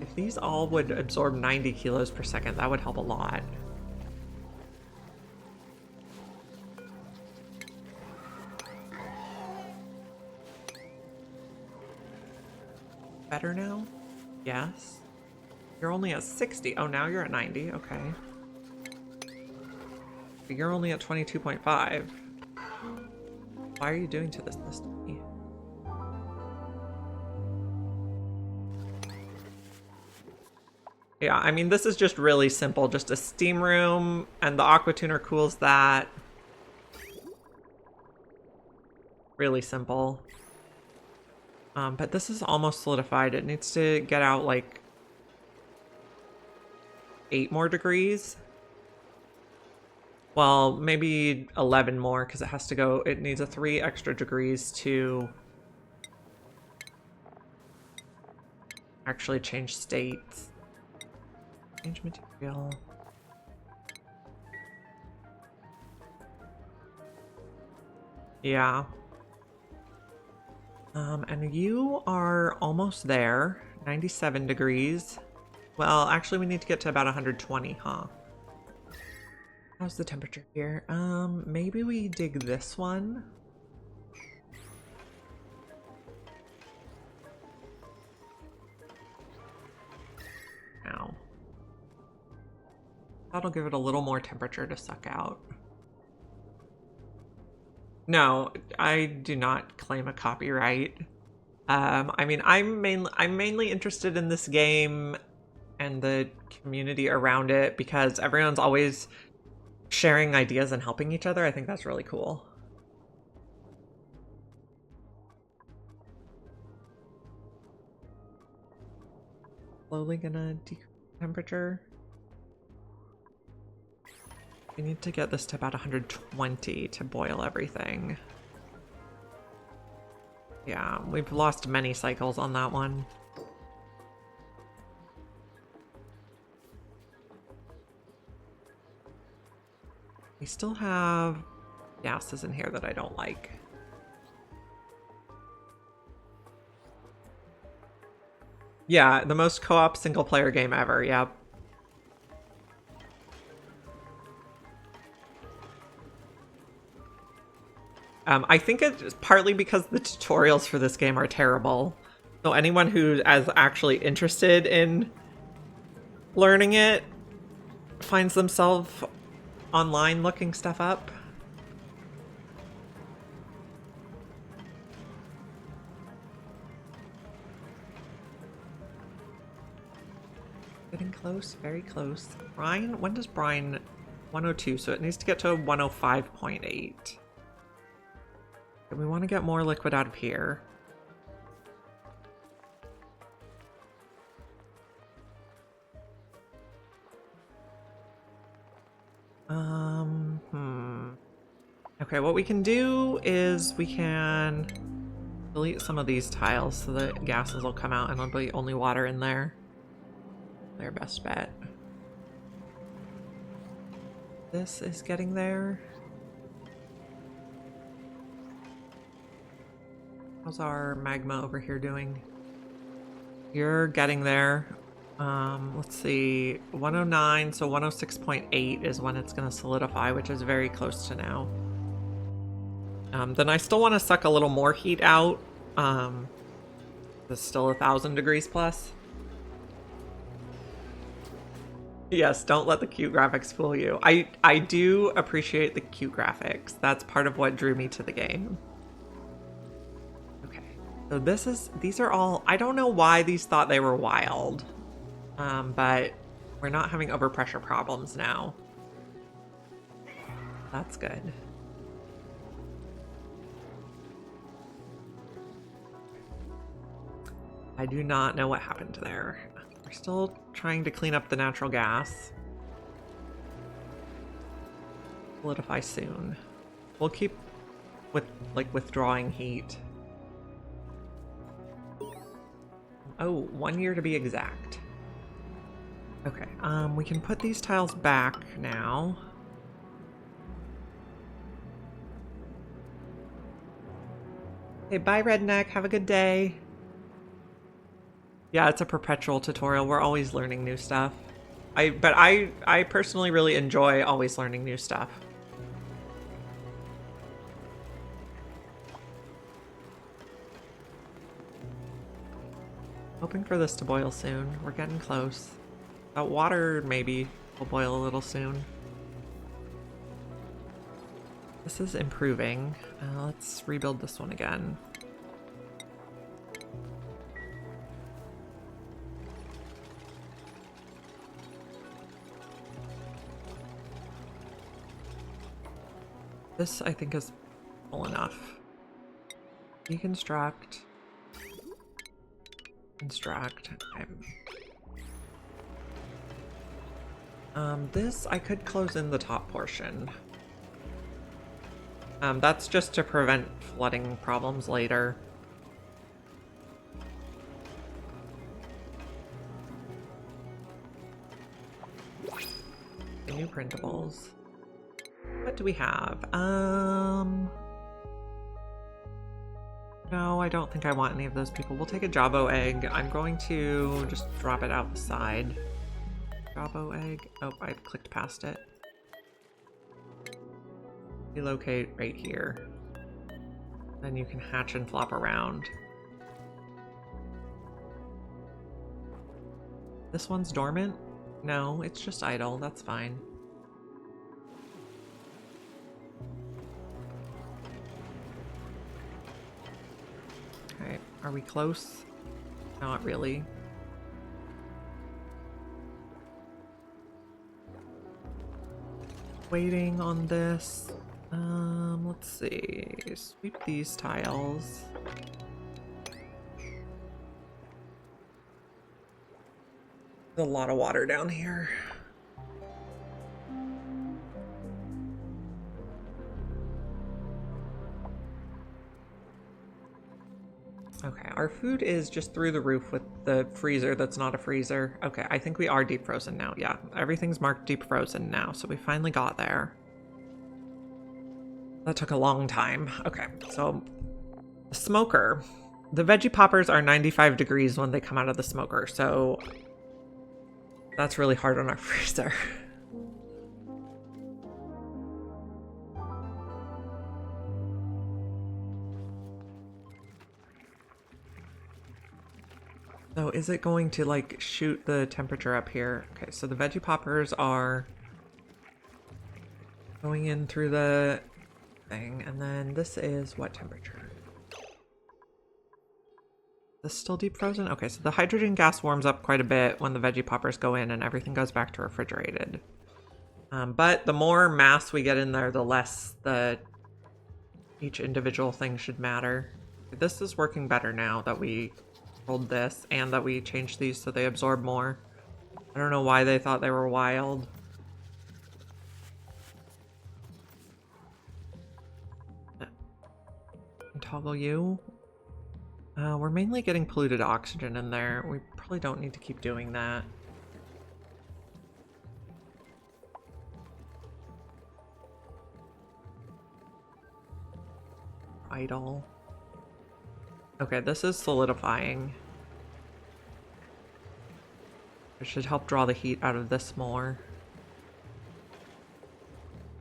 If these all would absorb 90 kilos per second, that would help a lot. Better now? Yes. You're only at 60. Oh, now you're at 90. Okay. But you're only at 22.5. Why are you doing this to me? Yeah, I mean, this is just really simple. Just a steam room, and the aqua tuner cools that. Really simple. But this is almost solidified. It needs to get out like 8 more degrees. Well, maybe 11 more because it has to go, it needs a 3 extra degrees to actually change states. Change material. Yeah. And you are almost there. 97 degrees. Well, actually we need to get to about 120, huh? How's the temperature here? Maybe we dig this one. Ow. That'll give it a little more temperature to suck out. No, I do not claim a copyright. I mean, I'm mainly interested in this game and the community around it because everyone's always sharing ideas and helping each other. I think that's really cool. Slowly gonna decrease temperature. We need to get this to about 120 to boil everything. Yeah, we've lost many cycles on that one. We still have gases in here that I don't like. Yeah, the most co-op single-player game ever, yep. I think it's partly because the tutorials for this game are terrible. So anyone who is actually interested in learning it finds themselves online looking stuff up. Getting close, very close. Brine, when does brine? 102, so it needs to get to 105.8. We want to get more liquid out of here. Okay, what we can do is we can delete some of these tiles so that gases will come out and there'll be only water in there. Their best bet. This is getting there. How's our magma over here doing? You're getting there. Let's see, 109, so 106.8 is when it's going to solidify, which is very close to now. Then I still want to suck a little more heat out. It's still 1,000 degrees plus. Yes, don't let the cute graphics fool you. I do appreciate the cute graphics. That's part of what drew me to the game. Okay, so these are all, I don't know why these thought they were wild. But we're not having overpressure problems now. That's good. I do not know what happened there. We're still trying to clean up the natural gas. Solidify soon. We'll keep withdrawing heat. Oh, 1 year to be exact. Okay, we can put these tiles back now. Hey, bye, Redneck. Have a good day. Yeah, it's a perpetual tutorial. We're always learning new stuff. But I personally really enjoy always learning new stuff. Hoping for this to boil soon. We're getting close. That water maybe will boil a little soon. This is improving. Let's rebuild this one again. This, I think, is full enough. Deconstruct. Construct. Okay. This, I could close in the top portion. That's just to prevent flooding problems later. The new printables. What do we have? No, I don't think I want any of those people. We'll take a Jabo egg. I'm going to just drop it out the side. Jabo egg. Oh, I clicked past it. Relocate right here. Then you can hatch and flop around. This one's dormant? No, it's just idle. That's fine. Alright, are we close? Not really. Waiting on this. Let's see. Sweep these tiles. There's a lot of water down here. Okay, our food is just through the roof with the freezer that's not a freezer. Okay, I think we are deep frozen now. Yeah, everything's marked deep frozen now, so we finally got there. That took a long time. Okay, so the smoker. The veggie poppers are 95 degrees when they come out of the smoker, so that's really hard on our freezer. So is it going to like shoot the temperature up here? Okay, so the veggie poppers are going in through the thing, and then this is what temperature? This still deep frozen? Okay, so the hydrogen gas warms up quite a bit when the veggie poppers go in and everything goes back to refrigerated. But the more mass we get in there, the less each individual thing should matter. This is working better now that we rolled this and that we changed these so they absorb more. I don't know why they thought they were wild. toggle you. We're mainly getting polluted oxygen in there. We probably don't need to keep doing that. Idle. Okay, this is solidifying. It should help draw the heat out of this more.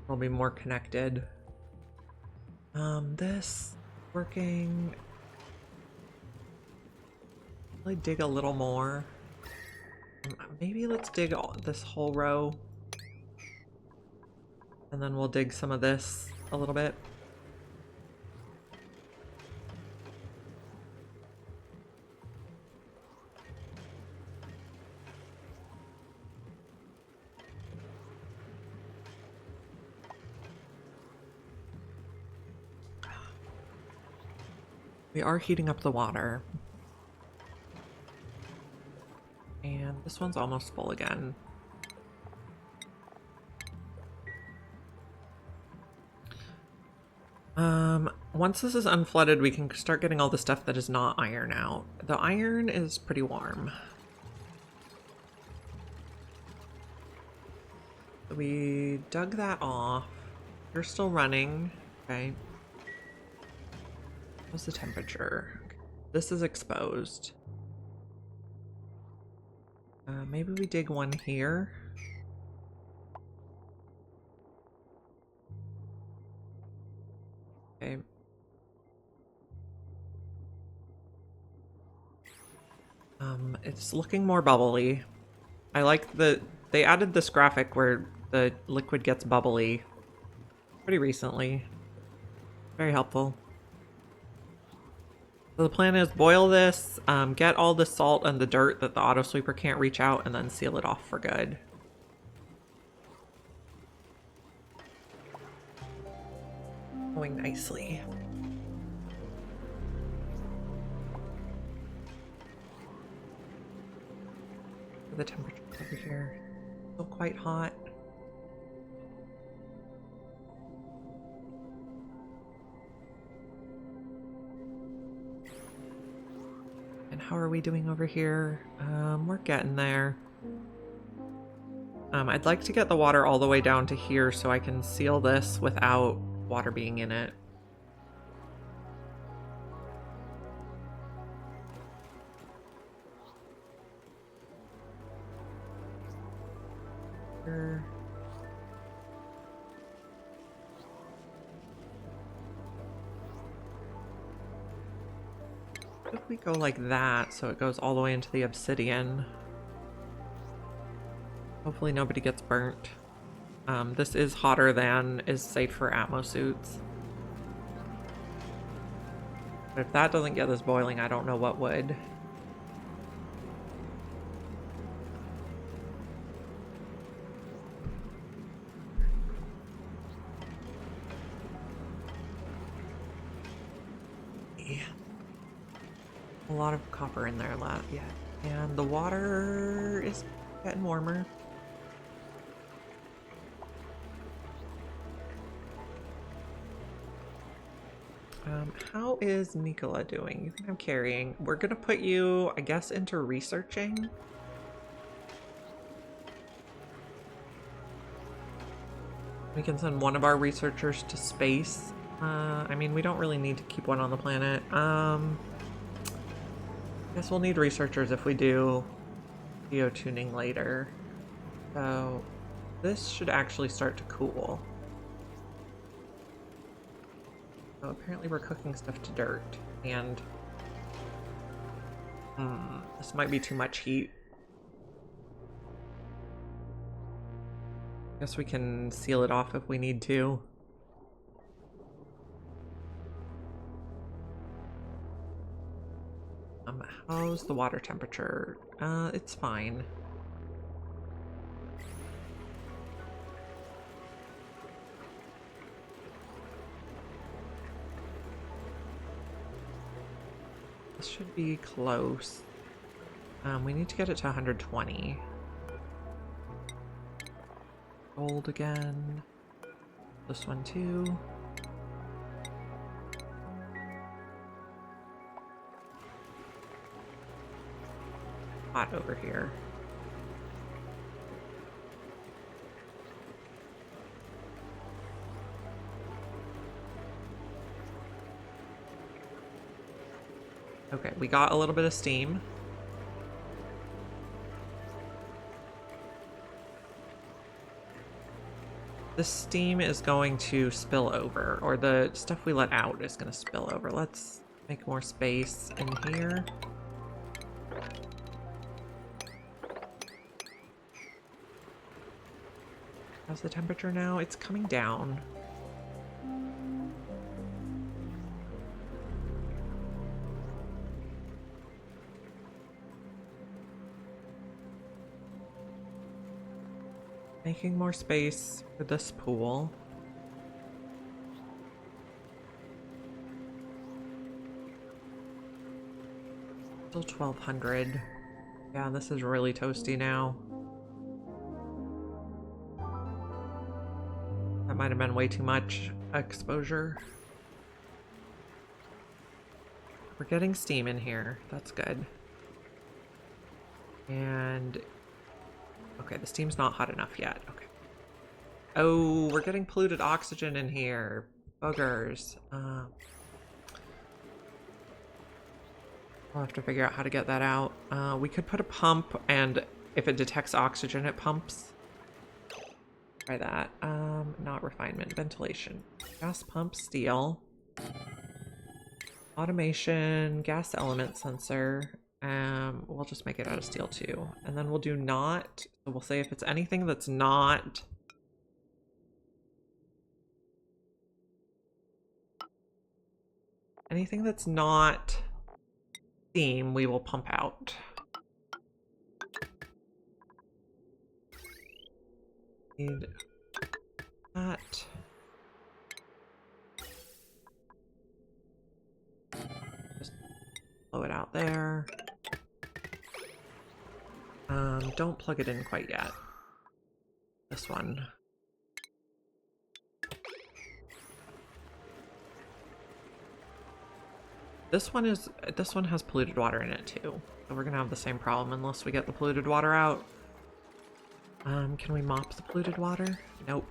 We'll be more connected. This working. Probably dig a little more. Maybe let's dig this whole row. And then we'll dig some of this a little bit. We are heating up the water. And this one's almost full again. Once this is unflooded, we can start getting all the stuff that is not iron out. The iron is pretty warm. We dug that off. You're still running. Okay. What's the temperature? This is exposed. Maybe we dig one here. Okay. It's looking more bubbly. I like they added this graphic where the liquid gets bubbly pretty recently. Very helpful. So the plan is boil this, get all the salt and the dirt that the auto sweeper can't reach out, and then seal it off for good. Going nicely. The temperature over here still quite hot. And how are we doing over here? We're getting there. I'd like to get the water all the way down to here so I can seal this without water being in it. If we go like that, so it goes all the way into the obsidian. Hopefully nobody gets burnt. This is hotter than is safe for Atmo suits. But if that doesn't get this boiling, I don't know what would. A lot of copper in there yeah. And the water is getting warmer. How is Nicola doing? You think I'm carrying? We're gonna put you, I guess, into researching. We can send one of our researchers to space. I mean, we don't really need to keep one on the planet. Guess we'll need researchers if we do geotuning later. So this should actually start to cool. So apparently we're cooking stuff to dirt, and this might be too much heat. Guess we can seal it off if we need to. How's the water temperature? It's fine. This should be close. We need to get it to 120. Gold again. This one too. hot over here. Okay, we got a little bit of steam. The steam is going to spill over, or the stuff we let out is going to spill over. Let's make more space in here. How's the temperature now? It's coming down. Making more space for this pool. Still 1200. Yeah, this is really toasty now. That might have been way too much exposure. We're getting steam in here. That's good. And okay, the steam's not hot enough yet. Okay. Oh, we're getting polluted oxygen in here. Buggers. We'll have to figure out how to get that out. We could put a pump, and if it detects oxygen, it pumps. Try that. Not refinement. Ventilation. Gas pump, steel. Automation, gas element sensor. We'll just make it out of steel too. And then we'll do not. So we'll say if it's anything that's not steam, we will pump out. Need that. Just blow it out there. Don't plug it in quite yet. This one. This one has polluted water in it too. So we're gonna have the same problem unless we get the polluted water out. Can we mop the polluted water? Nope.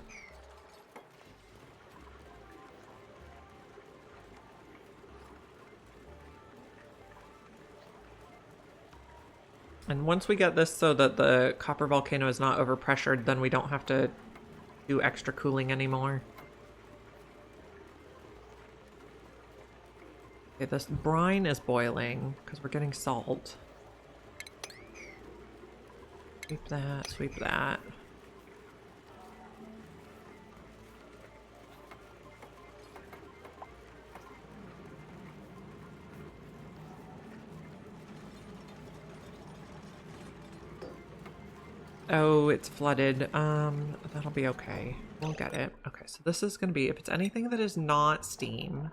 And once we get this so that the copper volcano is not overpressured, then we don't have to do extra cooling anymore. Okay, this brine is boiling because we're getting salt. Sweep that, sweep that. Oh, it's flooded. That'll be okay. We'll get it. Okay, so this is gonna be, if it's anything that is not steam,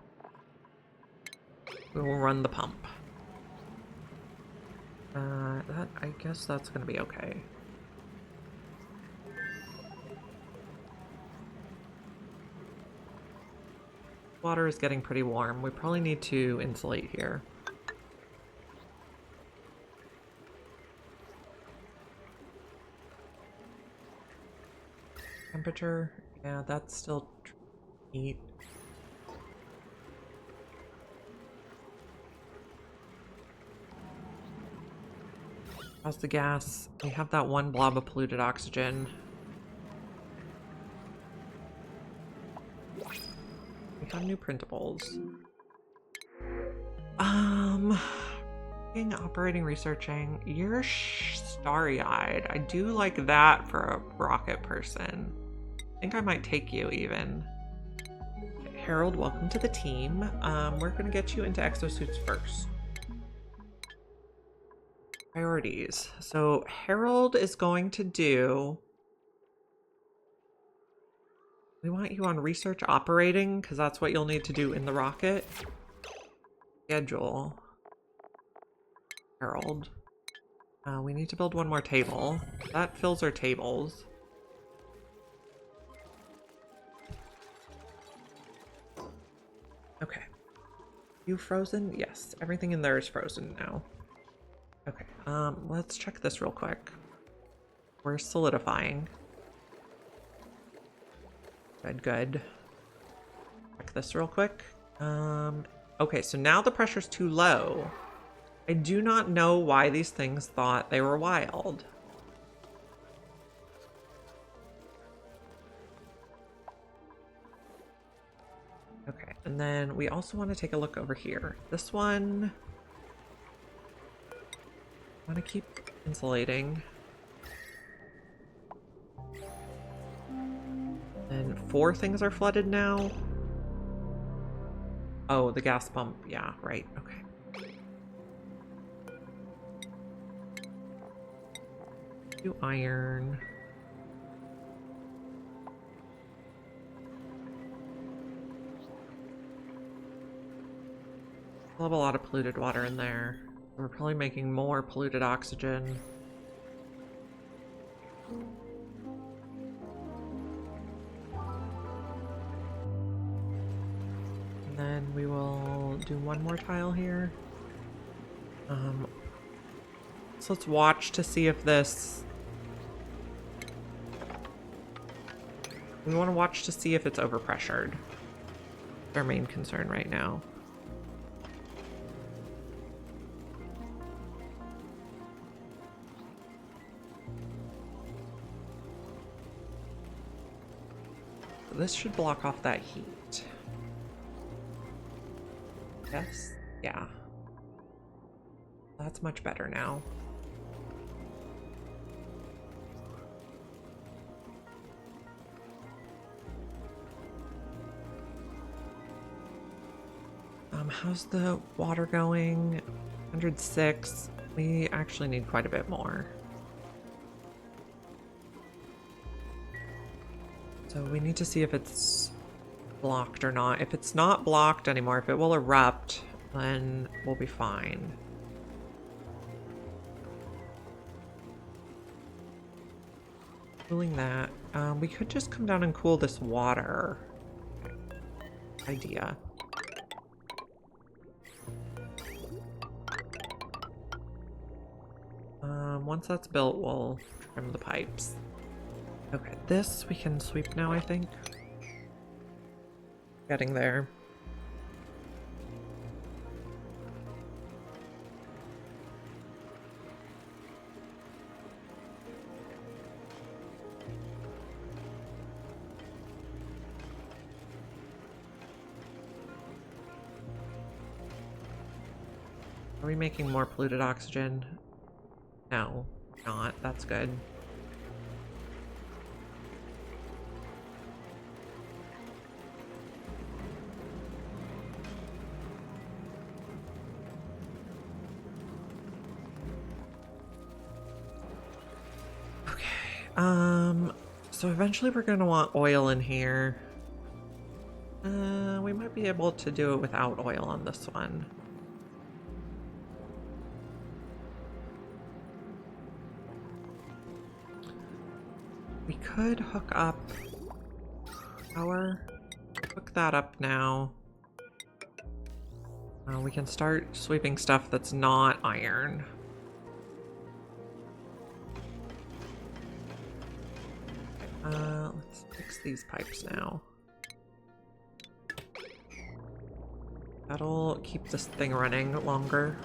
we will run the pump. I guess that's gonna be okay. Water is getting pretty warm. We probably need to insulate here. Temperature, yeah, that's still heat. How's the gas? We have that one blob of polluted oxygen. We have new printables. Operating, researching. You're starry-eyed. I do like that for a rocket person. I think I might take you even. Harold, welcome to the team. We're gonna get you into exosuits first. Priorities. So Harold is going to do... We want you on research operating, because that's what you'll need to do in the rocket. Schedule. Harold. We need to build one more table. That fills our tables. Okay. You frozen? Yes. Everything in there is frozen now. Okay, let's check this real quick. We're solidifying. Good, good. Check this real quick. Okay, so now the pressure's too low. I do not know why these things thought they were wild. Okay, and then we also want to take a look over here. This one, I want to keep insulating. And 4 things are flooded now. Oh, the gas pump. Yeah, right. Okay. Do iron. We'll have a lot of polluted water in there. We're probably making more polluted oxygen. And then we will do one more tile here. So let's watch to see if this... We want to watch to see if it's overpressured. That's our main concern right now. So this should block off that heat. Yes? Yeah. That's much better now. How's the water going? 106. We actually need quite a bit more. So we need to see if it's blocked or not. If it's not blocked anymore, if it will erupt, then we'll be fine. Cooling that. We could just come down and cool this water. Idea. Once that's built, we'll trim the pipes. Okay, this we can sweep now, I think. Getting there. Are we making more polluted oxygen? No, not. That's good. Okay, so eventually we're gonna want oil in here. We might be able to do it without oil on this one. We could hook up power. Hook that up now. We can start sweeping stuff that's not iron. Let's fix these pipes now. That'll keep this thing running longer.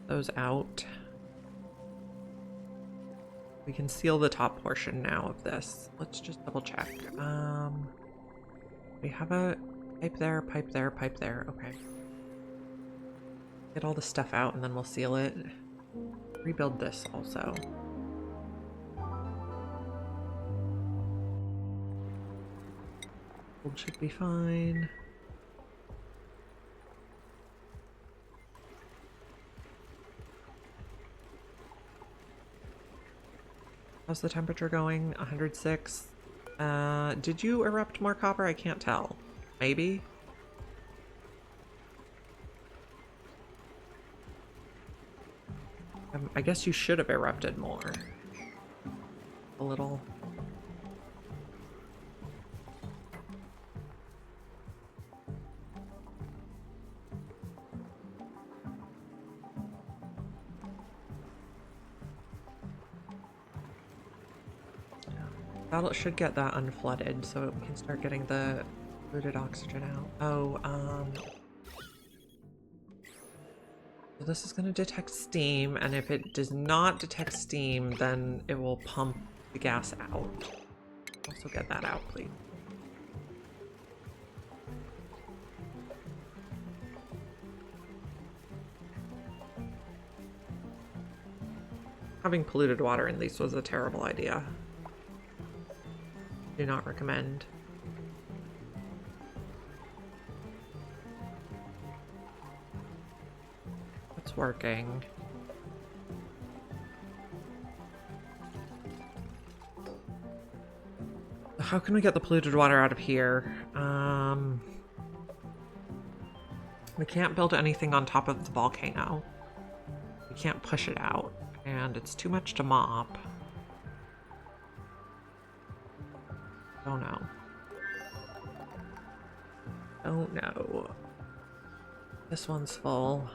Those out. We can seal the top portion now of this. Let's just double check. We have a pipe there, pipe there, pipe there. Okay. Get all the stuff out and then we'll seal it. Rebuild this also. Gold should be fine. How's the temperature going? 106. Did you erupt more copper? I can't tell. Maybe? I guess you should have erupted more. A little. That should get that unflooded, so we can start getting the polluted oxygen out. Oh, so this is going to detect steam, and if it does not detect steam, then it will pump the gas out. Also get that out, please. Having polluted water in these was a terrible idea. Do not recommend. It's working. How can we get the polluted water out of here? We can't build anything on top of the volcano. We can't push it out, and it's too much to mop. Oh no. Oh no. This one's full.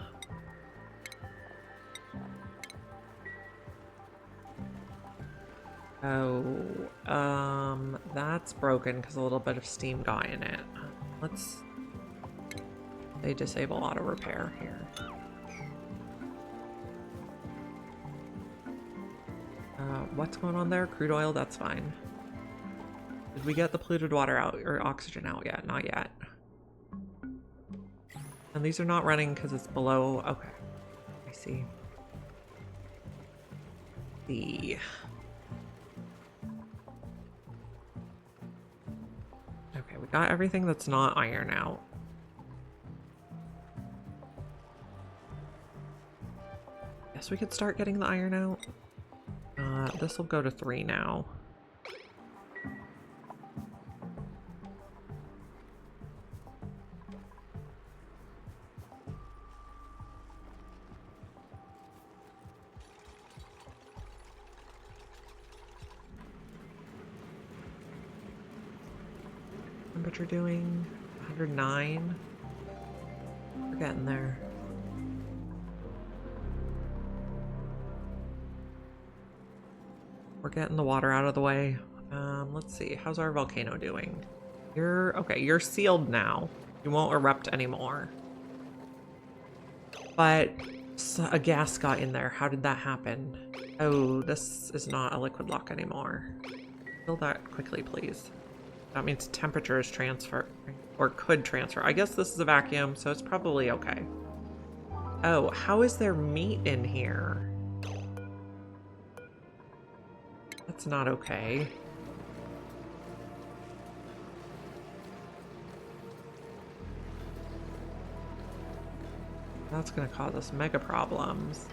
Oh, that's broken because a little bit of steam got in it. Let's say disable auto repair here. What's going on there? Crude oil? That's fine. Did we get the polluted water out or oxygen out yet? Not yet. And these are not running because it's below. Okay. I see. Okay, we got everything that's not iron out. Guess we could start getting the iron out. This will go to 3 now. Temperature doing 109. We're getting there. We're getting the water out of the way. Let's see. How's our volcano doing? You're okay. You're sealed now. You won't erupt anymore. But a gas got in there. How did that happen? Oh, this is not a liquid lock anymore. Fill that quickly, please. That means temperature is transferred, or could transfer. I guess this is a vacuum, so it's probably okay. Oh, how is there meat in here? That's not okay. That's gonna cause us mega problems.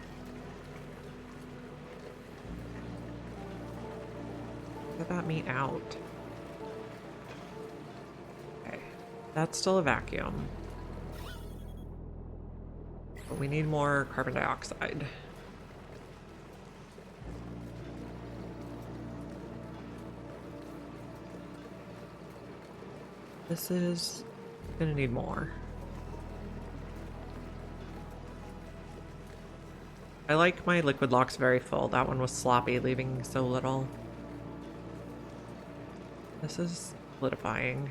Get that meat out. Okay, that's still a vacuum. But we need more carbon dioxide. This is gonna need more. I like my liquid locks very full. That one was sloppy, leaving so little. This is solidifying.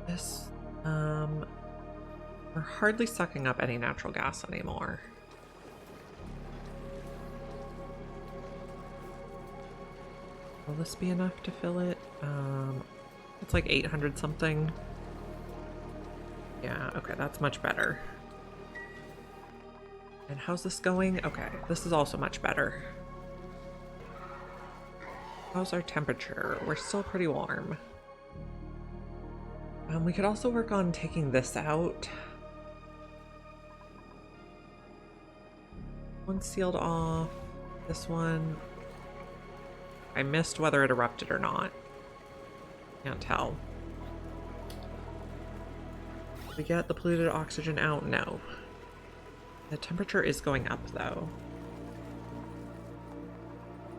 This, we're hardly sucking up any natural gas anymore. Will this be enough to fill it? It's like 800 something. Yeah, okay, that's much better. And how's this going? Okay, this is also much better. How's our temperature? We're still pretty warm. We could also work on taking this out. One sealed off. This one, I missed whether it erupted or not. Can't tell. Did we get the polluted oxygen out? No. The temperature is going up though.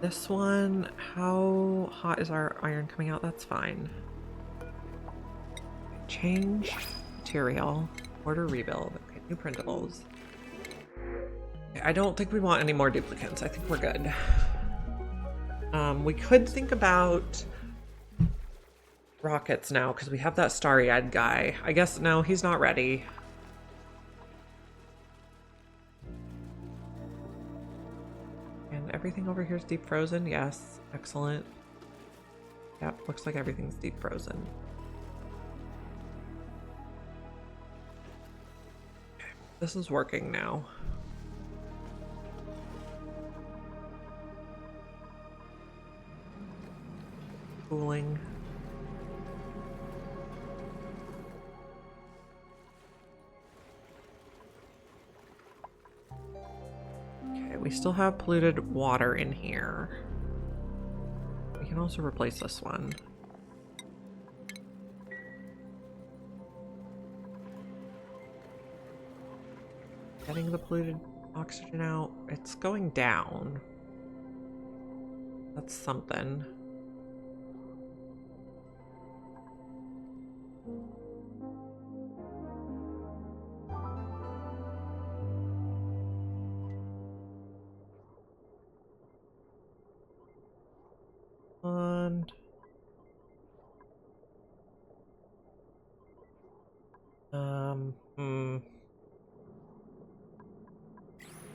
This one, how hot is our iron coming out? That's fine. Change material, order rebuild. Okay, new printables. Okay, I don't think we want any more duplicates. I think we're good. We could think about rockets now because we have that starry-eyed guy. I guess no, he's not ready. And everything over here is deep frozen. Yes, excellent. Yep, looks like everything's deep frozen. Okay, this is working now. Cooling. Okay, we still have polluted water in here. We can also replace this one. Getting the polluted oxygen out. It's going down. That's something.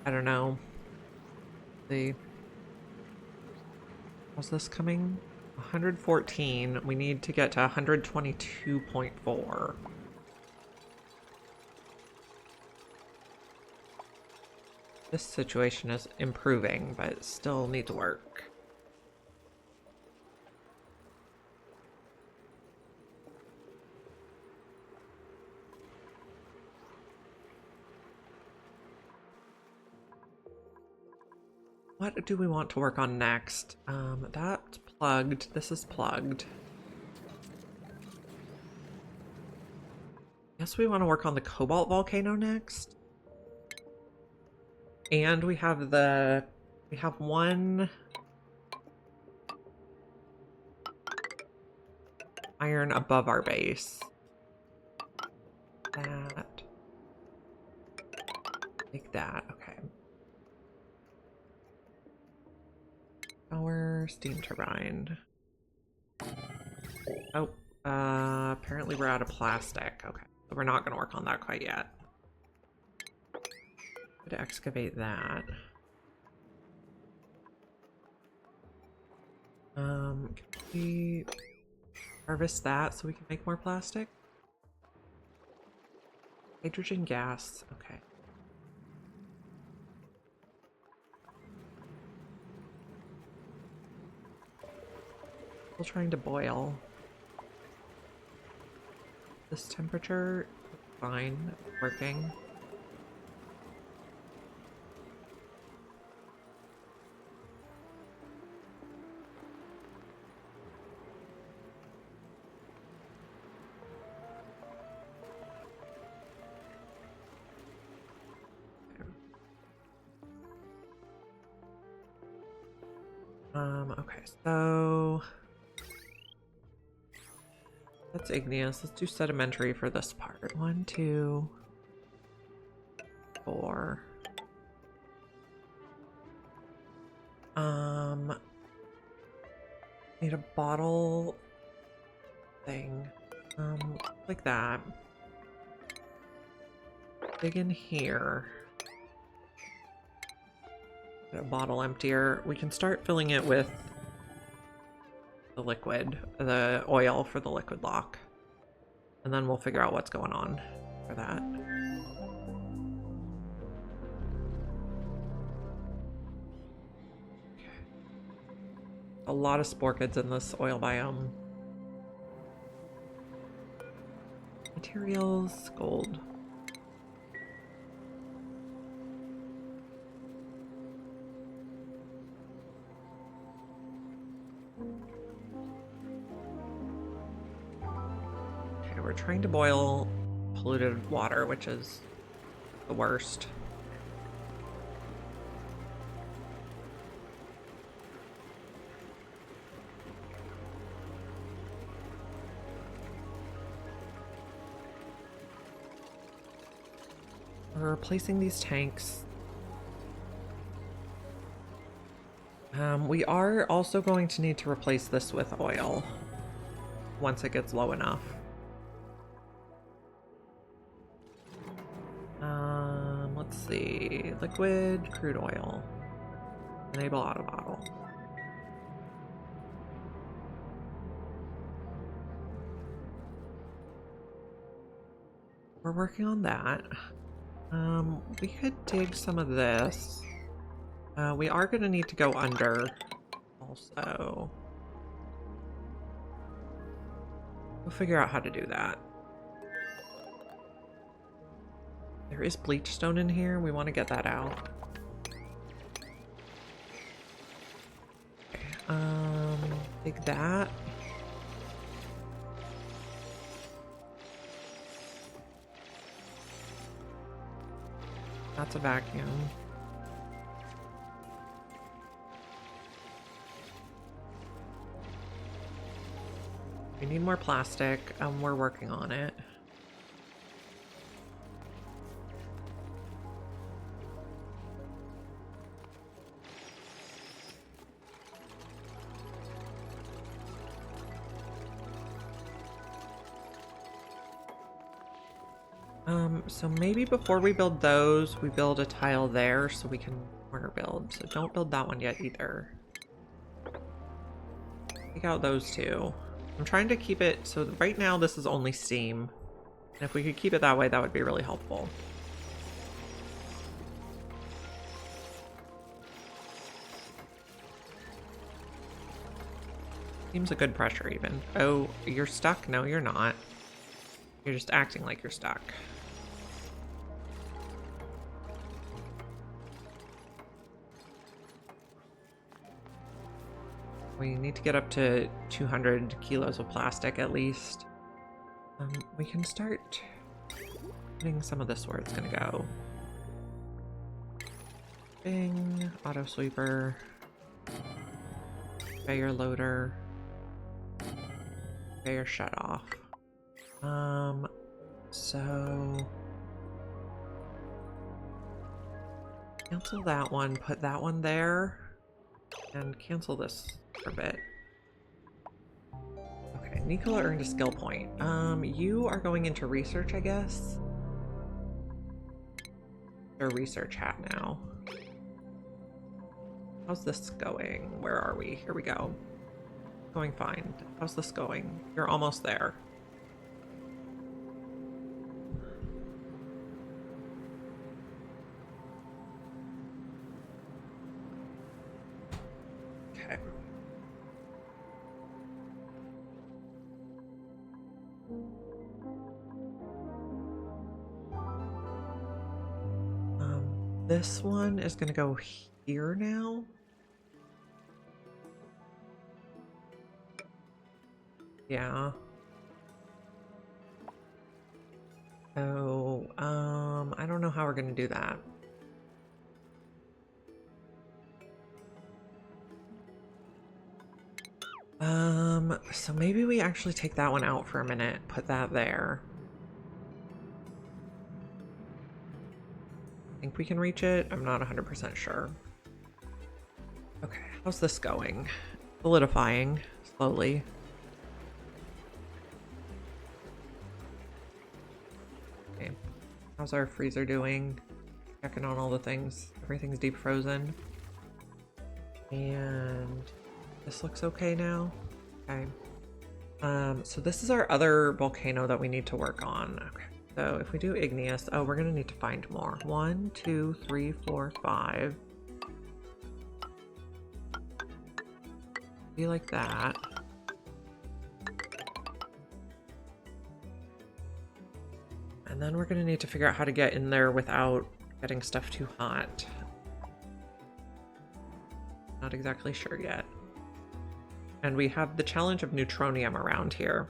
I don't know. How's this coming? 114. We need to get to 122.4. This situation is improving, but it still needs work. What do we want to work on next? That's plugged. This is plugged. Guess we want to work on the cobalt volcano next. And we have one iron above our base. That. Like that. Okay. Power steam turbine. Oh, apparently we're out of plastic. Okay, so we're not going to work on that quite yet. Could excavate that. Can we harvest that so we can make more plastic? Hydrogen gas. Okay. Still trying to boil. This temperature, fine, working. Okay, so that's igneous. Let's do sedimentary for this part. 1, 2, 4. Need a bottle thing. Like that. Dig in here. Get a bottle emptier. We can start filling it with the liquid, the oil for the liquid lock. And then we'll figure out what's going on for that. A lot of sporkids in this oil biome. Materials, gold. Okay, we're trying to boil polluted water, which is the worst. We're replacing these tanks. We are also going to need to replace this with oil once it gets low enough. Let's see. Liquid crude oil. Enable auto bottle. We're working on that. We could dig some of this. We are going to need to go under also. We'll figure out how to do that. There is bleach stone in here. We want to get that out. Okay, dig that. That's a vacuum. We need more plastic. We're working on it. So maybe before we build those, we build a tile there so we can corner build. So don't build that one yet either. Take out those two. I'm trying to keep it, so right now this is only steam. And if we could keep it that way, that would be really helpful. Seems a good pressure even. Oh, you're stuck? No, you're not. You're just acting like you're stuck. We need to get up to 200 kilos of plastic at least. We can start putting some of this where it's gonna go. Bing, auto sweeper, conveyor loader, conveyor shut off. So cancel that one, put that one there, and cancel this for a bit. Okay, Nicola earned a skill point. You are going into research, I guess? Or research hat now. How's this going? Where are we? Here we go. Going fine. How's this going? You're almost there. Okay. This one is gonna go here now. Yeah. So, I don't know how we're gonna do that. So maybe we actually take that one out for a minute, put that there. Think we can reach it? I'm not 100% sure. Okay, how's this going? Solidifying, slowly. Okay, how's our freezer doing? Checking on all the things. Everything's deep frozen. And this looks okay now. Okay. So this is our other volcano that we need to work on. Okay. So if we do igneous, oh, we're gonna need to find more. 1, 2, 3, 4, 5. Be like that. And then we're gonna need to figure out how to get in there without getting stuff too hot. Not exactly sure yet. And we have the challenge of neutronium around here.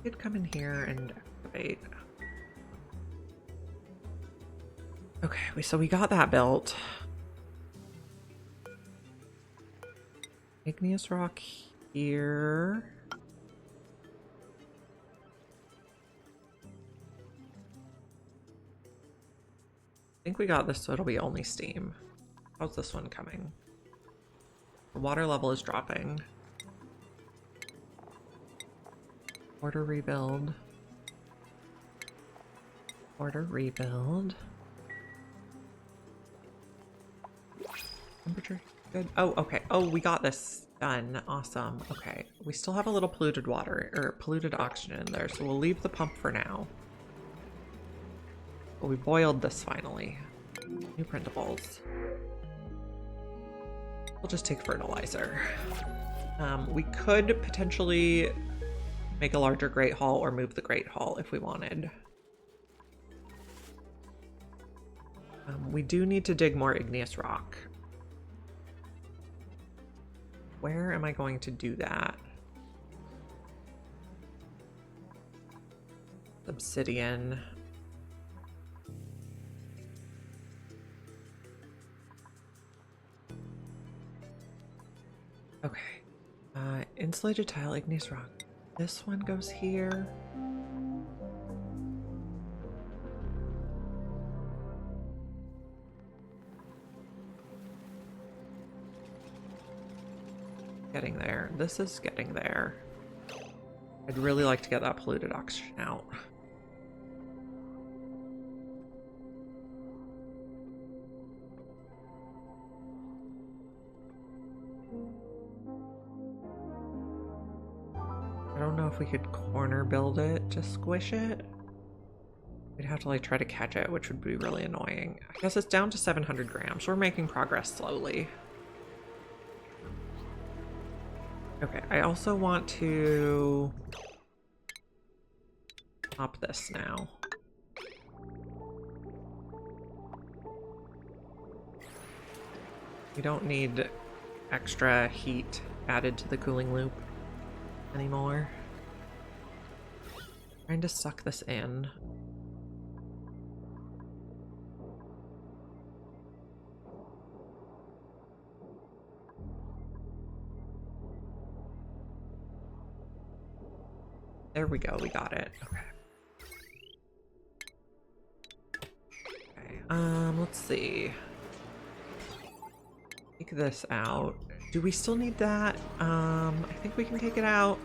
We could come in here and activate. Okay, so we got that built. Igneous rock here. I think we got this, so it'll be only steam. How's this one coming? The water level is dropping. Order rebuild. Order rebuild. Temperature good. Oh, okay. Oh, we got this done. Awesome. Okay. We still have a little polluted water or polluted oxygen in there, so we'll leave the pump for now. But we boiled this finally. New printables. We'll just take fertilizer. We could potentially make a larger Great Hall or move the Great Hall if we wanted. We do need to dig more igneous rock. Where am I going to do that? Obsidian. Okay. Insulated tile, igneous rock. This one goes here. Getting there. This is getting there. I'd really like to get that polluted oxygen out. I don't know if we could corner build it to squish it. We'd have to like try to catch it, which would be really annoying. I guess it's down to 700 grams. We're making progress slowly. Okay, I also want to pop this now. We don't need extra heat added to the cooling loop anymore. Trying to suck this in. There we go, we got it. Okay. Okay, let's see. Take this out. Do we still need that? I think we can take it out.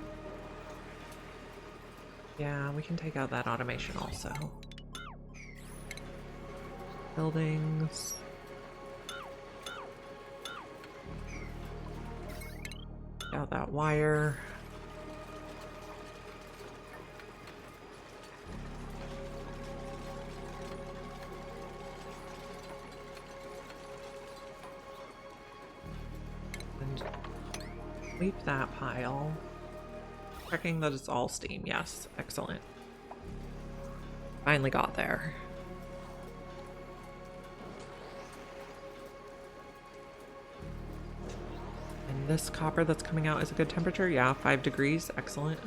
Yeah, we can take out that automation also. Buildings. Take out that wire. Sweep that pile. Checking that it's all steam. Yes, excellent. Finally got there. And this copper that's coming out is a good temperature. Yeah, 5 degrees. Excellent.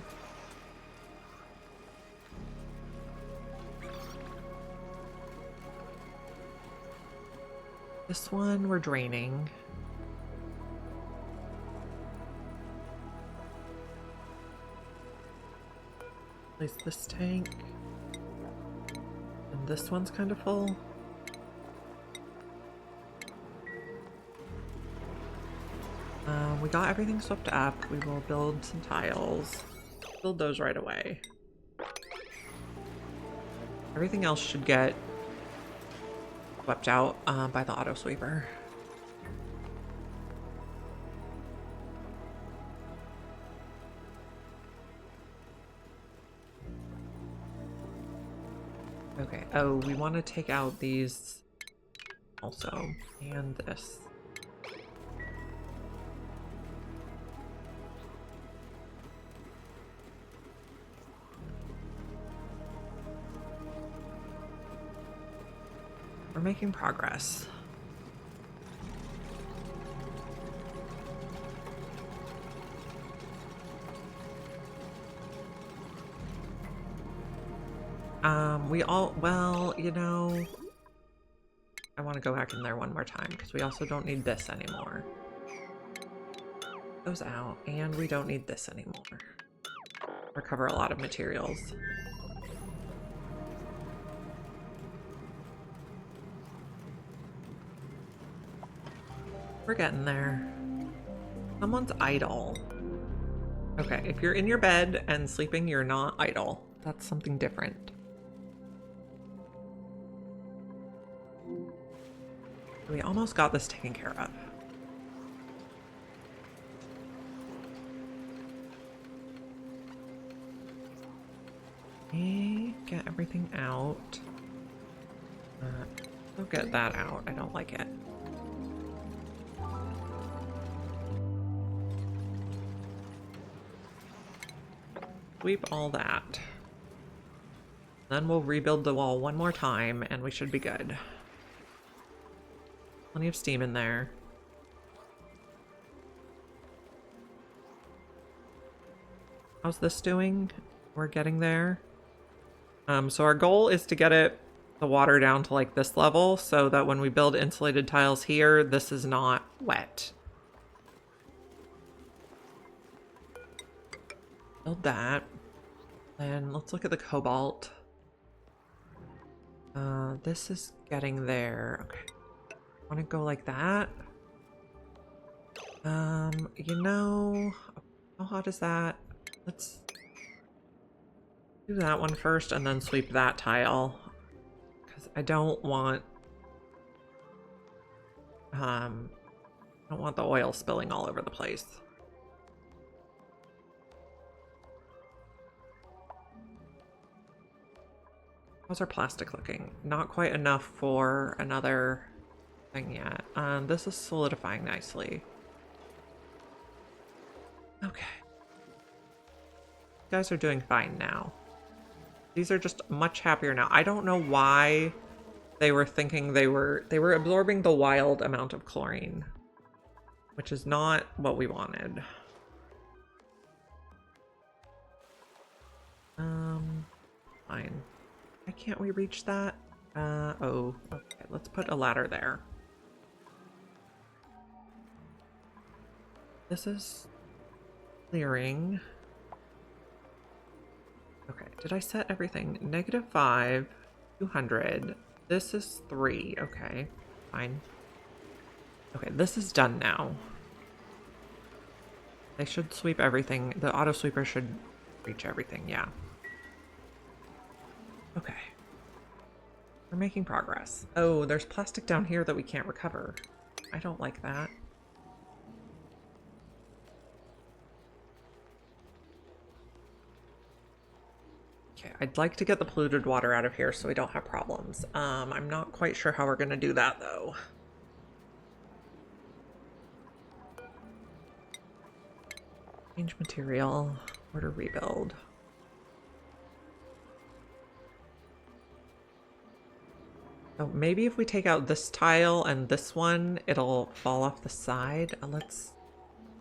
This one we're draining. Place this tank. And this one's kind of full. We got everything swept up. We will build some tiles. Build those right away. Everything else should get swept out by the auto sweeper. Okay, oh, we want to take out these also, and this. We're making progress. Well, you know, I want to go back in there one more time because we also don't need this anymore. Goes out, and we don't need this anymore. Recover a lot of materials. We're getting there. Someone's idle. Okay, if you're in your bed and sleeping, you're not idle. That's something different. We almost got this taken care of. Okay, get everything out. Go get that out. I don't like it. Sweep all that. Then we'll rebuild the wall one more time and we should be good. Plenty of steam in there. How's this doing? We're getting there. So our goal is to get the water down to like this level so that when we build insulated tiles here, this is not wet. Build that. Then let's look at the cobalt. This is getting there. Okay. Want to go like that? You know, how hot is that? Let's do that one first and then sweep that tile. Because I don't want the oil spilling all over the place. How's our plastic looking? Not quite enough for another thing yet. This is solidifying nicely. Okay. You guys are doing fine now. These are just much happier now. I don't know why they were thinking they were absorbing the wild amount of chlorine, which is not what we wanted. Fine. Why can't we reach that? Oh, okay. Let's put a ladder there. This is clearing. Okay, did I set everything? -5, 200. This is 3. Okay, fine. Okay, this is done now. They should sweep everything. The auto sweeper should reach everything, yeah. Okay. We're making progress. Oh, there's plastic down here that we can't recover. I don't like that. Okay, I'd like to get the polluted water out of here so we don't have problems. I'm not quite sure how we're gonna do that though. Change material, order rebuild. So maybe if we take out this tile and this one, it'll fall off the side. Let's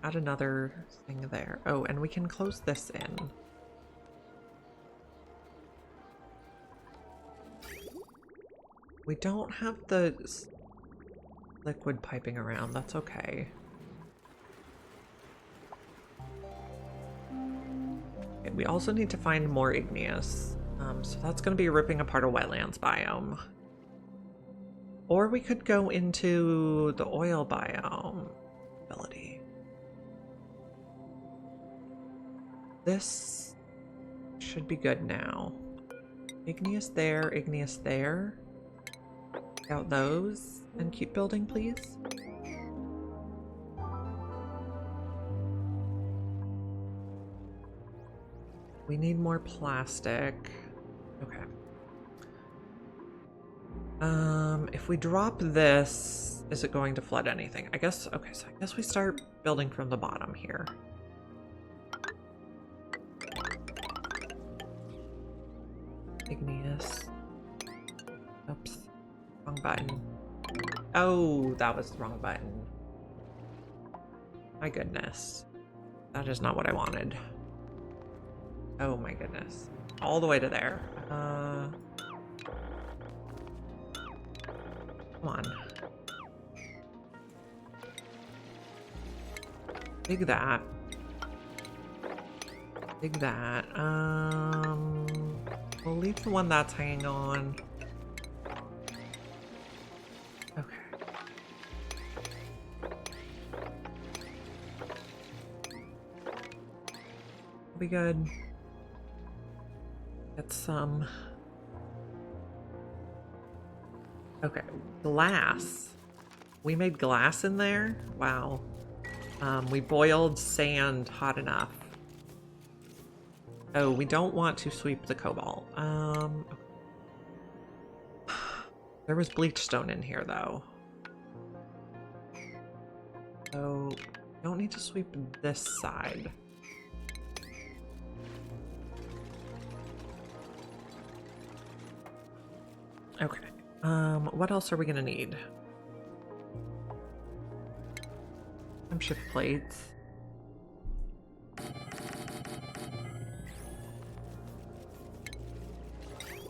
add another thing there. Oh, and we can close this in. We don't have the liquid piping around. That's okay. Okay, we also need to find more igneous. So that's going to be ripping apart a wetlands biome. Or we could go into the oil biome ability. This should be good now. Igneous there, igneous there. Take out those and keep building, please. We need more plastic. Okay. If we drop this, is it going to flood anything? I guess, okay, so I guess we start building from the bottom here. Igneous. Oops. Wrong button. Oh, that was the wrong button. My goodness. That is not what I wanted. Oh my goodness. All the way to there. Come on. Dig that. Dig that. We'll leave the one that's hanging on. Okay. Be good. Get some. Okay, glass. We made glass in there? Wow. We boiled sand hot enough. Oh, we don't want to sweep the cobalt. There was bleach stone in here, though. So, don't need to sweep this side. Okay. What else are we gonna need? Some shift plates.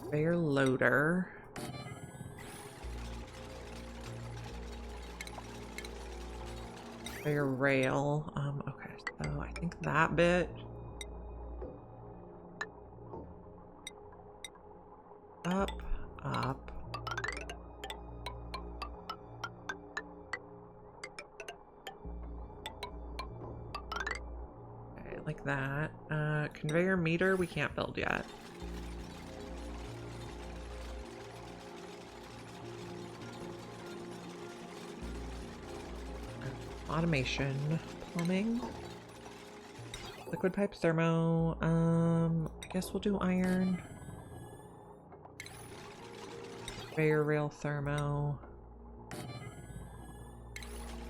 Conveyor loader. Conveyor rail. Okay, so I think that bit. Up, up. Okay, like that. Conveyor meter we can't build yet. Automation, plumbing, liquid pipe thermo. I guess we'll do iron. Conveyor rail thermo.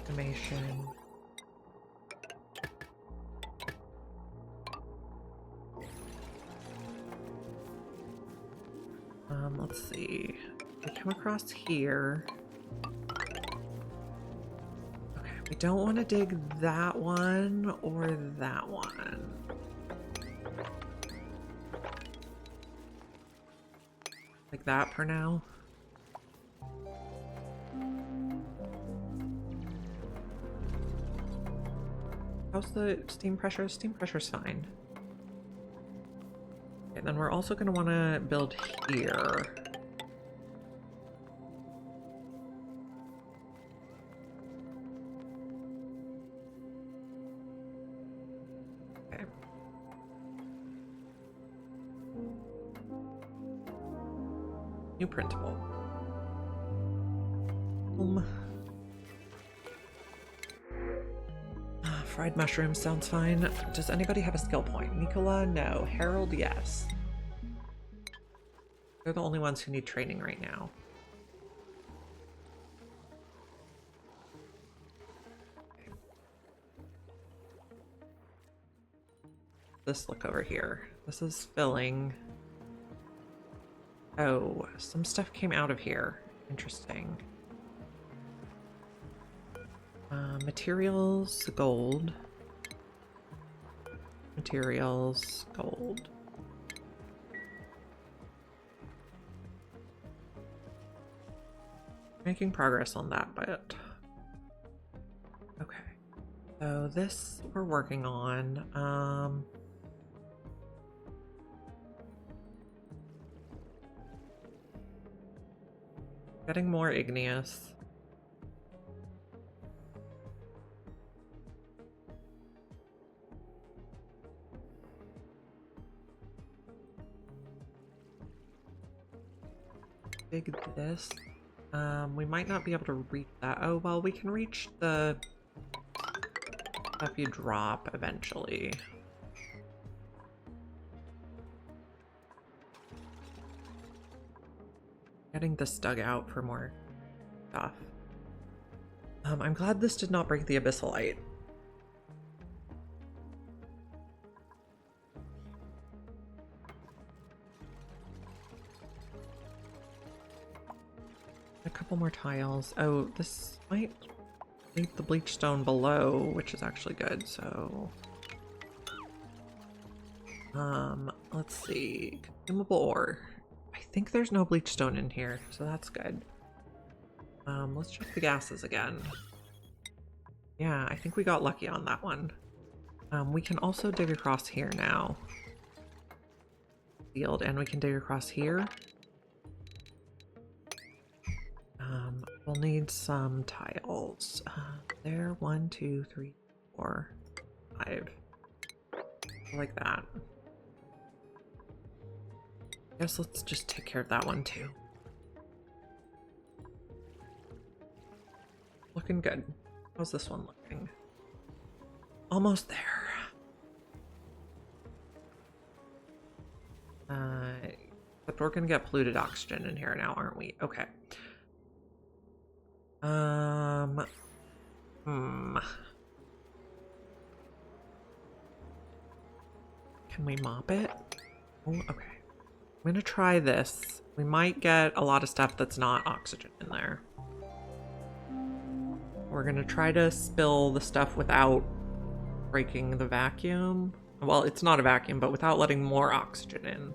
Automation. Let's see. We come across here. Okay, we don't want to dig that one or that one. Like that for now. How's the steam pressure? Steam pressure's fine. Okay, then we're also going to want to build here. Okay. New printable. Fried mushrooms sounds fine. Does anybody have a skill point? Nicola, no. Harold, yes. They're the only ones who need training right now. Okay. This look over here. This is filling. Oh, some stuff came out of here. Interesting. Materials, gold. Materials, gold. Making progress on that bit. Okay. So this we're working on. Getting more igneous. Dig this. We might not be able to reach that. Oh, well, we can reach the stuff you drop eventually. Getting this dug out for more stuff. I'm glad this did not break the abyssalite. couple more tiles. Oh, this might leave the bleach stone below, which is actually good, so... let's see. Consumable ore. I think there's no bleach stone in here, so that's good. Let's check the gases again. Yeah, I think we got lucky on that one. We can also dig across here now. Field, and we can dig across here. We'll need some tiles. There, 1, 2, 3, 4, 5. Like that. Guess let's just take care of that one too. Looking good. How's this one looking? Almost there. But we're gonna get polluted oxygen in here now, aren't we? Okay. Can we mop it? Oh, okay. I'm gonna try this. We might get a lot of stuff that's not oxygen in there. We're gonna try to spill the stuff without breaking the vacuum. Well, it's not a vacuum, but without letting more oxygen in.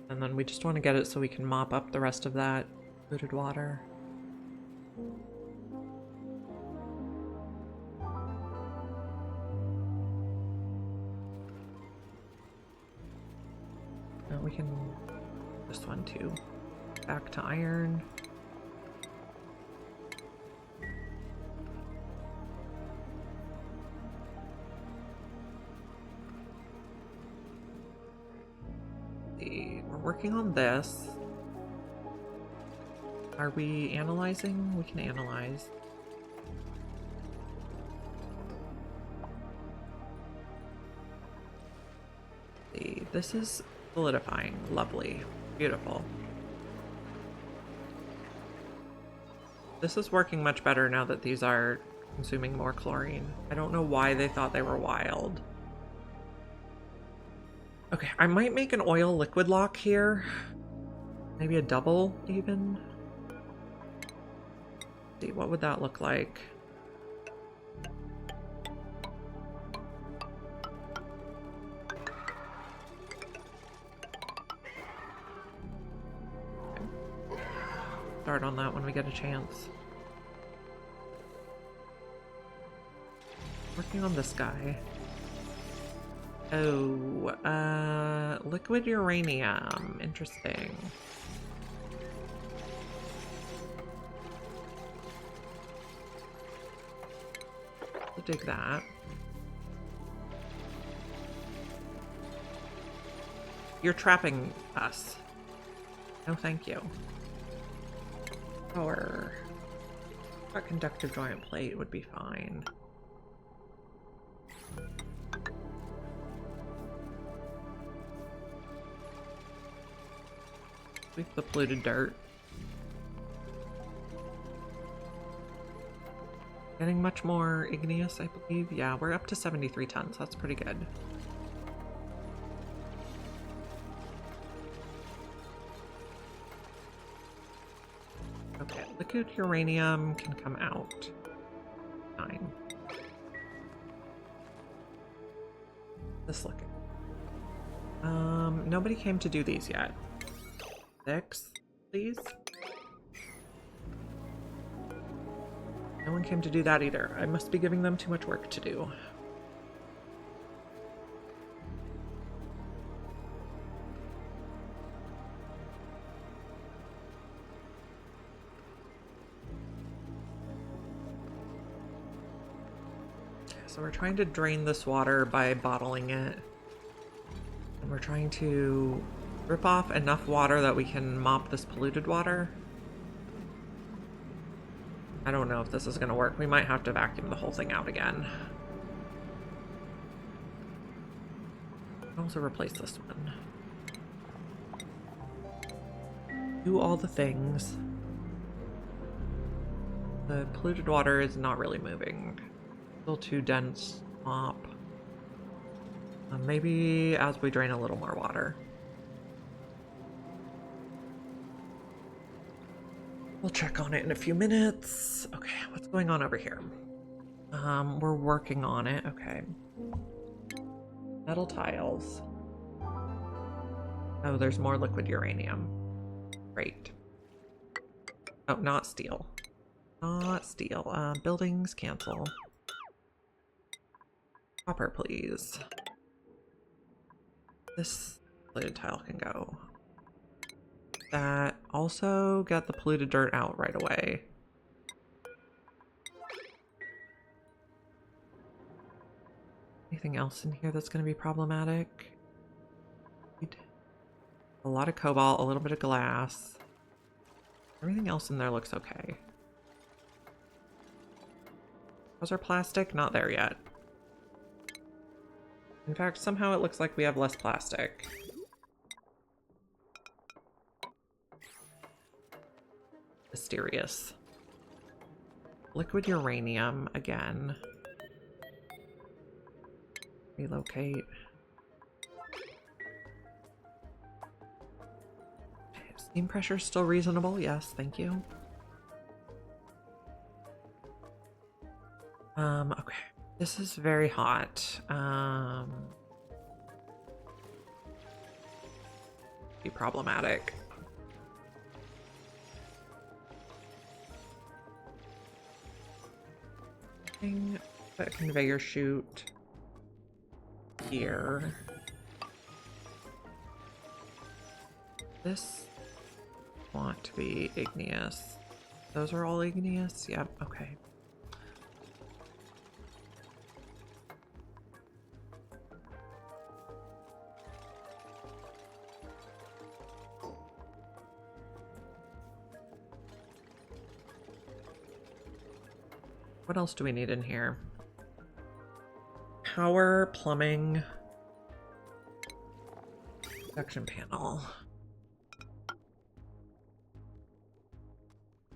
And then we just want to get it so we can mop up the rest of that polluted water. We can this one too. Back to iron. We're working on this. Are we analyzing? We can analyze. See, this is solidifying. Lovely. Beautiful. This is working much better now that these are consuming more chlorine. I don't know why they thought they were wild. Okay, I might make an oil liquid lock here. Maybe a double, even. Let's see, what would that look like? Start on that when we get a chance. Working on this guy. Oh, liquid uranium. Interesting. We'll dig that. You're trapping us. No, thank you. Power. A conductive joint plate would be fine. Sweep the polluted dirt. Getting much more igneous, I believe. Yeah, we're up to 73 tons. That's pretty good. Okay, liquid uranium can come out. 9. This looking. Nobody came to do these yet. 6, please. No one came to do that either. I must be giving them too much work to do. So we're trying to drain this water by bottling it. And we're trying to rip off enough water that we can mop this polluted water. I don't know if this is going to work. We might have to vacuum the whole thing out again. I'll also replace this one. Do all the things. The polluted water is not really moving. Still too dense. Mop. Maybe as we drain a little more water. We'll check on it in a few minutes. Okay, what's going on over here? We're working on it. Okay. Metal tiles. Oh, there's more liquid uranium. Great. Oh, not steel. Not steel. Buildings, cancel. Copper, please. This plated tile can go. That also got the polluted dirt out right away. Anything else in here that's going to be problematic? A lot of cobalt, a little bit of glass. Everything else in there looks okay. How's our plastic? Not there yet. In fact, somehow it looks like we have less plastic. Mysterious. Liquid uranium again. Relocate. Steam pressure is still reasonable. Yes, thank you. Okay. This is very hot. Be problematic. Put a conveyor chute here. This want to be igneous. Those are all igneous? Yep, okay. What else do we need in here? Power, plumbing, production panel.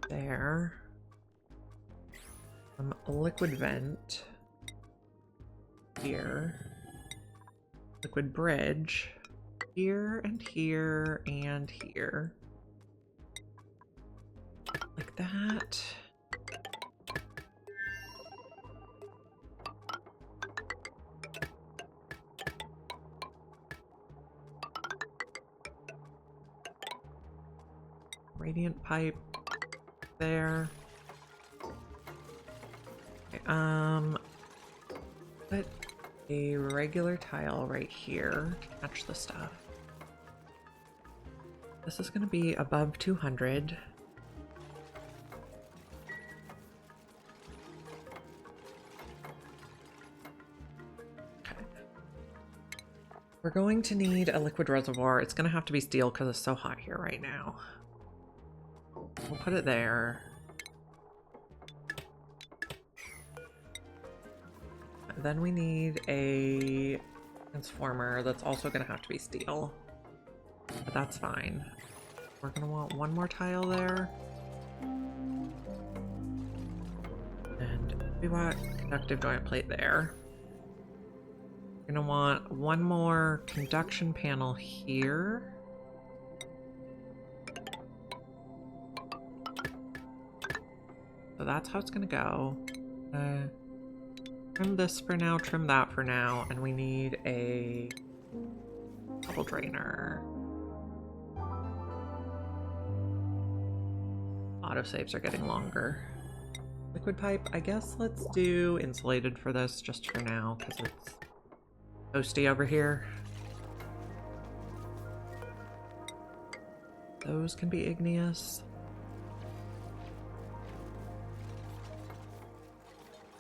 There. Liquid vent. Here. Liquid bridge. Here and here and here. Like that. Radiant pipe there. Okay, put a regular tile right here to catch the stuff. This is going to be above 200. Okay. We're going to need a liquid reservoir. It's going to have to be steel because it's so hot here right now. We'll put it there. Then we need a transformer that's also going to have to be steel. But that's fine. We're going to want one more tile there. And we want conductive joint plate there. We're going to want one more conduction panel here. So that's how it's gonna go. Trim this for now, trim that for now, and we need a bubble drainer. Autosaves are getting longer. Liquid pipe, I guess let's do insulated for this just for now, because it's toasty over here. Those can be igneous.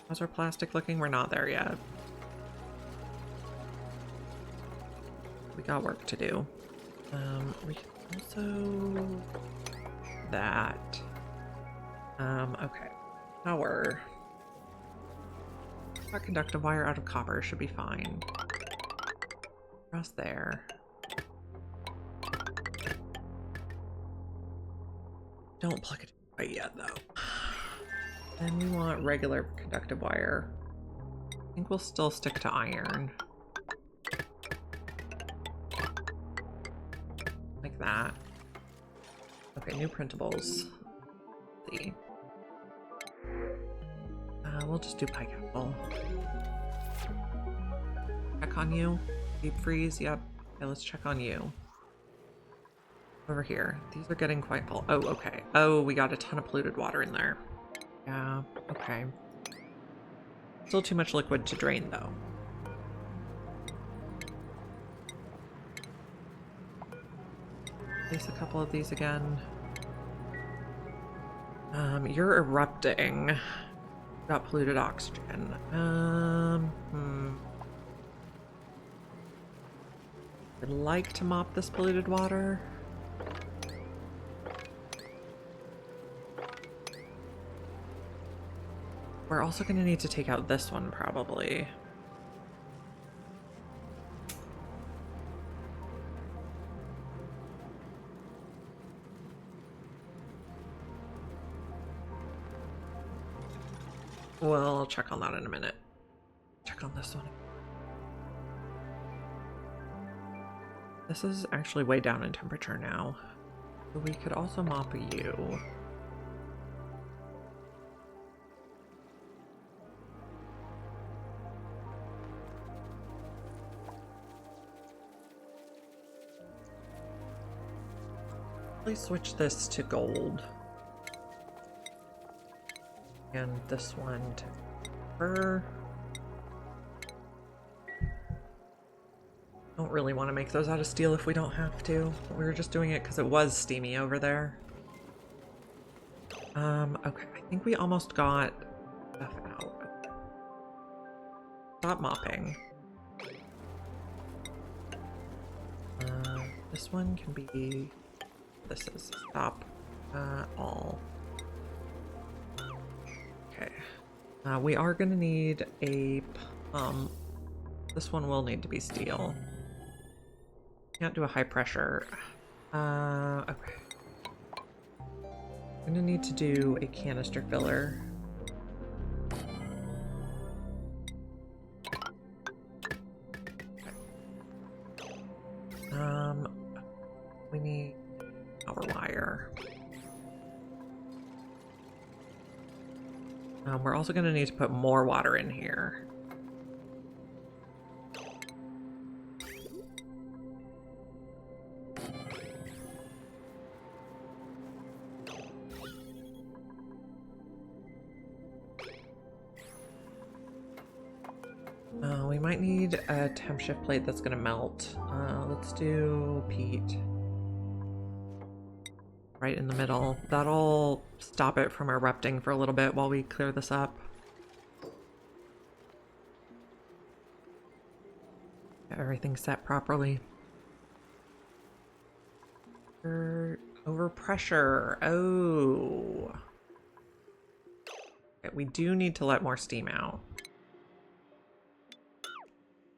How's our plastic looking? We're not there yet. We got work to do. We can also... that. Okay. Power. Got conductive wire out of copper, should be fine. Across there. Don't plug it in right yet, though. And we want regular conductive wire. I think we'll still stick to iron. like that. Okay, new printables. Let's see. We'll just do pike apple. Check on you. Deep freeze, yep. Okay, let's check on you. Over here. These are getting quite full. Oh, okay. Oh, we got a ton of polluted water in there. Yeah, okay. Still too much liquid to drain, though. Place a couple of these again. You're erupting. Got polluted oxygen. I'd like to mop this polluted water. We're also going to need to take out this one, probably. Well, I'll check on that in a minute. Check on this one. This is actually way down in temperature now. So we could also mop you. Please switch this to gold. And this one to fur. Don't really want to make those out of steel if we don't have to. We were just doing it because it was steamy over there. Okay, I think we almost got stuff out. Stop mopping. This one can be... This is stop all. Okay. We are going to need a pump. This one will need to be steel. Can't do a high pressure. Okay. I'm gonna need to do a canister filler. We need power wire. We're also gonna need to put more water in here. We might need a temp shift plate that's gonna melt. Let's do peat. Right in the middle. That'll stop it from erupting for a little bit while we clear this up. Get everything set properly. Overpressure. Oh. Okay, we do need to let more steam out.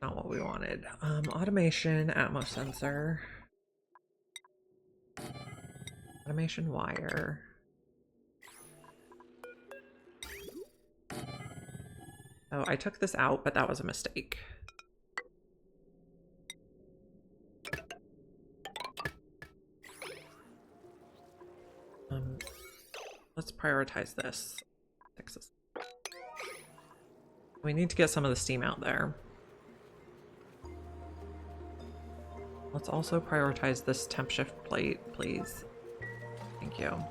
Not what we wanted. Automation, Atmos sensor. Automation wire. Oh, I took this out, but that was a mistake. Let's prioritize this. Fix this. We need to get some of the steam out there. Let's also prioritize this temp shift plate, please. Thank you.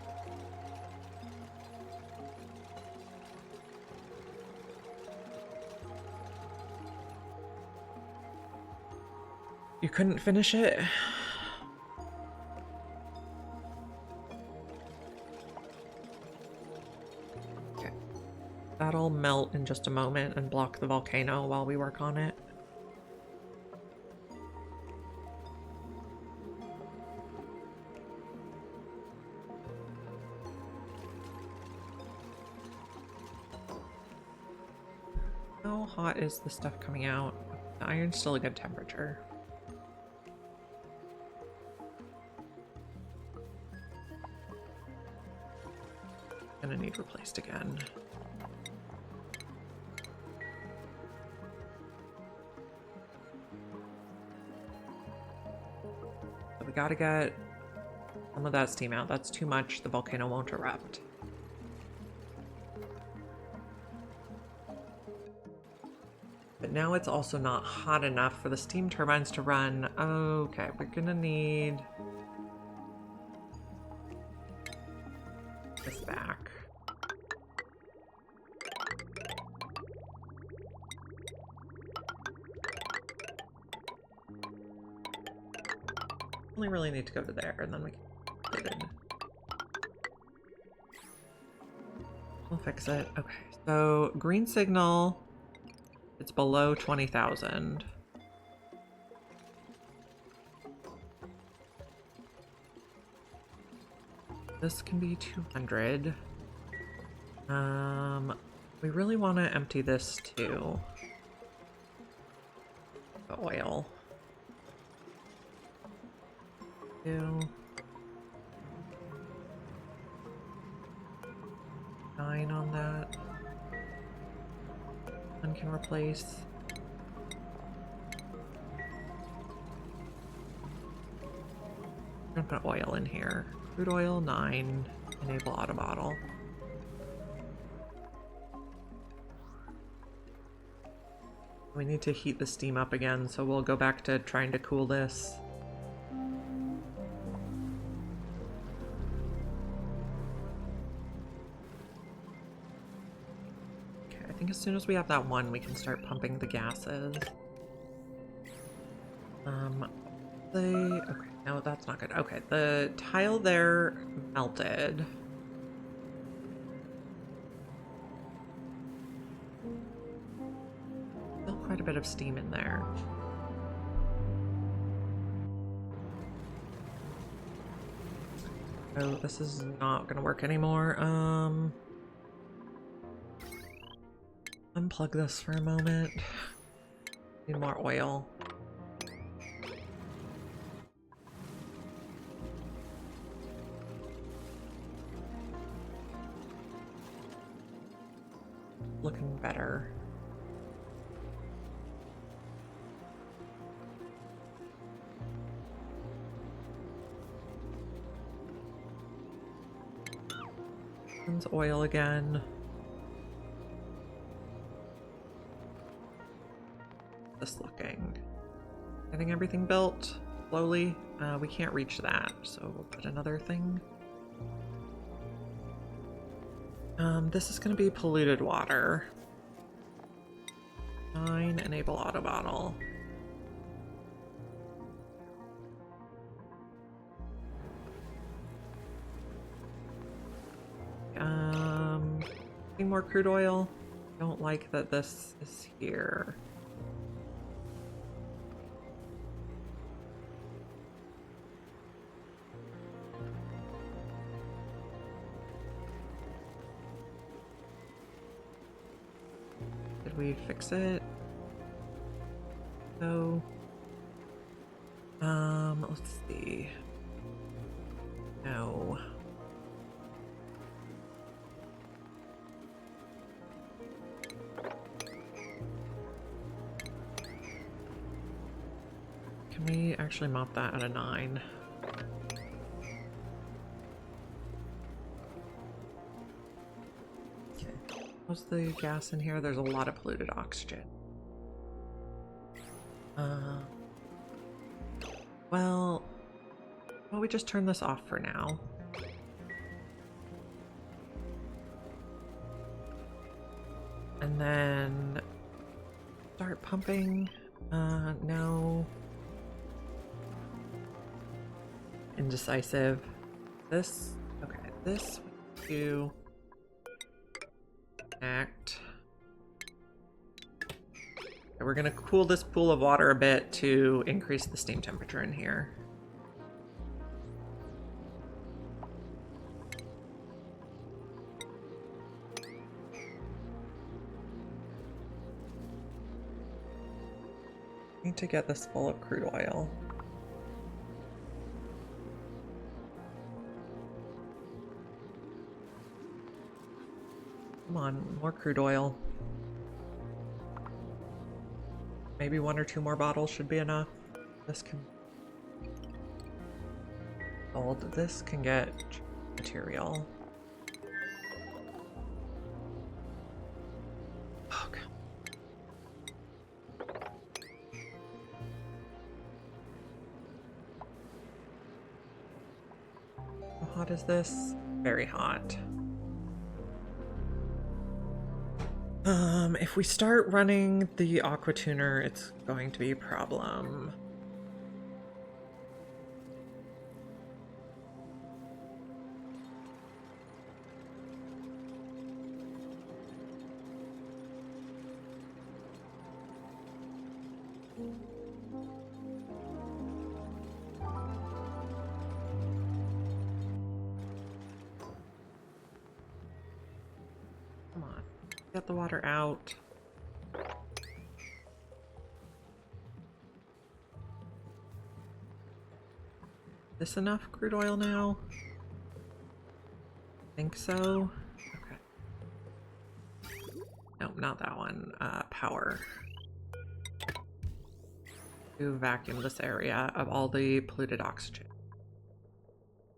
You couldn't finish it? Okay. That'll melt in just a moment and block the volcano while we work on it. How hot is the stuff coming out? The iron's still a good temperature. Gonna need replaced again. So we gotta get some of that steam out. That's too much. The volcano won't erupt. But now it's also not hot enough for the steam turbines to run. Okay, we're gonna need this back. Only really need to go to there, and then we can get it. We'll fix it. Okay, so green signal, it's below 20,000. This can be 200. We really want to empty this too. The oil. 9 on that. One can replace. I'm gonna put oil in here. Crude oil 9. Enable auto bottle. We need to heat the steam up again, so we'll go back to trying to cool this. I think as soon as we have that one, we can start pumping the gases. Okay, no, that's not good. Okay, the tile there melted. Still quite a bit of steam in there. Oh, this is not gonna work anymore. Unplug this for a moment. Need more oil. Looking better. There's oil again. This looking. Getting everything built slowly. We can't reach that, so we'll put another thing. This is going to be polluted water. 9, enable auto bottle. Getting more crude oil. Don't like that this is here. We fix it. So, let's see. No. Can we actually mop that at a 9? What's the gas in here? There's a lot of polluted oxygen. Well, we just turn this off for now. And then start pumping. No. Indecisive. This, okay, this we do. Act. We're gonna cool this pool of water a bit to increase the steam temperature in here. Need to get this full of crude oil. Come on, more crude oil. Maybe 1 or 2 more bottles should be enough. This can Old. This can get material. Okay. How hot is this? Very hot. If we start running the aqua tuner, it's going to be a problem. Come on, get the water out. This enough crude oil now? Think so. Okay. Nope, not that one. Power. To vacuum this area of all the polluted oxygen,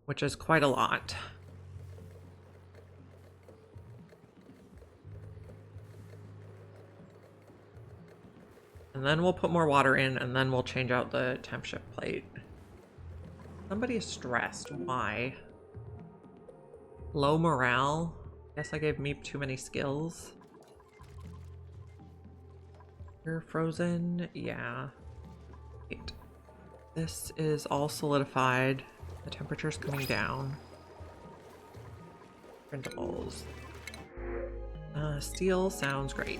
which is quite a lot. And then we'll put more water in, and then we'll change out the temp shift plate. Somebody is stressed. Why? Low morale? Guess I gave Meep too many skills. You're frozen? Yeah. Wait. This is all solidified. The temperature's coming down. Printables. Steel sounds great.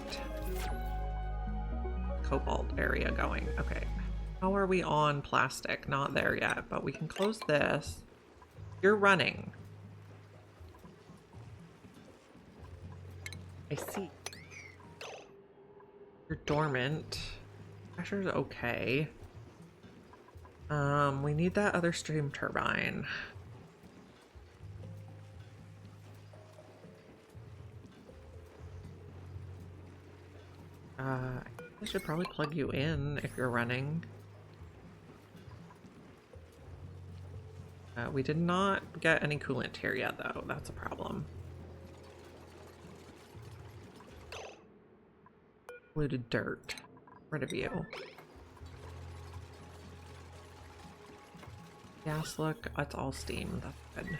Cobalt area going. Okay. How are we on plastic? Not there yet, but we can close this. You're running. I see. You're dormant. Pressure's okay. We need that other steam turbine. I should probably plug you in if you're running. We did not get any coolant here yet, though. That's a problem. Polluted dirt. Rid of you. Gas, look, it's all steam. That's good.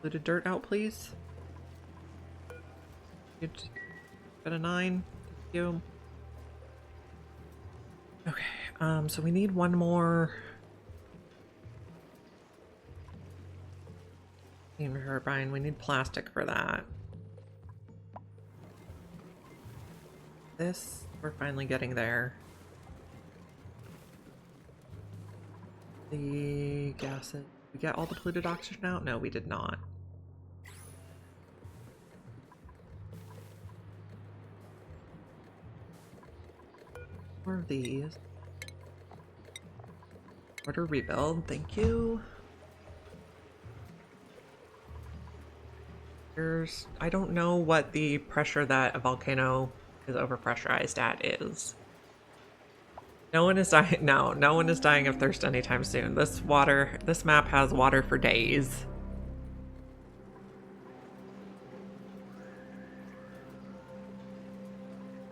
Polluted dirt out, please. Good. Got a 9. Thank you. Okay, so we need one more steam turbine. We need plastic for that. This, we're finally getting there. The gases. We get all the polluted oxygen out? No, we did not. More of these. Order rebuild, thank you. I don't know what the pressure that a volcano is overpressurized at is. No one is dying. No one is dying of thirst anytime soon. This map has water for days.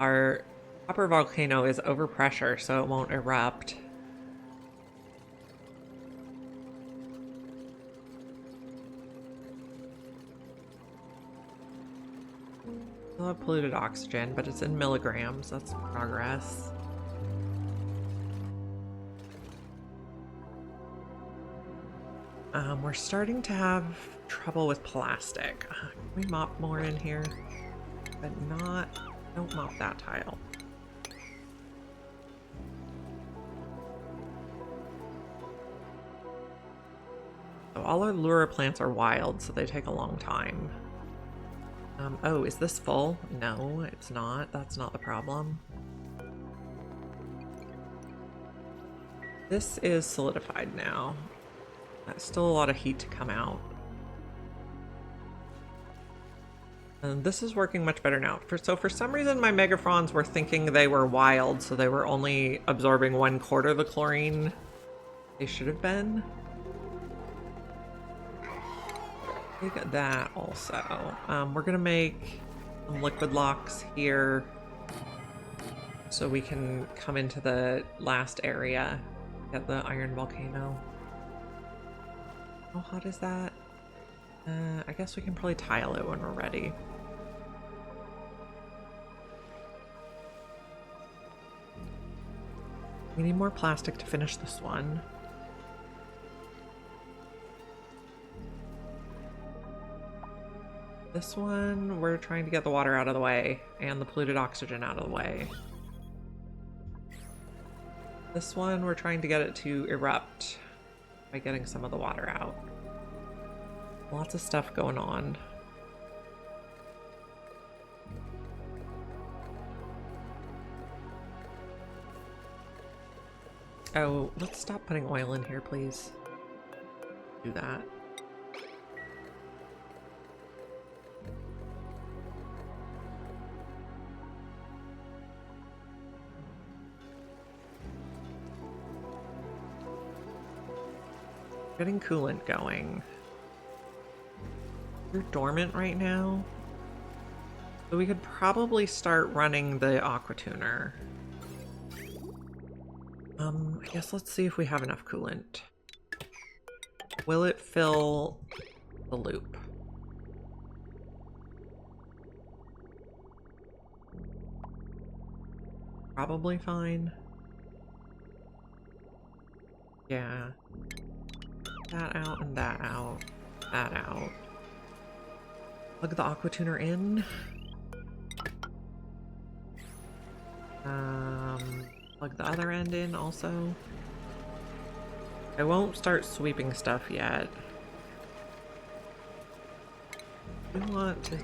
Our upper volcano is overpressure, so it won't erupt. Still have polluted oxygen, but it's in milligrams. That's progress. We're starting to have trouble with plastic. Can we mop more in here? But don't mop that tile. So all our lure plants are wild, so they take a long time. Oh, is this full? No, it's not. That's not the problem. This is solidified now. That's still a lot of heat to come out. And this is working much better now. So for some reason, my megafrons were thinking they were wild, so they were only absorbing 1/4 the chlorine they should have been. Take that also. We're gonna make some liquid locks here so we can come into the last area, get the iron volcano. How hot is that? I guess we can probably tile it when we're ready. We need more plastic to finish this one. This one, we're trying to get the water out of the way and the polluted oxygen out of the way. This one, we're trying to get it to erupt by getting some of the water out. Lots of stuff going on. Oh, let's stop putting oil in here, please. Do that. Getting coolant going. You're dormant right now. So we could probably start running the aqua tuner. I guess let's see if we have enough coolant. Will it fill the loop? Probably fine. Yeah. That out and that out. That out. Plug the aqua tuner in. Plug the other end in also. I won't start sweeping stuff yet. We want to...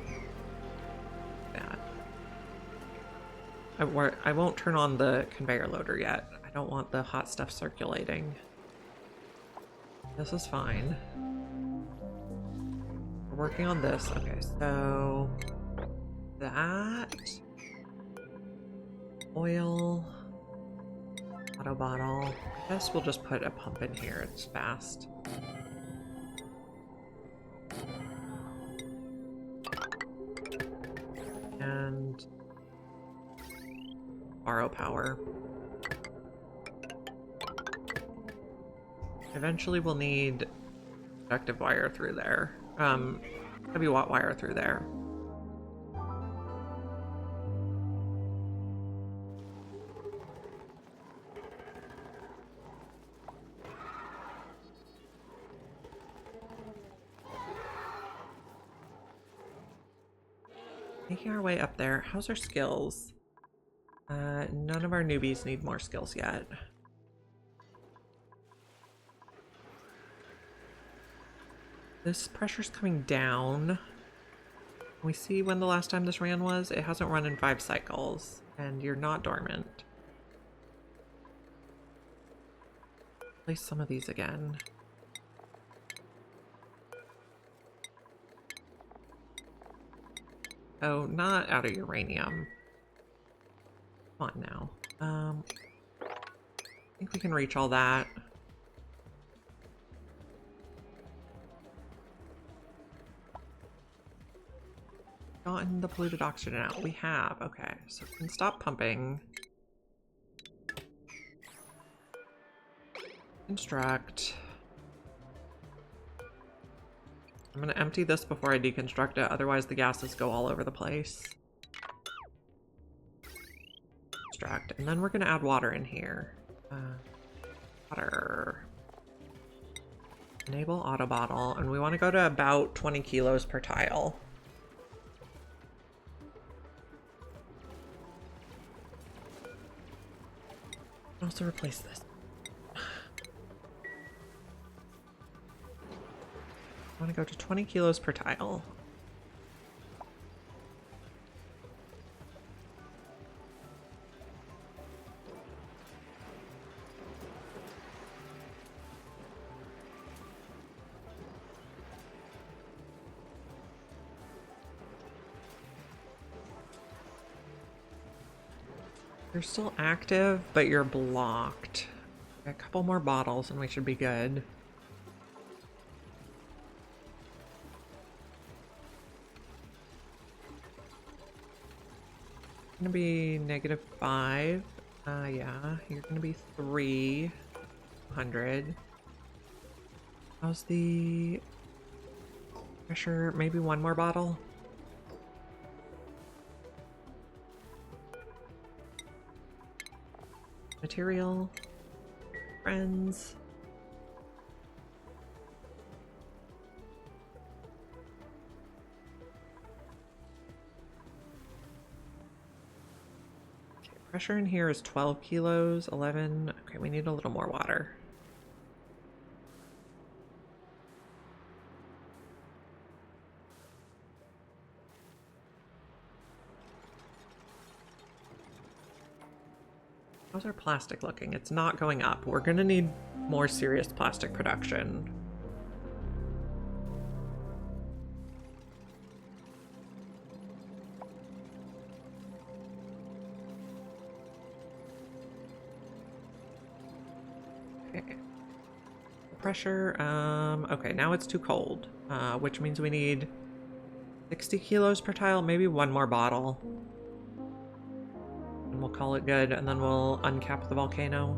that. I won't turn on the conveyor loader yet. I don't want the hot stuff circulating. This is fine. We're working on this. Okay, so that oil, auto bottle. I guess we'll just put a pump in here. It's fast. And borrow power. Eventually we'll need conductive wire through there. Heavy watt wire through there. Making our way up there. How's our skills? None of our newbies need more skills yet. This pressure's coming down. We see when the last time this ran was. It hasn't run in 5 cycles, and you're not dormant. Place some of these again. Oh, not out of uranium. Come on now. I think we can reach all that. Gotten the polluted oxygen out. We have. Okay, so we can stop pumping. Construct. I'm gonna empty this before I deconstruct it, otherwise the gases go all over the place. Extract, and then we're gonna add water in here. Water. Enable auto bottle, and we want to go to about 20 kilos per tile. Also replace this. I want to go to 20 kilos per tile. You're still active, but you're blocked. A couple more bottles and we should be good. Gonna be -5. Yeah, you're gonna be 300. How's the pressure? Maybe one more bottle? Material. Friends. Okay, pressure in here is 12 kilos, 11. Okay, we need a little more water. How's our plastic looking? It's not going up. We're gonna need more serious plastic production. Okay. Pressure, okay, now it's too cold, which means we need 60 kilos per tile, maybe one more bottle. And we'll call it good, and then we'll uncap the volcano.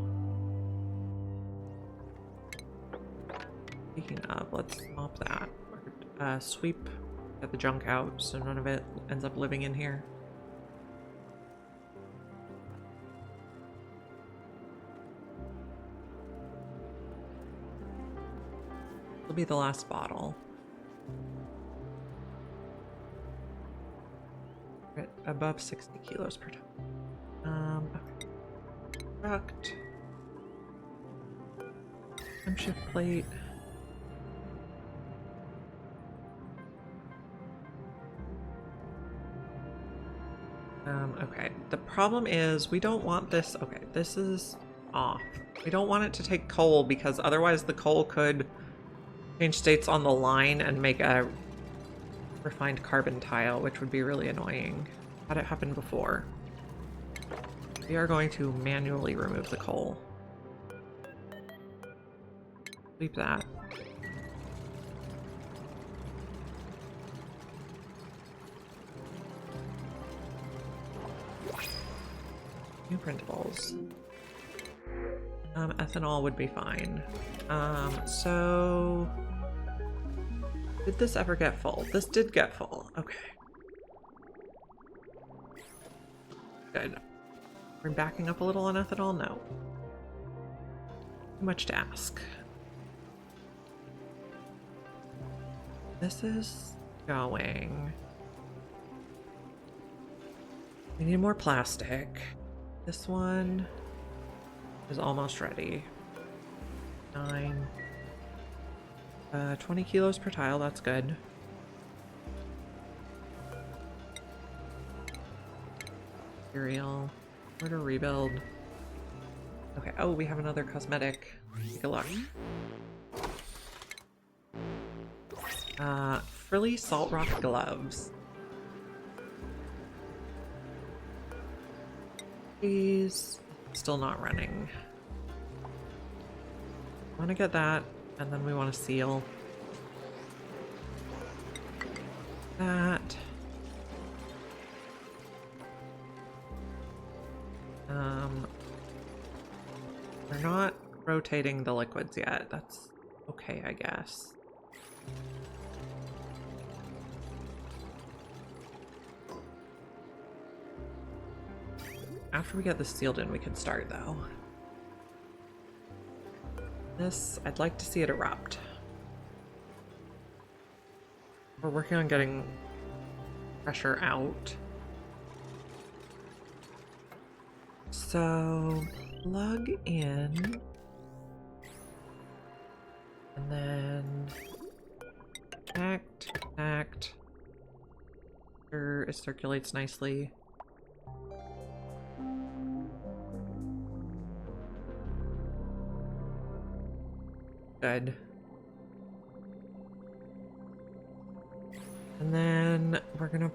Speaking of, let's mop that. Sweep, get the junk out so none of it ends up living in here. Will be the last bottle. We're at above 60 kilos per ton. Okay. Product. Shift plate. Okay. The problem is we don't want this. Okay, this is off. We don't want it to take coal because otherwise the coal could change states on the line and make a refined carbon tile, which would be really annoying. Had it happen before. We are going to manually remove the coal. Sweep that. New printables. Ethanol would be fine. So... Did this ever get full? This did get full. Okay. Good. We're backing up a little on ethanol? No. Too much to ask. This is going. We need more plastic. This one is almost ready. 9. 20 kilos per tile, that's good. Material. Where to rebuild. Okay, oh, we have another cosmetic. Take a look. Frilly salt rock gloves. These still not running. Want to get that, and then we want to seal that. We're not rotating the liquids yet. That's okay, I guess. After we get this sealed in, we can start, though. This, I'd like to see it erupt. We're working on getting pressure out. So, plug in. And then connect. Sure, it circulates nicely. Good. And then we're gonna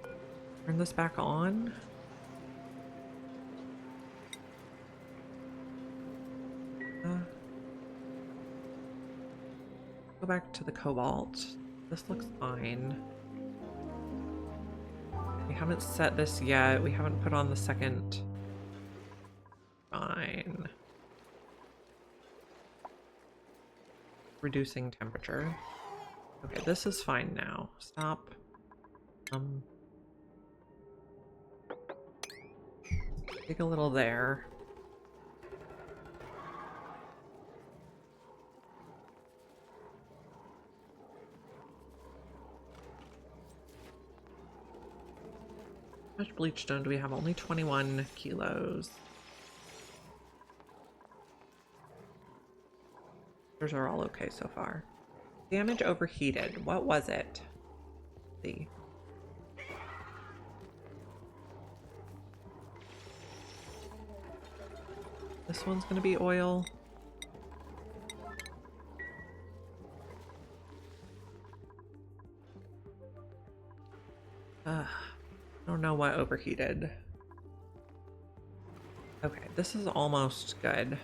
turn this back on. Go back to the cobalt. This looks fine. We haven't set this yet. We haven't put on the second. Fine. Reducing temperature. Okay, this is fine now. Stop. Take a little there. How much bleach stone do we have? Only 21 kilos. Those are all okay so far. Damage overheated. What was it? Let's see. This one's gonna be oil. I don't know what overheated. Okay, this is almost good.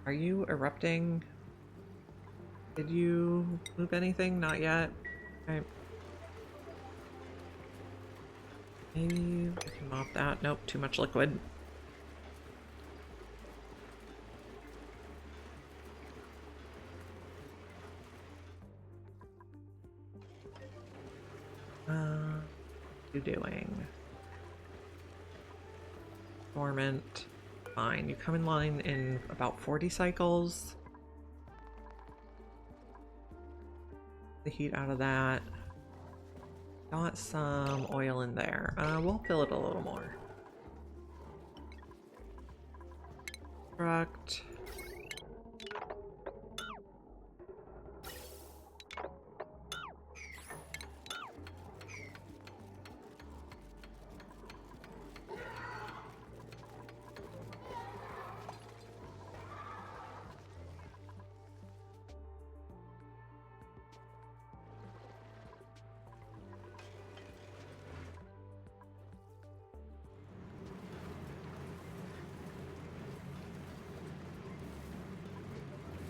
Are you erupting? Did you move anything? Not yet. Okay. Maybe we can mop that. Nope, too much liquid. What are you doing? Dormant. Fine. You come in line in about 40 cycles. The heat out of that. Got some oil in there. We'll fill it a little more. Construct.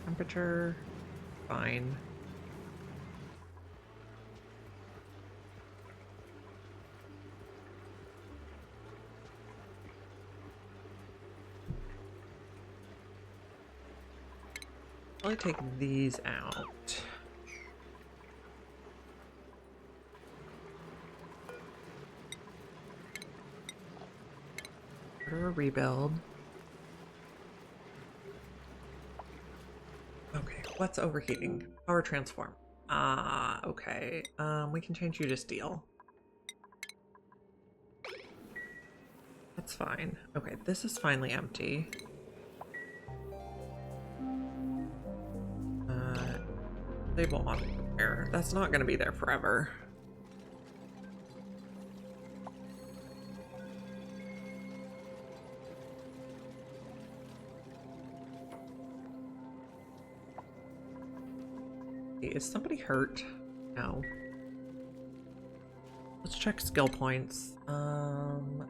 Temperature, fine. I'll take these out. Order a rebuild. Okay, what's overheating? Power transform. Okay. We can change you to steel. That's fine. Okay, this is finally empty. Stable modifier. That's not gonna be there forever. Is somebody hurt? No. Let's check skill points. You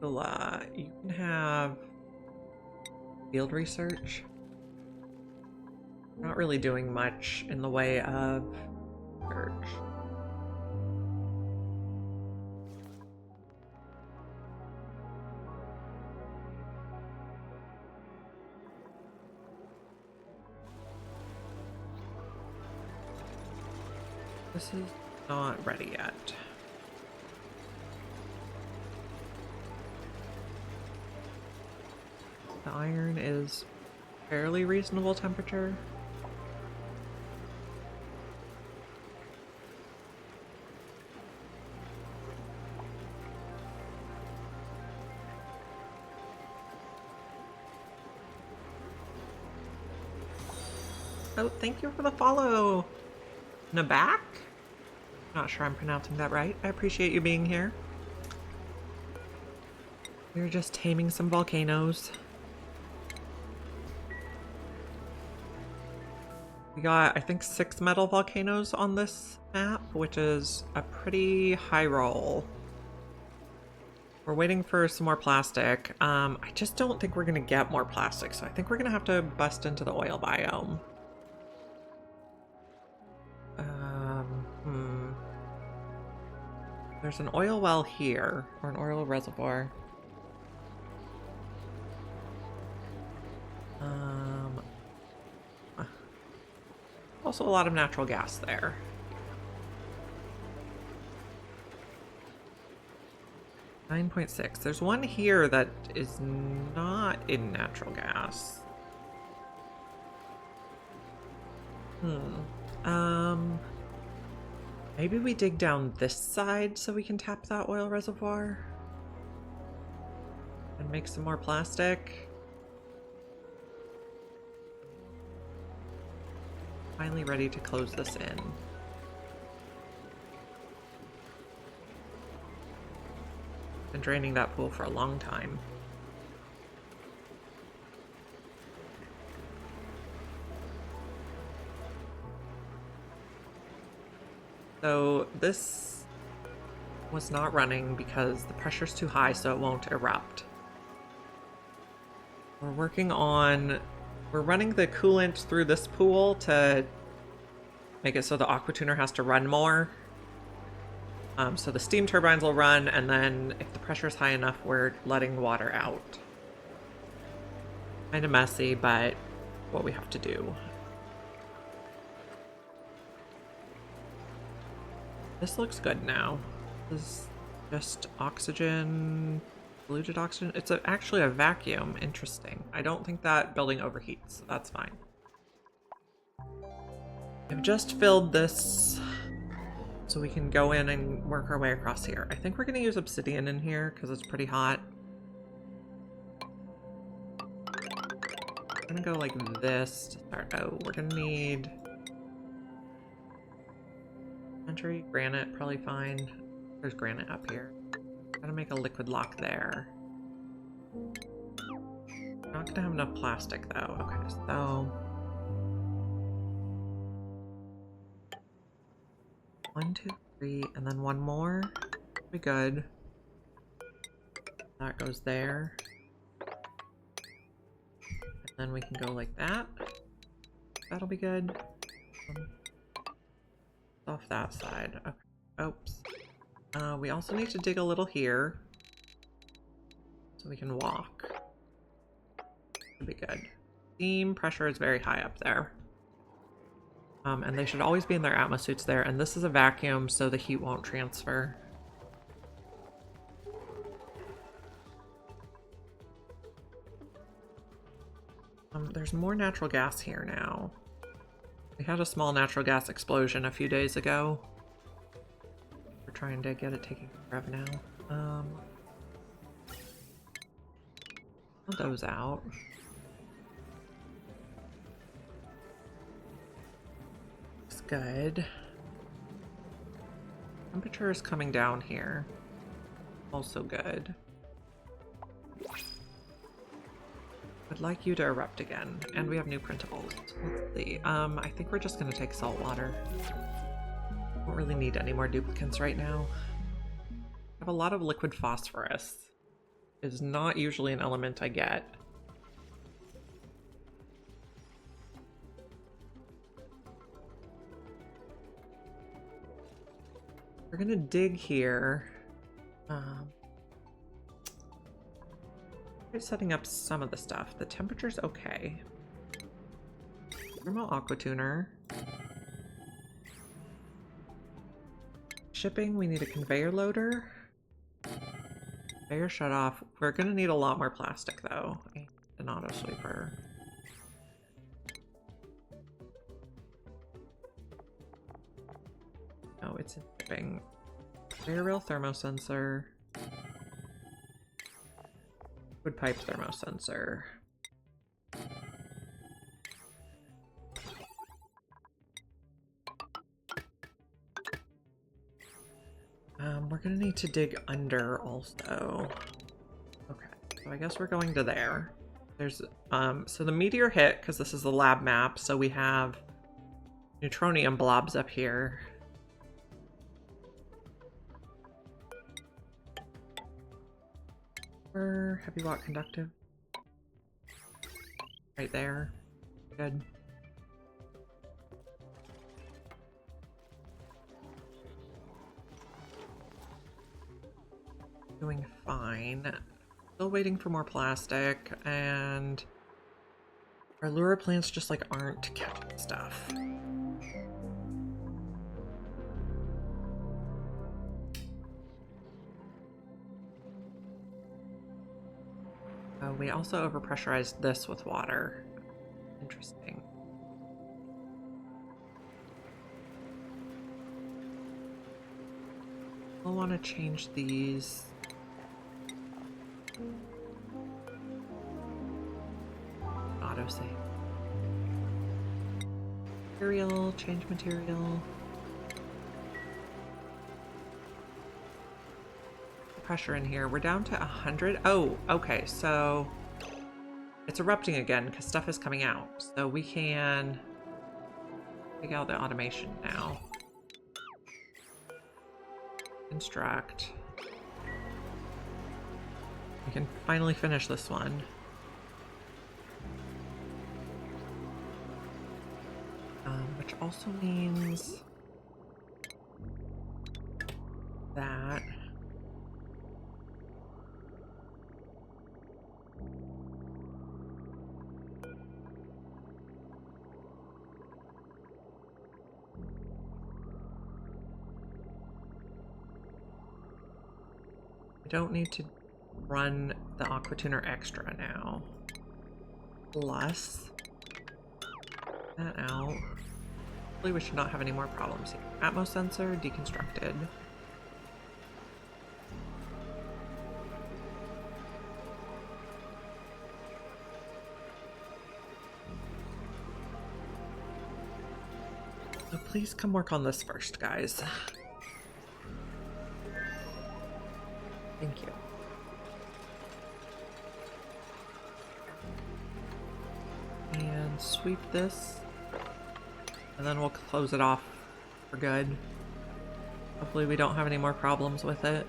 can have field research. Not really doing much in the way of search. This is not ready yet. The iron is fairly reasonable temperature. Oh, thank you for the follow, Nabak? Not sure I'm pronouncing that right. I appreciate you being here. We're just taming some volcanoes. We got, I think, 6 metal volcanoes on this map, which is a pretty high roll. We're waiting for some more plastic. I just don't think we're gonna get more plastic, so I think we're gonna have to bust into the oil biome. There's an oil well here, or an oil reservoir. Also a lot of natural gas there. $9.6. There's one here that is not in natural gas. Maybe we dig down this side so we can tap that oil reservoir and make some more plastic. Finally ready to close this in. Been draining that pool for a long time. So this was not running because the pressure's too high, so it won't erupt. We're running the coolant through this pool to make it so the aqua tuner has to run more. So the steam turbines will run, and then if the pressure's high enough, we're letting water out. Kind of messy, but what we have to do. This looks good now. This is just oxygen, polluted oxygen. It's actually a vacuum. Interesting. I don't think that building overheats, so that's fine. I've just filled this so we can go in and work our way across here. I think we're going to use obsidian in here because it's pretty hot. I'm going to go like this to start. Oh, we're going to need entry, granite, probably fine. There's granite up here. Gotta make a liquid lock there. Not gonna have enough plastic though. Okay, so 1, 2, 3, and then one more. Be good. That goes there. And then we can go like that. That'll be good. Off that side. Okay. Oops. We also need to dig a little here so we can walk. Should be good. Steam pressure is very high up there. And they should always be in their atmo suits there. And this is a vacuum, so the heat won't transfer. There's more natural gas here now. We had a small natural gas explosion a few days ago. We're trying to get it taken care of now. Put those out. Looks good. Temperature is coming down here. Also good. Would like you to erupt again, and we have new printables. Let's see. I think we're just gonna take salt water. Don't really need any more duplicants right now. I have a lot of liquid phosphorus. It's not usually an element I get. We're gonna dig here. Setting up some of the stuff. The temperature's okay. Thermal aqua tuner. Shipping, we need a conveyor loader. Conveyor shut off. We're gonna need a lot more plastic though. An auto sweeper. Oh, it's in shipping. Conveyor rail thermosensor. Wood pipe thermosensor. We're gonna need to dig under also. Okay, so I guess we're going to there. There's, so the meteor hit, because this is the lab map, so we have neutronium blobs up here. Or heavy watt conductive. Right there. Good. Doing fine. Still waiting for more plastic, and our lure plants just like aren't catching stuff. We also overpressurized this with water. Interesting. We'll want to change these. Autosave. Material, change material. Pressure in here. We're down to 100. Oh, okay, so it's erupting again because stuff is coming out. So we can take out the automation now. Construct. We can finally finish this one. Which also means that I don't need to run the aquatuner extra now. Plus that out. Hopefully we should not have any more problems here. Atmos sensor deconstructed. So please come work on this first, guys. Thank you. And sweep this. And then we'll close it off for good. Hopefully we don't have any more problems with it.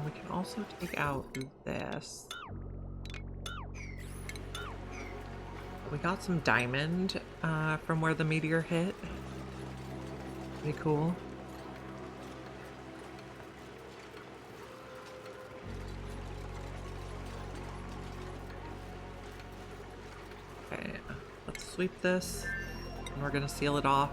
We can also take out this. We got some diamond from where the meteor hit. Pretty cool. Okay, let's sweep this, and we're gonna seal it off.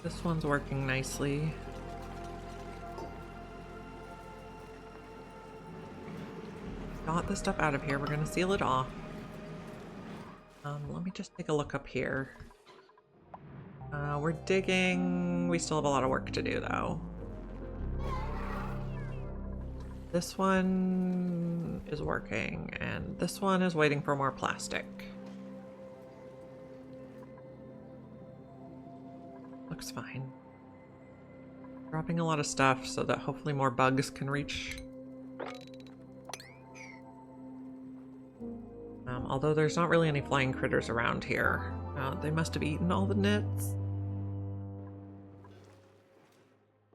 This one's working nicely. Got the stuff out of here. We're gonna seal it off. Let me just take a look up here. We're digging. We still have a lot of work to do, though. This one is working, and this one is waiting for more plastic. Looks fine. Dropping a lot of stuff so that hopefully more bugs can reach. Although there's not really any flying critters around here. They must have eaten all the nits.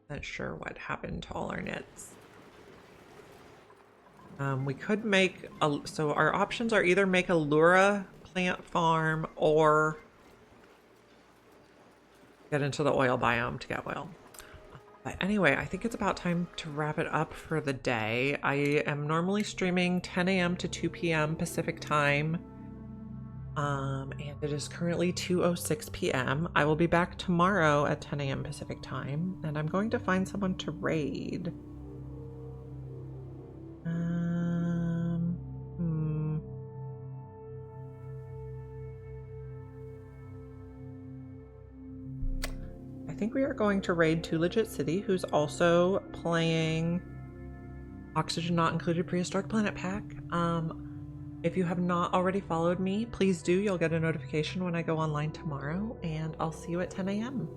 Not sure what happened to all our nits. We could make a, so our options are either make a Lura plant farm or get into the oil biome to get oil. But anyway, I think it's about time to wrap it up for the day. I am normally streaming 10 a.m. to 2 p.m. Pacific time. And it is currently 2:06 p.m. I will be back tomorrow at 10 a.m. Pacific time, and I'm going to find someone to raid. I think we are going to raid Too Legit City, who's also playing Oxygen Not Included Prehistoric Planet Pack. If you have not already followed me, please do. You'll get a notification when I go online tomorrow, and I'll see you at 10 a.m.